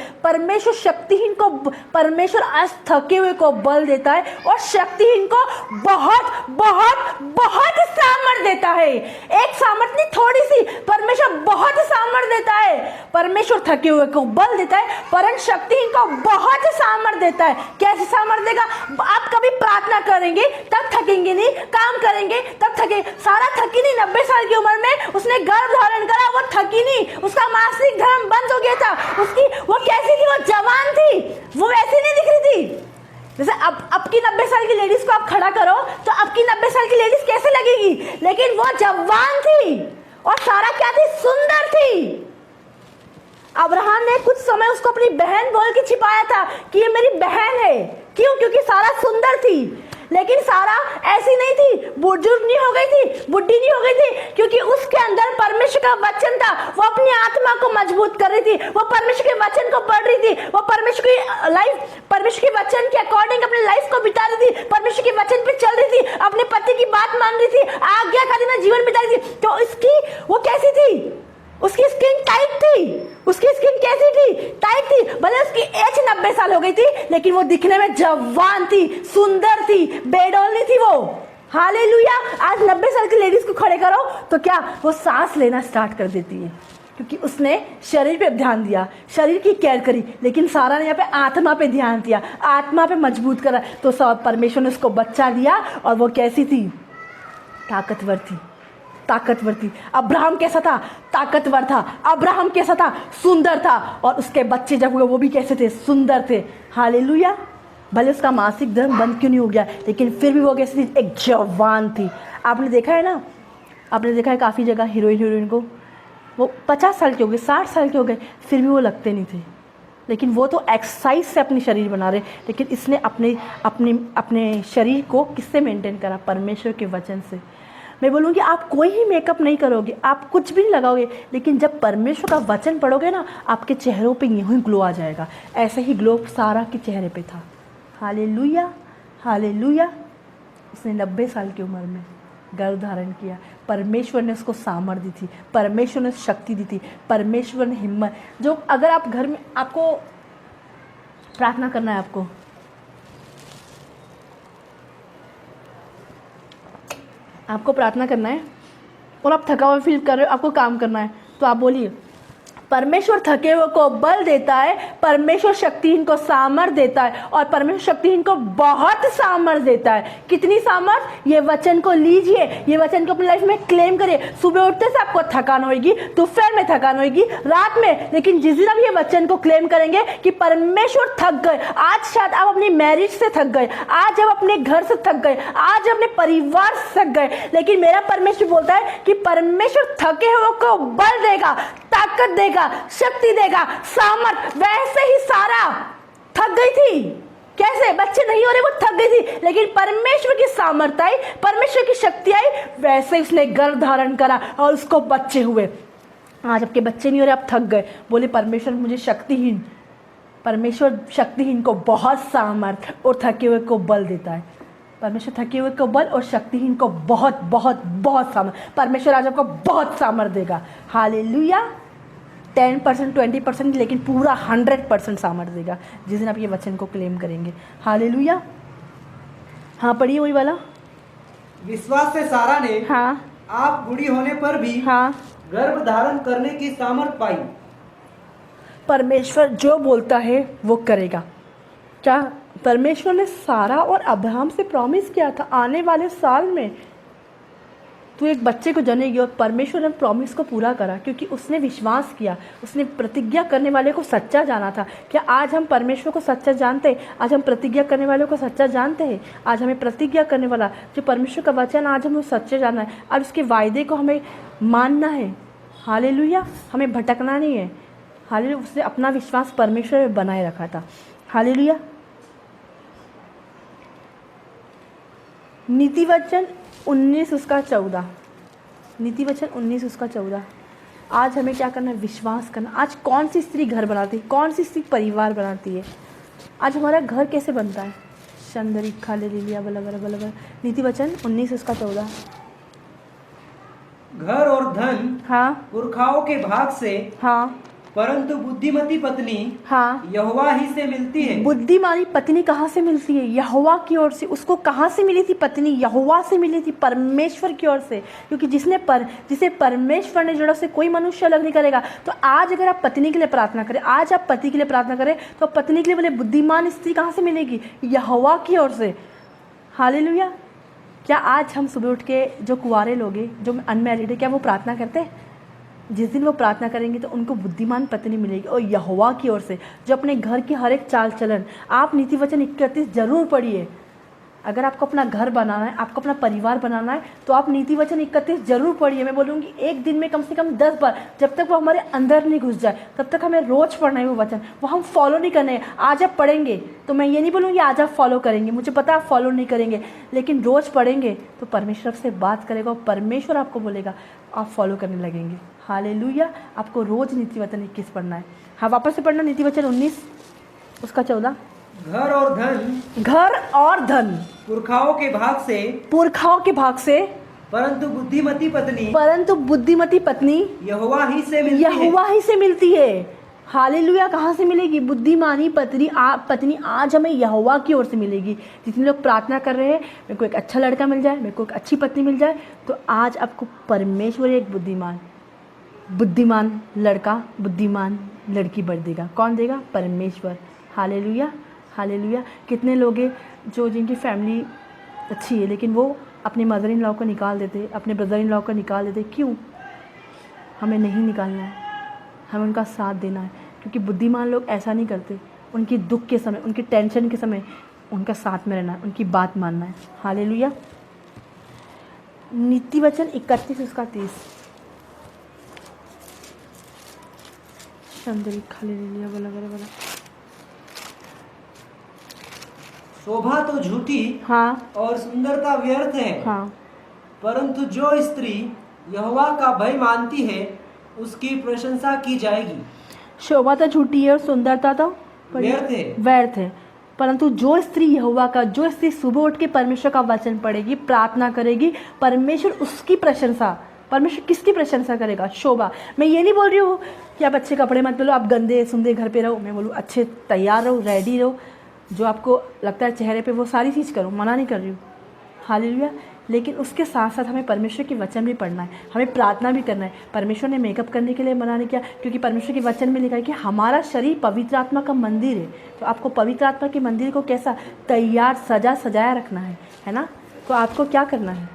Speaker 1: परमेश्वर आज थके हुए को बल देता है और शक्तिहीन को बहुत बहुत बहुत सामर्थ्य देता है। एक सामर्थ्य नहीं, थोड़ी सी, परमेश्वर बहुत सामर्थ्य देता है। परमेश्वर थके हुए को बल देता है, परंतु शक्तिहीन को बहुत सामर्थ्य देता है। कैसे सामर्थ्य देगा? आप कभी प्रार्थना करेंगे तब थकेंगे नहीं, काम करेंगे तब थके। सारा थकी नहीं, 90 साल की उम्र में उसने गर्भ धारण करा, वो थकी नहीं, उसका मासिक धर्म बंद हो गया था। वो कैसी थी? वो जवान थी, वो वैसी नहीं दिख रही थी। जैसे अब की 90 साल की लेडीज को आप खड़ा करो तो अब की 90 साल की लेडीज कैसे लगेगी? लेकिन वो जवान थी और सारा क्या थी? सुंदर थी। अब्राहम ने कुछ समय उसको अपनी बहन बोल के छिपाया था कि ये मेरी बहन है। क्यों? क्योंकि सारा सुंदर थी। लेकिन सारा ऐसी नहीं थी, बुजुर्ग नहीं हो गई थी, बुढ़ी नहीं हो गई थी, क्योंकि उसके अंदर परमेश्वर का वचन था। वो अपनी आत्मा को मजबूत कर रही थी, वो परमेश्वर के वचन को पढ़ रही थी, वो परमेश्वर के वचन के अकॉर्डिंग अपनी लाइफ को बिता रही थी, परमेश्वर के वचन पे चल रही थी, अपने पति की बात मान रही थी, आज्ञाकारी में जीवन बिता रही थी। तो इसकी वो कैसी थी? उसकी स्किन टाइट थी। उसकी स्किन कैसी थी? टाइट थी। भले उसकी एज 90 साल हो गई थी, लेकिन वो दिखने में जवान थी, सुंदर थी, बेडौलनी थी वो। हालेलुया। आज 90 साल की लेडीज को खड़े करो तो क्या वो सांस लेना स्टार्ट कर देती है, क्योंकि उसने शरीर पे ध्यान दिया, शरीर की केयर करी। लेकिन सारा ने यहाँ पे आत्मा पे ध्यान दिया, आत्मा पे मजबूत करा, तो परमेश्वर ने उसको बच्चा दिया। और वो कैसी थी? ताकतवर थी। अब्राहम कैसा था? ताकतवर था। अब्राहम कैसा था? सुंदर था। और उसके बच्चे जब हुए वो भी कैसे थे? सुंदर थे। हालेलुया। भले उसका मासिक धर्म बंद क्यों नहीं हो गया, लेकिन फिर भी वो कैसी थी? एक जवान थी। आपने देखा है ना, आपने देखा है काफ़ी जगह हीरोइन को, वो 50 साल के हो गए, 60 साल के हो गए, फिर भी वो लगते नहीं थे। लेकिन वो तो एक्सरसाइज से अपनी शरीर बना रहे, लेकिन इसने अपने शरीर को किससे मेंटेन करा? परमेश्वर के वचन से। मैं बोलूँगी आप कोई ही मेकअप नहीं करोगे, आप कुछ भी नहीं लगाओगे, लेकिन जब परमेश्वर का वचन पढ़ोगे ना, आपके चेहरों पे यूँ ही ग्लो आ जाएगा। ऐसे ही ग्लो सारा के चेहरे पे था। Hallelujah, hallelujah. उसने 90 साल की उम्र में गर्भ धारण किया। परमेश्वर ने उसको सामर्थ्य दी थी, परमेश्वर ने शक्ति दी थी, परमेश्वर ने हिम्मत। जो अगर आप घर में, आपको प्रार्थना करना है, आपको प्रार्थना करना है और आप थका हुआ फील कर रहे हो, आपको काम करना है, तो आप बोलिए, परमेश्वर थके हुए को बल देता है, परमेश्वर शक्तिहीन को सामर्थ्य देता है, और परमेश्वर शक्तिहीन को बहुत सामर्थ्य देता है। कितनी सामर्थ्य? ये वचन को लीजिए, ये वचन को अपनी लाइफ में क्लेम करिए। सुबह उठते से आपको थकान होगी, दोपहर में थकान होगी, रात में, लेकिन जिस दिन आप ये वचन को क्लेम करेंगे कि परमेश्वर थक गए, आज शायद आप अपनी मैरिज से थक गए, आज आप अपने घर से थक गए, आज अपने परिवार से थक गए, लेकिन मेरा परमेश्वर बोलता है कि परमेश्वर थके हुए को बल देगा, ताकत देगा, शक्ति देगा, सामर्थ। वैसे ही सारा थक गई थी। कैसे? बच्चे नहीं हो रहे, वो थक गई थी, लेकिन परमेश्वर की सामर्थ आई, परमेश्वर की शक्ति आई, वैसे ही उसने गर्भ धारण करा और उसको बच्चे हुए। आज आपके बच्चे नहीं हो रहे, आप थक गए, बोले परमेश्वर मुझे शक्तिहीन, परमेश्वर शक्तिहीन को बहुत सामर्थ और थके हुए को बल देता है। परमेश्वर थके हुए को बल और शक्तिहीन को बहुत बहुत बहुत सामर्थ। परमेश्वर आज आपको बहुत सामर्थ देगा। हालेलुया। 10%, 20%, लेकिन पूरा 100% सामर्थ देगा जिस दिन आप ये वचन को क्लेम करेंगे। हालेलुया। हाँ, पढ़िए वही वाला।
Speaker 2: विश्वास से सारा ने,
Speaker 1: हाँ,
Speaker 2: आप बूढ़ी होने पर भी,
Speaker 1: हाँ,
Speaker 2: गर्भ धारण करने की सामर्थ पाई।
Speaker 1: परमेश्वर जो बोलता है वो करेगा। क्या परमेश्वर ने सारा और अब्राहम से प्रॉमिस किया था, आने वाले साल में तू एक बच्चे को जनेगी, और परमेश्वर ने प्रॉमिस को पूरा करा, क्योंकि उसने विश्वास किया, उसने प्रतिज्ञा करने वाले को सच्चा जाना था। क्या आज हम परमेश्वर को सच्चा जानते हैं? आज हम प्रतिज्ञा करने वालों को सच्चा जानते हैं? आज हमें प्रतिज्ञा करने वाला जो परमेश्वर का वचन, आज हमें सच्चे जानना है और उसके वायदे को हमें मानना है। हालेलुया। हमें भटकना नहीं है। हालेलुया। उसने अपना विश्वास परमेश्वर में बनाए रखा था। हालेलुया। नीति वचन 19:14। नीति वचन 19:14। आज हमें क्या करना है? विश्वास करना। आज कौन सी स्त्री घर बनाती है? कौन सी स्त्री परिवार बनाती है? आज हमारा घर कैसे बनता है? शंदरी खाले लिया बला बला बला बला। नीति वचन 19:14।
Speaker 2: घर और धन
Speaker 1: हाँ
Speaker 2: पुरखाओं के भाग से,
Speaker 1: हाँ
Speaker 2: परंतु बुद्धिमती पत्नी
Speaker 1: हाँ।
Speaker 2: यहोवा ही से मिलती है।
Speaker 1: बुद्धिमानी पत्नी कहाँ से मिलती है? यहोवा की ओर से। उसको कहाँ से मिली थी पत्नी? यहोवा से मिली थी, परमेश्वर की ओर से। क्योंकि जिसे परमेश्वर ने जोड़ा, से कोई मनुष्य अलग नहीं करेगा। तो आज अगर आप पत्नी के लिए प्रार्थना करें, आज आप पति के लिए प्रार्थना करें, तो पत्नी के लिए बोले बुद्धिमान स्त्री कहाँ से मिलेगी? यहोवा की ओर से। हालेलुया। क्या आज हम सुबह उठ के, जो कुंवारे लोग हैं, जो अनमैरिड है, क्या वो प्रार्थना करते हैं? जिस दिन वो प्रार्थना करेंगे तो उनको बुद्धिमान पत्नी मिलेगी, और यहोवा की ओर से, जो अपने घर की हर एक चाल चलन। आप नीति वचन 31 जरूर पढ़िए। अगर आपको अपना घर बनाना है, आपको अपना परिवार बनाना है, तो आप नीति वचन 31 जरूर पढ़िए। मैं बोलूँगी एक दिन में कम से कम 10 बार, जब तक वो हमारे अंदर नहीं घुस जाए तब तक हमें रोज पढ़ना है वो वचन। वो हम फॉलो नहीं करने हैं। आज आप पढ़ेंगे तो मैं ये नहीं बोलूँगी आज आप फॉलो करेंगे, मुझे पता है आप फॉलो नहीं करेंगे, लेकिन रोज़ पढ़ेंगे तो परमेश्वर से बात करेगा और परमेश्वर आपको बोलेगा, आप फॉलो करने लगेंगे। हालेलुया। आपको रोज नीति वचन 21 पढ़ना है। हाँ, वापस से पढ़ना नीति वचन 19:14।
Speaker 2: घर और धन,
Speaker 1: घर और धन
Speaker 2: पुरखाओं के भाग से,
Speaker 1: पुरखाओं के भाग से,
Speaker 2: परंतु बुद्धिमती पत्नी यहोवा ही से मिलती है।
Speaker 1: यहोवा ही से मिलती है। हालेलुया। कहाँ से मिलेगी? बुद्धिमानी पत्नी आज हमें यहोवा की ओर से मिलेगी। जितने लोग प्रार्थना कर रहे हैं, मेरे को एक अच्छा लड़का मिल जाए, मेरे को एक अच्छी पत्नी मिल जाए, तो आज आपको परमेश्वर एक बुद्धिमान लड़का, बुद्धिमान लड़की बढ़ देगा। कौन देगा? परमेश्वर। हालेलुया। हालेलुया। कितने लोग हैं जिनकी फैमिली अच्छी है, लेकिन वो अपने मदर इन लॉ को निकाल देते, अपने ब्रदर इन लॉ को निकाल देते। क्यों? हमें नहीं निकालना है, हमें उनका साथ देना है। क्योंकि बुद्धिमान लोग ऐसा नहीं करते। उनकी दुख के समय, उनकी टेंशन के समय उनका साथ में रहना है, उनकी बात मानना है। हालेलुया। नीति वचन 31:30। शंदरी खाली लिया बला बला बला।
Speaker 2: शोभा तो झूठी,
Speaker 1: हाँ,
Speaker 2: और सुंदरता व्यर्थ है,
Speaker 1: हाँ,
Speaker 2: परंतु जो स्त्री यहोवा का भय मानती है उसकी प्रशंसा की जाएगी।
Speaker 1: शोभा तो झूठी है और सुंदरता तो व्यर्थ है, परंतु जो स्त्री सुबह उठ के परमेश्वर का वचन पढ़ेगी, प्रार्थना करेगी, परमेश्वर उसकी प्रशंसा। परमेश्वर किसकी प्रशंसा करेगा? शोभा। मैं ये नहीं बोल रही हूँ कि आप अच्छे कपड़े मत पहनो, आप गंदे सुंदे घर पे रहो। मैं बोलूँ अच्छे तैयार रहो, रेडी रहो, जो आपको लगता है चेहरे पे वो सारी चीज़ करो, मना नहीं कर रही हूँ। हालेलुया। लेकिन उसके साथ साथ हमें परमेश्वर के वचन भी पढ़ना है, हमें प्रार्थना भी करना है। परमेश्वर ने मेकअप करने के लिए मना नहीं किया, क्योंकि परमेश्वर के वचन में लिखा है कि हमारा शरीर पवित्र आत्मा का मंदिर है। तो आपको पवित्र आत्मा के मंदिर को कैसा तैयार सजाया रखना है ना? तो आपको क्या करना है?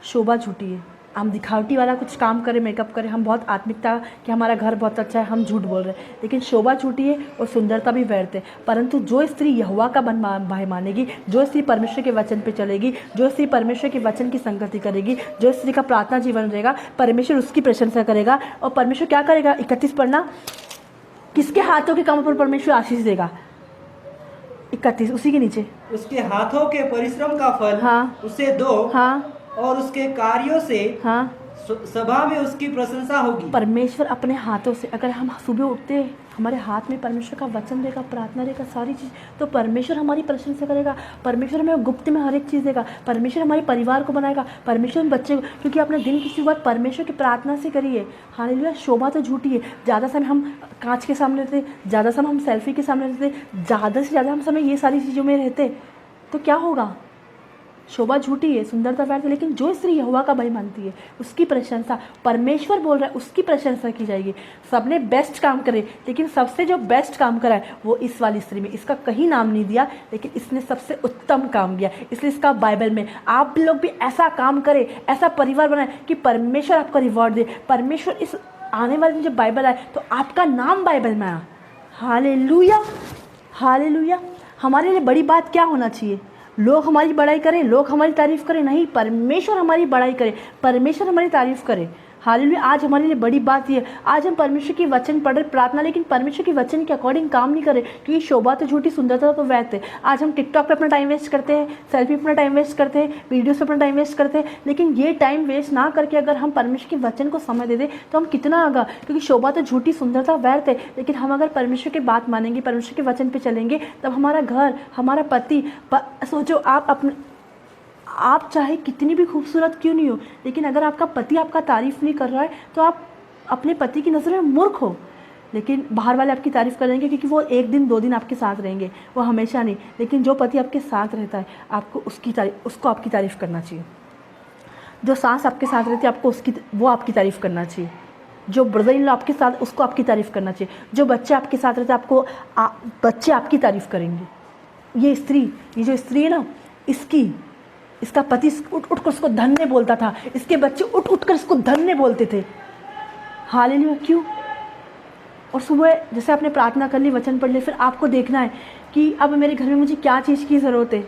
Speaker 1: शोभा झूठी है। हम दिखावटी वाला कुछ काम करें, मेकअप करें, हम बहुत आत्मिकता कि हमारा घर बहुत अच्छा है, हम झूठ बोल रहे हैं, लेकिन शोभा झूठी है और सुंदरता भी व्यर्थ है। परंतु जो स्त्री यहोवा का भाई मानेगी, जो स्त्री परमेश्वर के वचन पे चलेगी, जो स्त्री परमेश्वर के वचन की संगति करेगी, जो स्त्री का प्रार्थना जीवन रहेगा, परमेश्वर उसकी प्रशंसा करेगा। और परमेश्वर क्या करेगा? 31 पढ़ना। किसके हाथों के काम पर परमेश्वर आशीष देगा? 31 उसी के नीचे।
Speaker 2: उसके हाथों के परिश्रम का फल,
Speaker 1: हाँ,
Speaker 2: उसे दो,
Speaker 1: हाँ,
Speaker 2: और उसके कार्यों से, हाँ, सभा में उसकी प्रशंसा होगी। परमेश्वर
Speaker 1: अपने हाथों से, अगर हम सुबह उठते हमारे हाथ में परमेश्वर का वचन देगा, प्रार्थना देगा, सारी चीज़, तो परमेश्वर हमारी प्रशंसा करेगा। परमेश्वर हमें गुप्त में हर एक चीज़ देगा। परमेश्वर हमारे परिवार को बनाएगा, परमेश्वर बच्चे को, क्योंकि आपने दिन की शुरुआत परमेश्वर की प्रार्थना से करी है। हालेलुया। शोभा तो झूठी है। ज़्यादा समय हम कांच के सामने रहते, ज़्यादा समय हम सेल्फी के सामने रहते, ज़्यादा से ज़्यादा हम समय ये सारी चीज़ों में रहते, तो क्या होगा? शोभा झूठी है, सुंदरता व्यर्थ है। लेकिन जो स्त्री यहोवा का भय मानती है, उसकी प्रशंसा, परमेश्वर बोल रहा है, उसकी प्रशंसा की जाएगी। सबने बेस्ट काम करे, लेकिन सबसे जो बेस्ट काम करा है वो इस वाली स्त्री में, इसका कहीं नाम नहीं दिया, लेकिन इसने सबसे उत्तम काम किया, इसलिए इसका बाइबल में। आप लोग भी ऐसा काम करें, ऐसा परिवार बनाए कि परमेश्वर आपको रिवॉर्ड दे। परमेश्वर इस आने वाले दिन जब बाइबल आए तो आपका नाम बाइबल में आया। हालेलुया। हालेलुया। हमारे लिए बड़ी बात क्या होना चाहिए? लोग हमारी बड़ाई करें, लोग हमारी तारीफ़ करें? नहीं, परमेश्वर हमारी बड़ाई करे, परमेश्वर हमारी तारीफ़ करे। हालेलुया। आज हमारे लिए बड़ी बात ये है, आज हम परमेश्वर की वचन पढ़ रहे, प्रार्थना, लेकिन परमेश्वर के वचन के अकॉर्डिंग काम नहीं करे, क्योंकि शोभा तो झूठी, सुंदरता तो व्यर्थ है। आज हम टिकटॉक पे अपना टाइम वेस्ट करते हैं, सेल्फी पे अपना टाइम वेस्ट करते हैं, वीडियोस पे अपना टाइम वेस्ट करते हैं, लेकिन ये टाइम वेस्ट ना करके अगर हम परमेश्वर के वचन को समय दे दें तो हम कितना आगा, क्योंकि शोभा तो झूठी, सुंदरता व्यर्थ है, लेकिन हम अगर परमेश्वर की बात मानेंगे, परमेश्वर के वचन पे चलेंगे, तब हमारा घर, हमारा पति, सोचो आप चाहे कितनी भी खूबसूरत क्यों नहीं हो, लेकिन अगर आपका पति आपका तारीफ नहीं कर रहा है तो आप अपने पति की नज़र में मूर्ख हो। लेकिन बाहर वाले आपकी तारीफ़ करेंगे क्योंकि वो 1 दिन 2 दिन आपके साथ रहेंगे, वो हमेशा नहीं। लेकिन जो पति आपके साथ रहता है, आपको उसको आपकी तारीफ़ करना चाहिए। जो सास आपके साथ रहती है, आपको वो आपकी तारीफ़ करना चाहिए। जो ब्रदर इन लॉ आपके साथ, उसको आपकी तारीफ़ करना चाहिए। जो बच्चे आपके साथ रहते हैं, बच्चे आपकी तारीफ़ करेंगे। ये जो स्त्री है ना, इसका पति उठ कर उसको धन्य बोलता था, इसके बच्चे उठ कर इसको धन्य बोलते थे। हालेलुया। क्यों? और सुबह जैसे आपने प्रार्थना कर ली, वचन पढ़ ली, फिर आपको देखना है कि अब मेरे घर में मुझे क्या चीज़ की ज़रूरत है।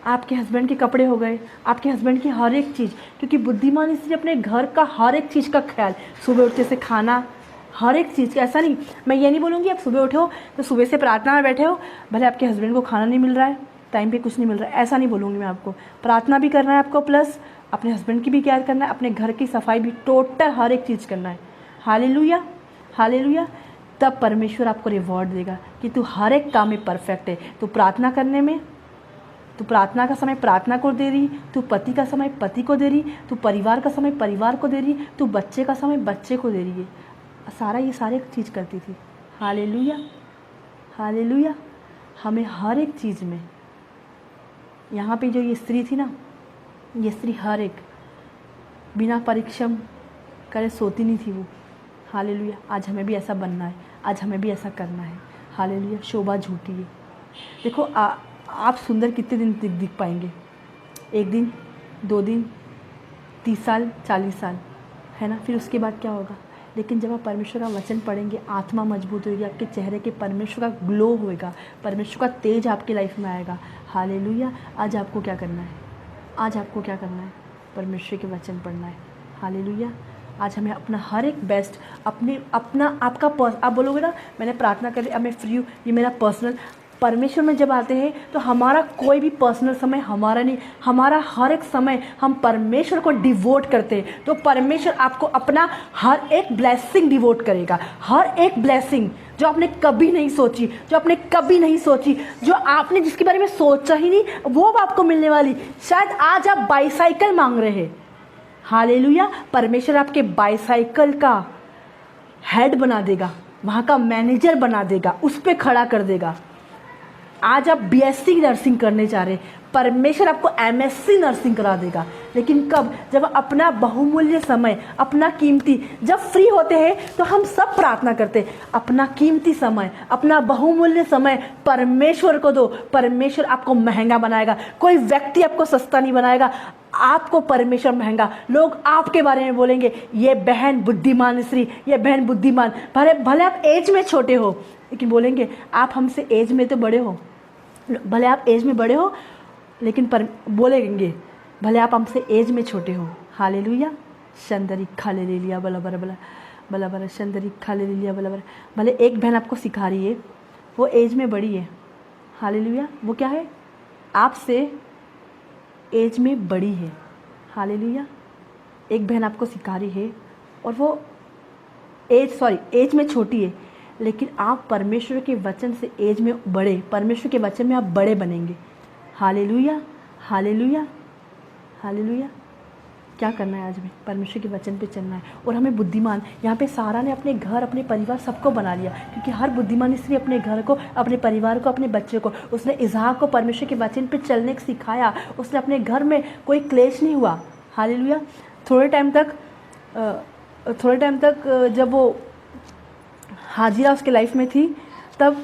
Speaker 1: आपके हस्बैंड के कपड़े हो गए, आपके हस्बैंड की हर एक चीज़, क्योंकि बुद्धिमान इसलिए अपने घर का हर एक चीज़ का ख्याल, सुबह उठते से खाना, हर एक चीज़ का। ऐसा नहीं, मैं ये नहीं बोलूँगी आप सुबह उठे हो तो सुबह से प्रार्थना में बैठे हो, भले आपके हस्बैंड को खाना नहीं मिल रहा है, टाइम पे कुछ नहीं मिल रहा है, ऐसा नहीं बोलूँगी मैं आपको। प्रार्थना भी करना है आपको, प्लस अपने हस्बैंड की भी केयर करना है, अपने घर की सफाई भी, टोटल हर एक चीज़ करना है। Hallelujah, hallelujah. तब परमेश्वर आपको रिवॉर्ड देगा कि तू हर एक काम में परफेक्ट है। तू प्रार्थना करने में, तू प्रार्थना का समय प्रार्थना को दे रही, तू पति का समय पति को दे रही, तू परिवार का समय परिवार को दे रही, तू बच्चे का समय बच्चे को दे रही है। ये सारे चीज़ करती थी। Hallelujah, hallelujah. हमें हर एक चीज़ में, यहाँ पे जो ये स्त्री थी ना, ये स्त्री हर एक बिना परिश्रम करे सोती नहीं थी वो। हालेलुया। आज हमें भी ऐसा बनना है, आज हमें भी ऐसा करना है। हालेलुया। शोभा झूठी है। देखो आप सुंदर कितने दिन दिख पाएंगे? 1 दिन, 2 दिन, 30 साल, 40 साल, है ना? फिर उसके बाद क्या होगा? लेकिन जब आप परमेश्वर का वचन पढ़ेंगे, आत्मा मजबूत होगी, आपके चेहरे के परमेश्वर का ग्लो होएगा, परमेश्वर का तेज आपकी लाइफ में आएगा। हालेलुया। आज आपको क्या करना है? आज आपको क्या करना है? परमेश्वर के वचन पढ़ना है। हालेलुया। आज हमें अपना हर एक बेस्ट, आप बोलोगे ना, मैंने प्रार्थना कर ली, अब मैं फ्री हूँ, ये मेरा पर्सनल। परमेश्वर में जब आते हैं तो हमारा कोई भी पर्सनल समय हमारा नहीं, हमारा हर एक समय हम परमेश्वर को डिवोट करते हैं। तो परमेश्वर आपको अपना हर एक ब्लेसिंग डिवोट करेगा, हर एक ब्लेसिंग जो आपने कभी नहीं सोची, जो आपने जिसके बारे में सोचा ही नहीं, वो अब आपको मिलने वाली। शायद आज आप बाईसाइकिल मांग रहे हैं। हालेलुया। परमेश्वर आपके बाईसाइकिल का हेड बना देगा, वहाँ का मैनेजर बना देगा, उस पर खड़ा कर देगा। आज आप बीएससी नर्सिंग करने जा रहे हैं, परमेश्वर आपको एमएससी नर्सिंग करा देगा। लेकिन कब? जब अपना बहुमूल्य समय, अपना कीमती, जब फ्री होते हैं तो हम सब प्रार्थना करते हैं, अपना कीमती समय, अपना बहुमूल्य समय परमेश्वर को दो। परमेश्वर आपको महंगा बनाएगा। कोई व्यक्ति आपको सस्ता नहीं बनाएगा, आपको परमेश्वर महंगा। लोग आपके बारे में बोलेंगे, ये बहन बुद्धिमान स्त्री, ये बहन बुद्धिमान। भले आप एज में छोटे हो, लेकिन बोलेंगे आप हमसे एज में तो बड़े हो। भले आप एज में बड़े हो, लेकिन बोलेंगे भले आप हमसे एज में छोटे हो। हालेलुया। शंदरी खाले ले लिया बला बरा बला बला बरा, शंदरी खाले ले लिया बला बरा। भले एक बहन आपको सिखा रही है, वो एज में बड़ी है। हालेलुया। वो क्या है? आपसे एज में बड़ी है। हालेलुया। एक बहन आपको सिखा रही है और वो एज में छोटी है, लेकिन आप परमेश्वर के वचन से एज में बड़े, परमेश्वर के वचन में आप बड़े बनेंगे। Hallelujah, hallelujah, hallelujah. क्या करना है आज में? परमेश्वर के वचन पे चलना है। और हमें बुद्धिमान, यहाँ पे सारा ने अपने घर, अपने परिवार सबको बना लिया, क्योंकि हर बुद्धिमान स्त्री अपने घर को, अपने परिवार को, अपने बच्चे को, उसने इसहाक को परमेश्वर के वचन पे चलने को सिखाया। उसने अपने घर में कोई क्लेश नहीं हुआ। हालेलुया। थोड़े टाइम तक जब वो हाजिरा उसके लाइफ में थी, तब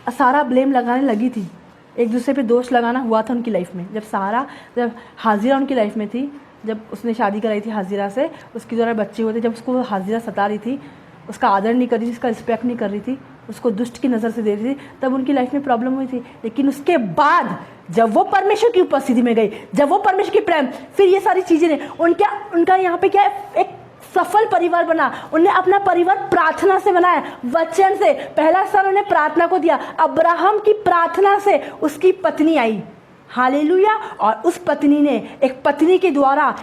Speaker 1: सारा ब्लेम लगाने लगी थी, एक दूसरे पे दोष लगाना हुआ था उनकी लाइफ में। जब हाजिरा उनकी लाइफ में थी, जब उसने शादी कराई थी हाजिरा से, उसके द्वारा बच्चे हुए थे, जब उसको हाजिरा सता रही थी, उसका आदर नहीं कर रही थी, उसका रिस्पेक्ट नहीं कर रही थी, उसको दुष्ट की नज़र से देख रही थी, तब उनकी लाइफ में प्रॉब्लम हुई थी। लेकिन उसके बाद जब वो परमेश्वर की उपस्थिति में गई, जब वो परमेश्वर की प्रेम, फिर ये सारी चीज़ें ने उनका यहाँ पे क्या है, एक सफल परिवार बना। उन्हें अपना परिवार प्रार्थना से बनाया, वचन से। पहला स्थान उन्हें प्रार्थना को दिया। अब्राहम की प्रार्थना से उसकी पत्नी आई, हालेलुया। और उस पत्नी ने एक पत्नी के द्वारा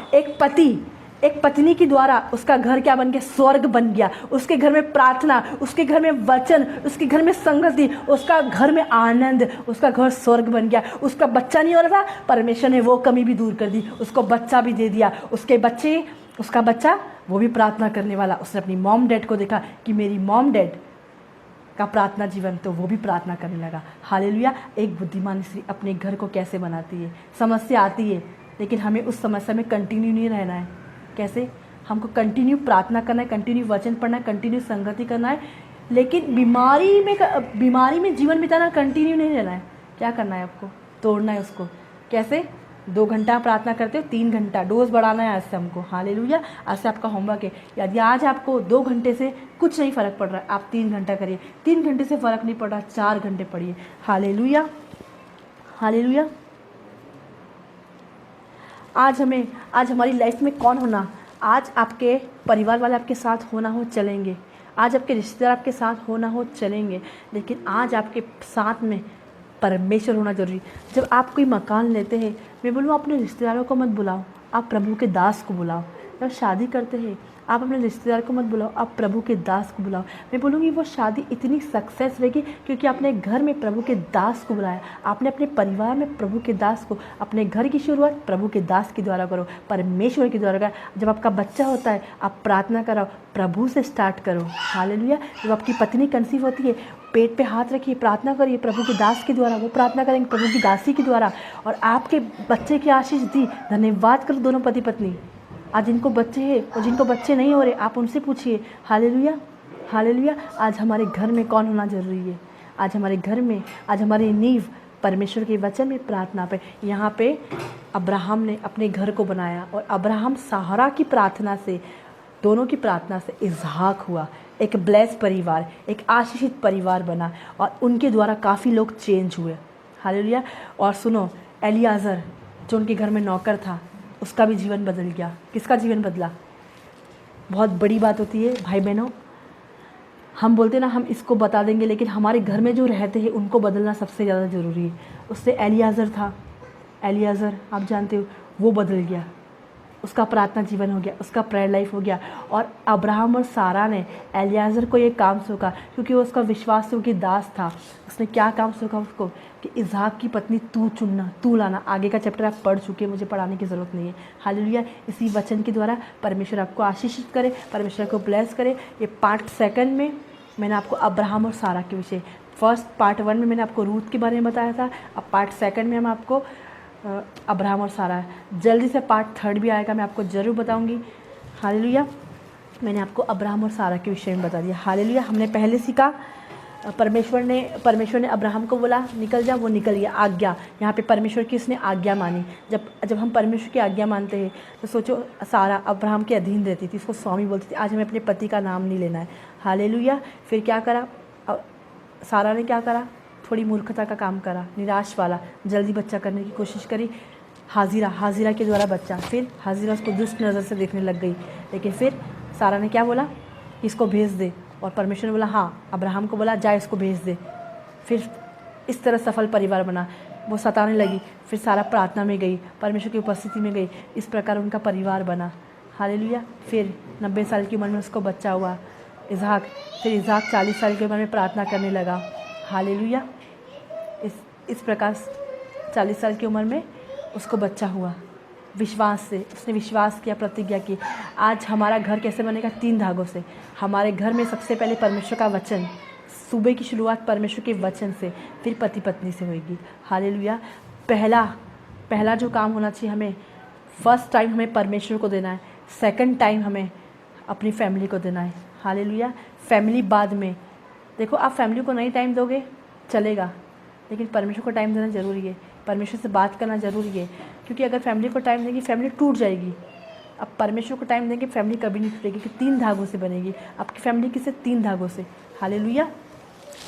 Speaker 1: एक पत्नी के द्वारा उसका घर क्या बन गया? स्वर्ग बन गया। उसके घर में प्रार्थना, उसके घर में वचन, उसके घर में संगति, उसका घर में आनंद, उसका घर स्वर्ग बन गया। उसका बच्चा नहीं हो रहा था, परमेश्वर ने वो कमी भी दूर कर दी, उसको बच्चा भी दे दिया। उसका बच्चा वो भी प्रार्थना करने वाला। उसने अपनी मॉम डैड को देखा कि मेरी मॉम डैड का प्रार्थना जीवन, तो वो भी प्रार्थना करने लगा। हालेलुया। एक बुद्धिमान स्त्री अपने घर को कैसे बनाती है? समस्या आती है, लेकिन हमें उस समस्या में कंटिन्यू नहीं रहना है। कैसे? हमको कंटिन्यू प्रार्थना करना है, कंटिन्यू वचन पढ़ना है, कंटिन्यू संगति करना है, लेकिन बीमारी में जीवन बिताना कंटिन्यू नहीं रहना है। क्या करना है आपको? तोड़ना है उसको। कैसे? 2 घंटा प्रार्थना करते हो, 3 घंटा डोज बढ़ाना है आज से हमको। हालेलुया। आज से आपका होमवर्क है, यदि आज आपको 2 घंटे से कुछ नहीं फ़र्क पड़ रहा है, आप 3 घंटा करिए। 3 घंटे से फ़र्क नहीं पड़ रहा, 4 घंटे पढ़िए। Hallelujah, hallelujah. आज हमारी लाइफ में कौन होना? आज आपके परिवार वाले आपके साथ होना हो चलेंगे, आज आपके रिश्तेदार आपके साथ होना हो चलेंगे, लेकिन आज आपके साथ में परमेश्वर होना जरूरी। जब आप कोई मकान लेते हैं, मैं बोलूँ अपने रिश्तेदारों को मत बुलाओ, आप प्रभु के दास को बुलाओ। जब शादी करते हैं, आप अपने रिश्तेदार को मत बुलाओ, आप प्रभु के दास को बुलाओ। मैं बोलूँगी वो शादी इतनी सक्सेस रहेगी क्योंकि आपने घर में प्रभु के दास को बुलाया। आपने अपने परिवार में प्रभु के दास को, अपने घर की शुरुआत प्रभु के दास के द्वारा करो, परमेश्वर के द्वारा करो। जब आपका बच्चा होता है, आप प्रार्थना कराओ, प्रभु से स्टार्ट करो। हालेलुया। जब आपकी पत्नी कंसीव होती है, पेट पे हाथ रखिए, प्रार्थना करिए प्रभु के दास के द्वारा, वो प्रार्थना करेंगे प्रभु की दासी के द्वारा, और आपके बच्चे की आशीष दी। धन्यवाद करो दोनों पति पत्नी। आज जिनको बच्चे हैं और जिनको बच्चे नहीं हो रहे, आप उनसे पूछिए। Hallelujah, hallelujah. आज हमारे घर में कौन होना जरूरी है? आज हमारे घर में, आज हमारी नींव परमेश्वर के वचन में, प्रार्थना पे। यहाँ पे अब्राहम ने अपने घर को बनाया, और अब्राहम सारा की प्रार्थना से, दोनों की प्रार्थना से इसहाक हुआ। एक ब्लेस परिवार, एक आशीषित परिवार बना, और उनके द्वारा काफ़ी लोग चेंज हुए। हालेलुया। और सुनो, एलियाजर जो उनके घर में नौकर था, उसका भी जीवन बदल गया। किसका जीवन बदला? बहुत बड़ी बात होती है भाई बहनों। हम बोलते ना हम इसको बता देंगे, लेकिन हमारे घर में जो रहते हैं उनको बदलना सबसे ज़्यादा ज़रूरी है। उससे एलियाजर था, एलियाजर आप जानते हो, वो बदल गया। उसका प्रार्थना जीवन हो गया, उसका प्रेयर लाइफ हो गया। और अब्राहम और सारा ने एलियाजर को ये काम सौंपा, क्योंकि वो उसका विश्वास से उनकी दास था। उसने क्या काम सौंपा उसको? कि इसहाक की पत्नी तू चुनना, तू लाना। आगे का चैप्टर आप पढ़ चुके हैं, मुझे पढ़ाने की ज़रूरत नहीं है। हालेलुया। इसी वचन के द्वारा परमेश्वर आपको आशीषित करे, परमेश्वर को ब्लेस करे। ये पार्ट 2 में मैंने आपको अब्राहम और सारा के विषय, फर्स्ट पार्ट 1 में मैंने आपको रूथ के बारे में बताया था। अब पार्ट 2 में हम आपको अब्राहम और सारा, जल्दी से पार्ट 3 भी आएगा, मैं आपको ज़रूर बताऊंगी। हालेलुया। मैंने आपको अब्राहम और सारा के विषय में बता दिया। हालेलुया। हमने पहले सीखा, परमेश्वर ने अब्राहम को बोला निकल जा, वो निकल गया। आज्ञा, यहाँ पे परमेश्वर की उसने आज्ञा मानी। जब हम परमेश्वर की आज्ञा मानते हैं, तो सोचो, सारा अब्राहम के अधीन रहती थी, उसको स्वामी बोलती थी। आज हमें अपने पति का नाम नहीं लेना है। हालेलुया। फिर क्या करा सारा ने? क्या करा? थोड़ी मूर्खता का काम करा, निराश वाला, जल्दी बच्चा करने की कोशिश करी। हाजिरा के द्वारा बच्चा। फिर हाजिरा उसको दुष्ट नज़र से देखने लग गई, लेकिन फिर सारा ने क्या बोला? इसको भेज दे। और परमेश्वर ने बोला हाँ, अब्राहम को बोला जा इसको भेज दे। फिर इस तरह सफल परिवार बना। वो सताने लगी, फिर सारा प्रार्थना में गई, परमेश्वर की उपस्थिति में गई। इस प्रकार उनका परिवार बना। हालेलुया। फिर 90 साल की उम्र में उसको बच्चा हुआ, इसहाक। फिर इसहाक 40 साल की उम्र में प्रार्थना करने लगा। हालेलुया। इस प्रकार 40 साल की उम्र में उसको बच्चा हुआ। विश्वास से उसने विश्वास किया, प्रतिज्ञा की। आज हमारा घर कैसे बनेगा? 3 धागों से। हमारे घर में सबसे पहले परमेश्वर का वचन, सुबह की शुरुआत परमेश्वर के वचन से, फिर पति पत्नी से होगी। हालेलुया। पहला जो काम होना चाहिए हमें, फर्स्ट टाइम हमें परमेश्वर को देना है, सेकंड टाइम हमें अपनी फैमिली को देना है। हालेलुया। फैमिली बाद में। देखो, आप फैमिली को नहीं टाइम दोगे चलेगा, लेकिन परमेश्वर को टाइम देना ज़रूरी है, परमेश्वर से बात करना ज़रूरी है। क्योंकि अगर फैमिली को टाइम देंगे, फैमिली टूट जाएगी। अब परमेश्वर को टाइम देंगे, फैमिली कभी नहीं टूटेगी, कि 3 धागों से बनेगी। आपकी फैमिली किससे? 3 धागों से। हालेलुया।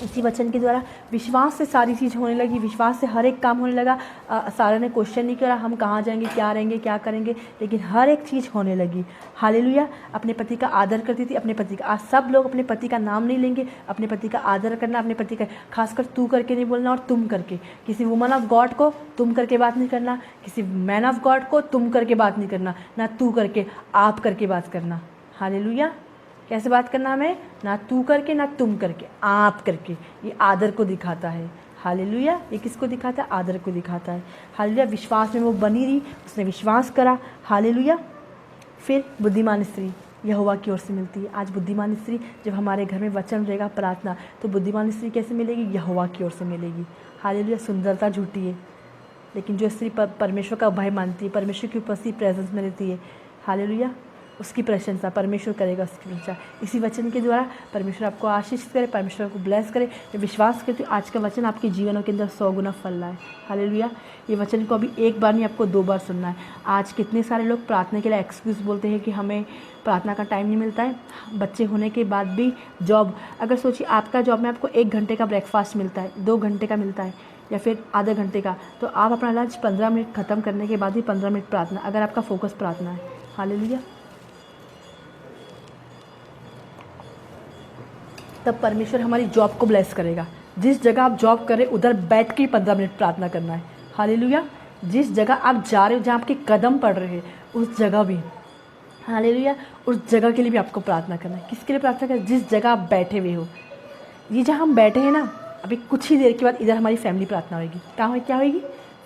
Speaker 1: इसी वचन के द्वारा विश्वास से सारी चीज़ होने लगी, विश्वास से हर एक काम होने लगा। सारा ने क्वेश्चन नहीं करा हम कहाँ जाएंगे, क्या रहेंगे, क्या करेंगे, लेकिन हर एक चीज़ होने लगी। हालेलुया। अपने पति का आदर करती थी, अपने पति का, आज सब लोग अपने पति का नाम नहीं लेंगे। अपने पति का आदर करना, अपने पति का खासकर तू करके नहीं बोलना और तुम करके। किसी वुमन ऑफ गॉड को तुम करके बात नहीं करना, किसी मैन ऑफ गॉड को तुम करके बात नहीं करना, ना तू करके, आप करके बात करना। हालेलुया। कैसे बात करना हमें? ना तू करके, ना तुम करके, आप करके। ये आदर को दिखाता है। हालेलुया। ये किसको दिखाता है? आदर को दिखाता है। हालेलुया। विश्वास में वो बनी रही, उसने विश्वास करा। हालेलुया। फिर बुद्धिमान स्त्री यहोवा की ओर से मिलती है। आज बुद्धिमान स्त्री, जब हमारे घर में वचन रहेगा, प्रार्थना, तो बुद्धिमान स्त्री कैसे मिलेगी? यहोवा की ओर से मिलेगी। हालेलुया। सुंदरता झूठी है, लेकिन जो स्त्री परमेश्वर का भय मानती है, परमेश्वर की उपस्थिति प्रेजेंस में रहती है, हालेलुया, उसकी प्रशंसा परमेश्वर करेगा, उसकी प्रशंसा। इसी वचन के द्वारा परमेश्वर आपको आशीष करे, परमेश्वर को ब्लेस करे। मैं विश्वास करती हूँ आज का वचन आपके जीवनों के अंदर 100 गुना फल लाए। हालेलुया। ये वचन को अभी एक बार नहीं, आपको 2 बार सुनना है। आज कितने सारे लोग प्रार्थना के लिए एक्सक्यूज़ बोलते हैं कि हमें प्रार्थना का टाइम नहीं मिलता है। बच्चे होने के बाद भी जॉब, अगर सोचिए आपका जॉब में आपको 1 घंटे का ब्रेकफास्ट मिलता है, 2 घंटे का मिलता है या फिर आधे घंटे का, तो आप अपना लंच 15 मिनट ख़त्म करने के बाद ही 15 मिनट प्रार्थना, अगर आपका फोकस प्रार्थना है। हालेलुया। तब परमेश्वर हमारी जॉब को ब्लेस करेगा। जिस जगह आप जॉब कर रहे उधर बैठ के 15 मिनट प्रार्थना करना है। हालेलुया। जिस जगह आप जा रहे हो, जहाँ आपके कदम पड़ रहे हैं, उस जगह भी, हालेलुया, उस जगह के लिए भी आपको प्रार्थना करना है। किसके लिए प्रार्थना करना है? जिस जगह आप बैठे हुए हो। ये जहाँ हम बैठे हैं ना, अभी कुछ ही देर के बाद इधर हमारी फैमिली प्रार्थना होगी। क्या होगी?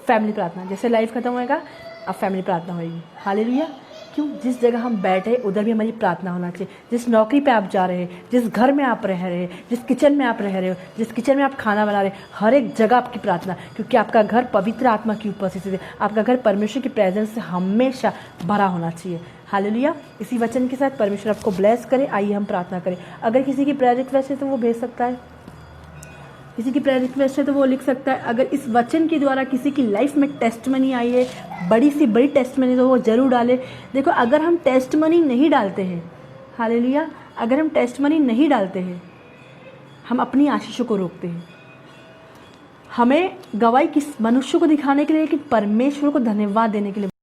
Speaker 1: फैमिली प्रार्थना। जैसे लाइफ खत्म होएगा, अब फैमिली प्रार्थना होगी। हालेलुया। क्यों? जिस जगह हम बैठे उधर भी हमारी प्रार्थना होना चाहिए। जिस नौकरी पे आप जा रहे हैं, जिस घर में आप रह रहे हैं, जिस किचन में आप रह रहे हो, जिस किचन में आप खाना बना रहे हैं, हर एक जगह आपकी प्रार्थना, क्योंकि आपका घर पवित्र आत्मा की उपस्थिति है। आपका घर परमेश्वर की प्रेजेंस से हमेशा भरा होना चाहिए। हालेलुया। इसी वचन के साथ परमेश्वर आपको ब्लेस करे। आइए हम प्रार्थना करें। अगर किसी की प्रेयर रिक्वेस्ट है तो वो भेज सकता है, किसी की प्रेयर रिक्वेस्ट है तो वो लिख सकता है। अगर इस वचन के द्वारा किसी की लाइफ में टेस्टमनी आई है, बड़ी सी बड़ी टेस्टमनी, तो वो ज़रूर डाले। देखो, अगर हम टेस्टमनी नहीं डालते हैं, हालेलुया, अगर हम टेस्टमनी नहीं डालते हैं, हम अपनी आशीषों को रोकते हैं। हमें गवाही किस मनुष्य को दिखाने के लिए, लेकिन परमेश्वर को धन्यवाद देने के लिए